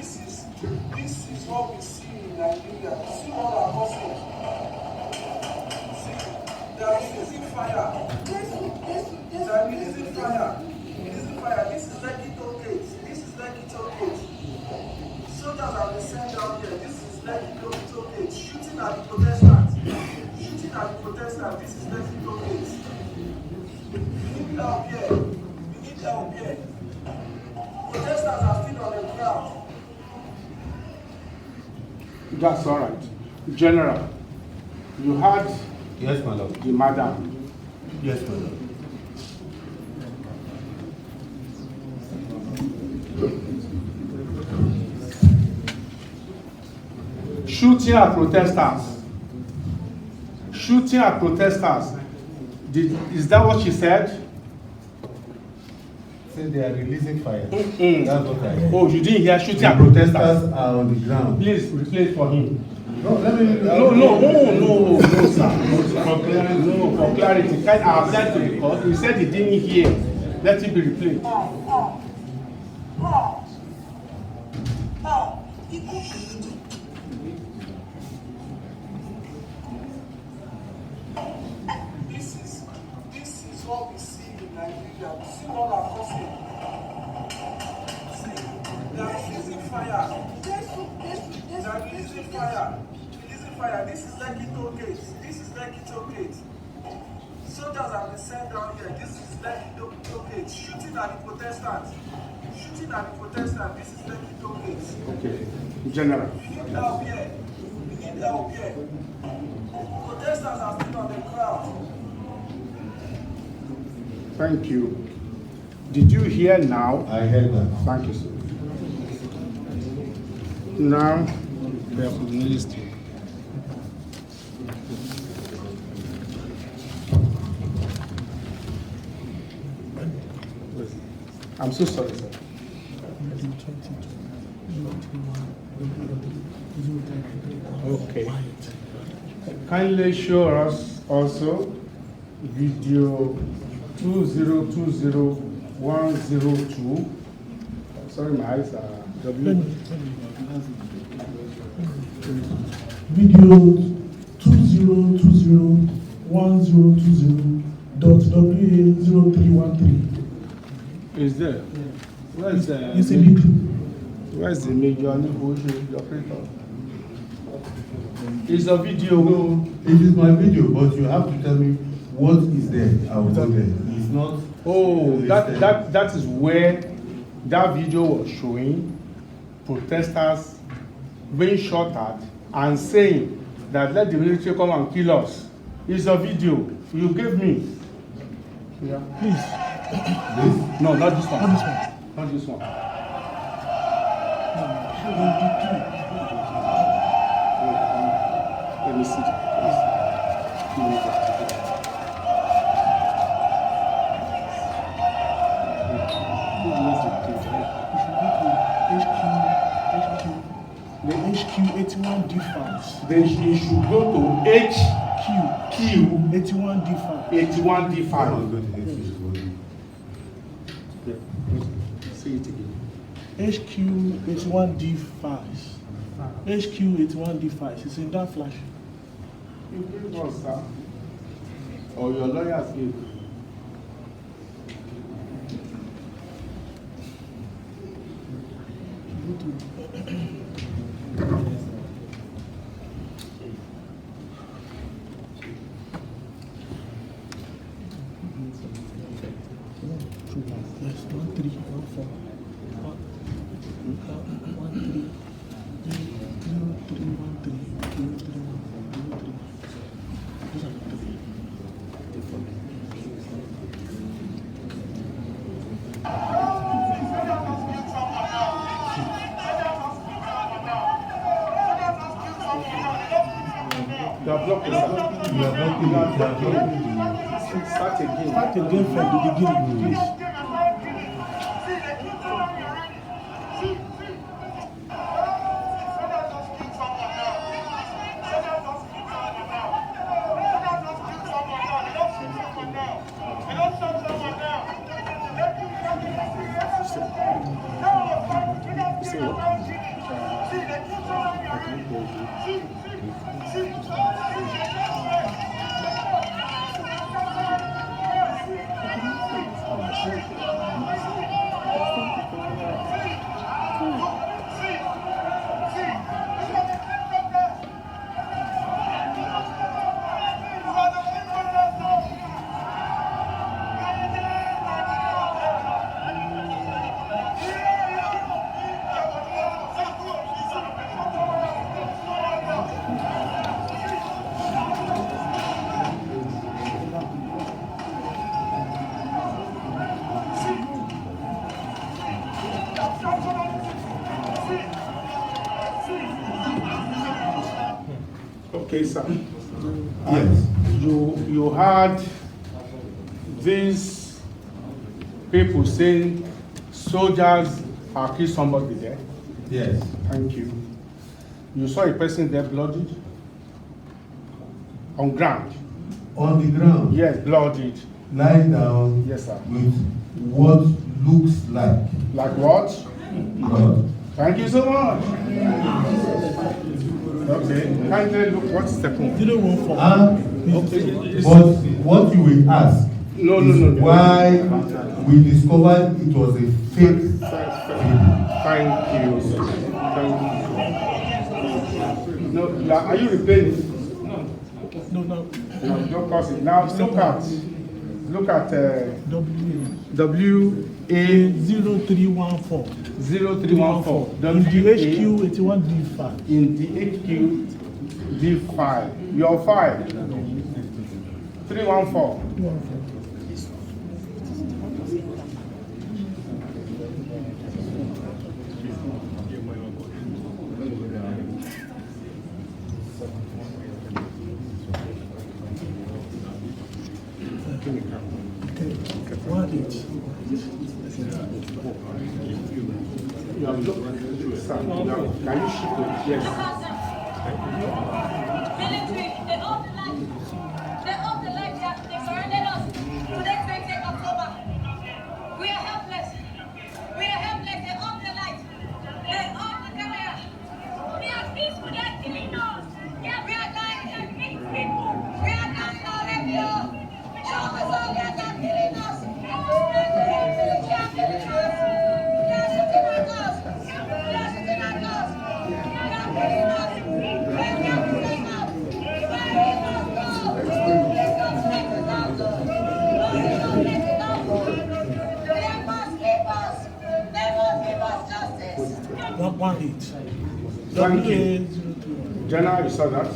This is what we see in Nigeria. See what our bosses. See, they are releasing fire. They are releasing fire. Releasing fire. This is Lekki toll gate. This is Lekki toll gate. Soldiers have been sent down here. This is Lekki toll gate. Shooting at the protestants. Shooting at the protestants. This is Lekki toll gate. We need help here. We need help here. Protesters are still on the ground. That's all right. General, you had Yes, my lord. the madam. Yes, my lord. Shooting at protesters. Shooting at protesters. Is that what she said? Say they are releasing fire. Mm-mm. That's what I heard. Oh, you didn't hear shooting The at protesters? protesters are on the ground. Please replay it for him. No, let me. No, sir. For clarity. Can I apply to the court? He said he didn't hear. Let it be replayed. This is what we see in Nigeria. We see what our bosses. See, they are releasing fire. They are releasing fire. Releasing fire. This is Lekki toll gate. This is Lekki toll gate. Soldiers have been sent down here. This is Lekki toll gate. Shooting at the protestants. Shooting at the protestants. This is Lekki toll gate. Okay. General. We need help here. We need help here. Protesters are still on the ground. Thank you. Did you hear now? I heard that. Thank you, sir. Now, I'm so sorry, sir. Okay. Kindly show us also video 2020102. Sorry, my eyes are W. Video 20201020.WA0313. Is there? Where's It's a video. Where's the major the operator? It's a video. No, it is my video, but you have to tell me what is there. I will go there. It's not. Oh, that is where that video was showing protesters being shot at and saying that let the military come and kill us. It's a video you gave me. Yeah. Please. This? No, not this one. Not this one. Not this one. Let me see. The HQ81D5. Then you should go to HQ 81D5. 81D5. Say it again. HQ81D5. HQ81D5. It's in that flash. You gave us, sir. Or your lawyers gave. Yes, 1314. 0313. Those are the three. You are blocking, sir. You are blocking it. Start again. Start again from the beginning, please. Okay, sir. Yes. You heard these people saying soldiers are killed somebody there. Yes. Thank you. You saw a person there bloodied? On ground? On the ground. Yes, bloodied. Lying down. Yes, sir. With what looks like. Like what? Blood. Thank you so much. Okay, kindly look, what's the point? 014. Okay. But what you will ask No. why we discovered it was a fake video. Thank you. No, are you replaying it? No. No, don't cause it. Now look at WA 0314. 0314. In the HQ81D5. In the HQ-D5. Your file. 314. Can you shift it? Yes. Military, they off the light. They off the light. They surrounded us. Today, 20th October. We are helpless. We are helpless. They off the light. They off the camera. We are peaceful. They are killing us. Yeah, we are dying. They are killing people. We are dying already. They are killing us. They are killing us. They are shooting at us. They are shooting at us. They are killing us. They are killing us. Thank you. General, you saw that?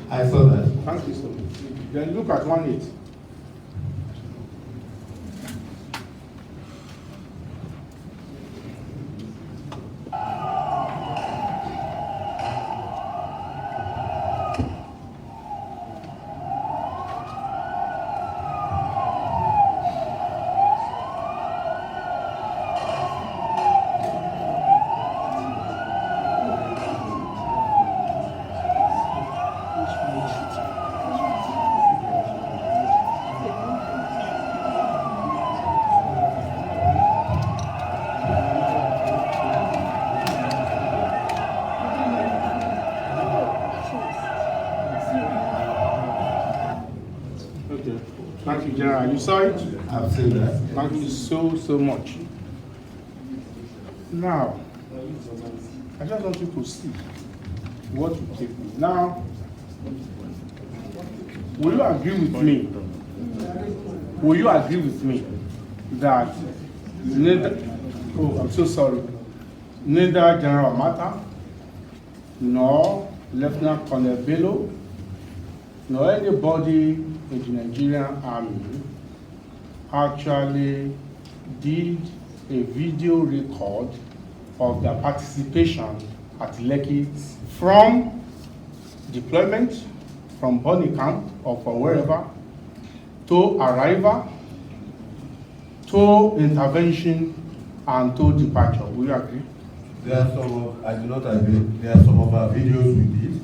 I saw that. Thank you so much. Then look at 1-8. Thank you, General. You saw it? I've seen that. Thank you so much. Now, I just want you to see what you take me. Now, will you agree with me? Will you agree with me that neither, oh, I'm so sorry, neither General Mata nor Lieutenant Colonel Bello nor anybody in the Nigerian Army actually did a video record of their participation at Lekki from deployment, from Bonny Camp or from wherever, to arrival, to intervention, and to departure. Will you agree? There are some of, I do not agree, there are some of our videos we did.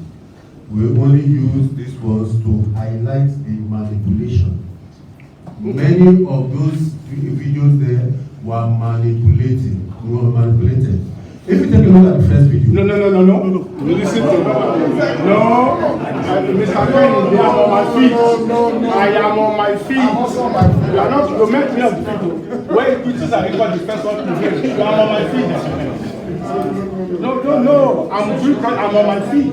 We only use these ones to highlight the manipulation. Many of those videos there were manipulated. If you take a look at the first video. No. Listen to me. No. Mr. Kenny, I am on my feet. I am on my feet. You are not, you make me on the feet. When pictures are recorded, the first one to hear, you are on my feet. No. I'm on my feet.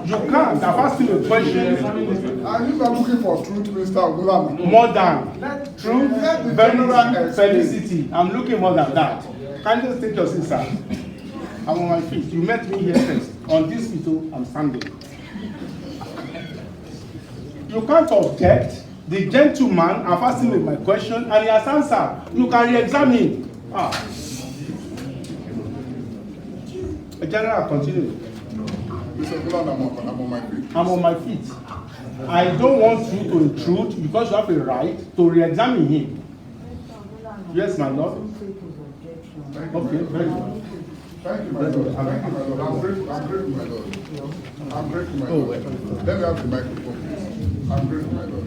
You can't. I've asked you a question. And you are looking for truth, Mr. Ogulami. More than truth, felicity. I'm looking more than that. Can you just take your seat, sir? I'm on my feet. You met me here first. On this video, I'm standing. You can't object. The gentleman, I've asked him my question, and he has answered. You can re-examine. General, continue. Mr. Ogulami, I'm on my feet. I'm on my feet. I don't want you to intrude because you have a right to re-examine him. Yes, my lord. Okay, very good. Thank you, my lord. I'm grateful, my lord. I'm grateful, my lord. Let me have the microphone, please. I'm grateful, my lord.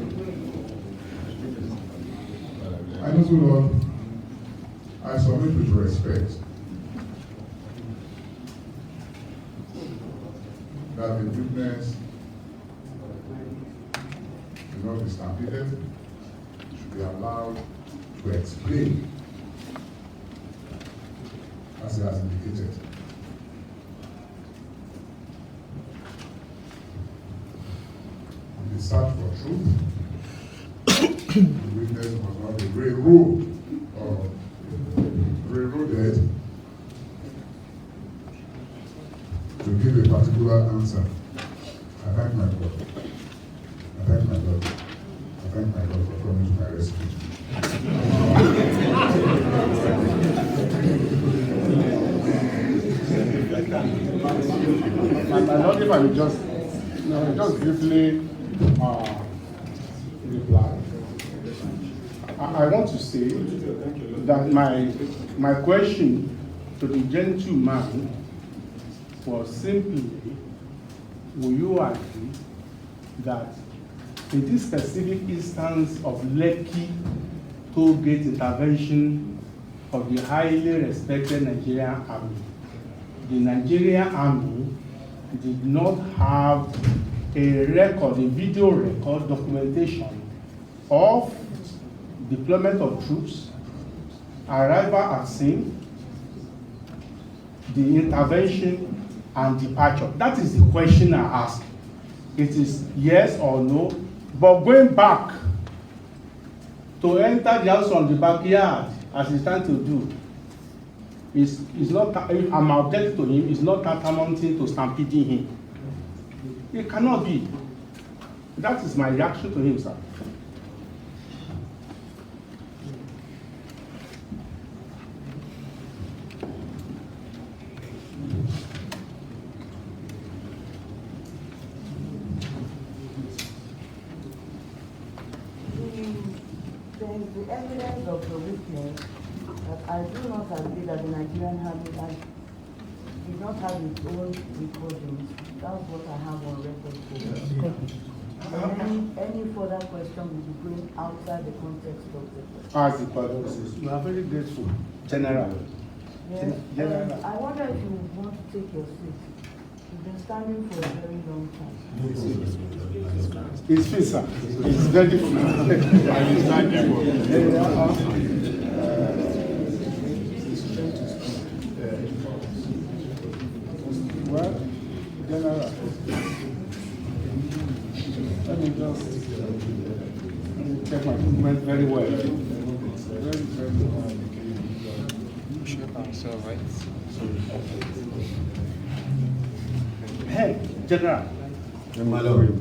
I know, Lord, I submit with respect that the witness will not be stampeded, should be allowed to explain as he has indicated. In the search for truth, the witness must not be railroaded to give a particular answer. I thank my God. I thank my God. I thank my God for coming to my rescue. My lord, if I will just briefly reply. I want to say that my question to the gentleman was simply, will you agree that in this specific instance of Lekki toll gate intervention of the highly respected Nigerian Army, the Nigerian Army did not have a record, a video record documentation of deployment of troops, arrival at scene, the intervention, and departure? That is the question I ask. It is yes or no, but going back to enter the house from the backyard, as he's trying to do, is not, if I'm objecting to him, is not tantamounting to stampeding him. It cannot be. That is my reaction to him, sir. The evidence of the witness that I do not agree that the Nigerian Army did not have its own recordings. That's what I have on record for. And any further question will be going outside the context of the question. As the Quadron says, we are very grateful. General. Yes, General. I wonder if you want to take your seat. You've been standing for a very long time. It's free, sir. It's very free. Well, General, let me just check my movement very well. Very, very well. Hey, General. My lord.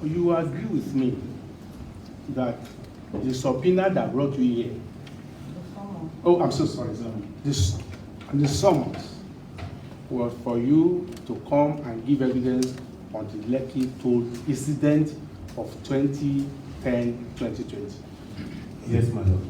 You agree with me that the subpoena that brought you here, oh, I'm so sorry, sir. The summons was for you to come and give evidence on the Lekki toll incident of 2010-2020. Yes, my lord.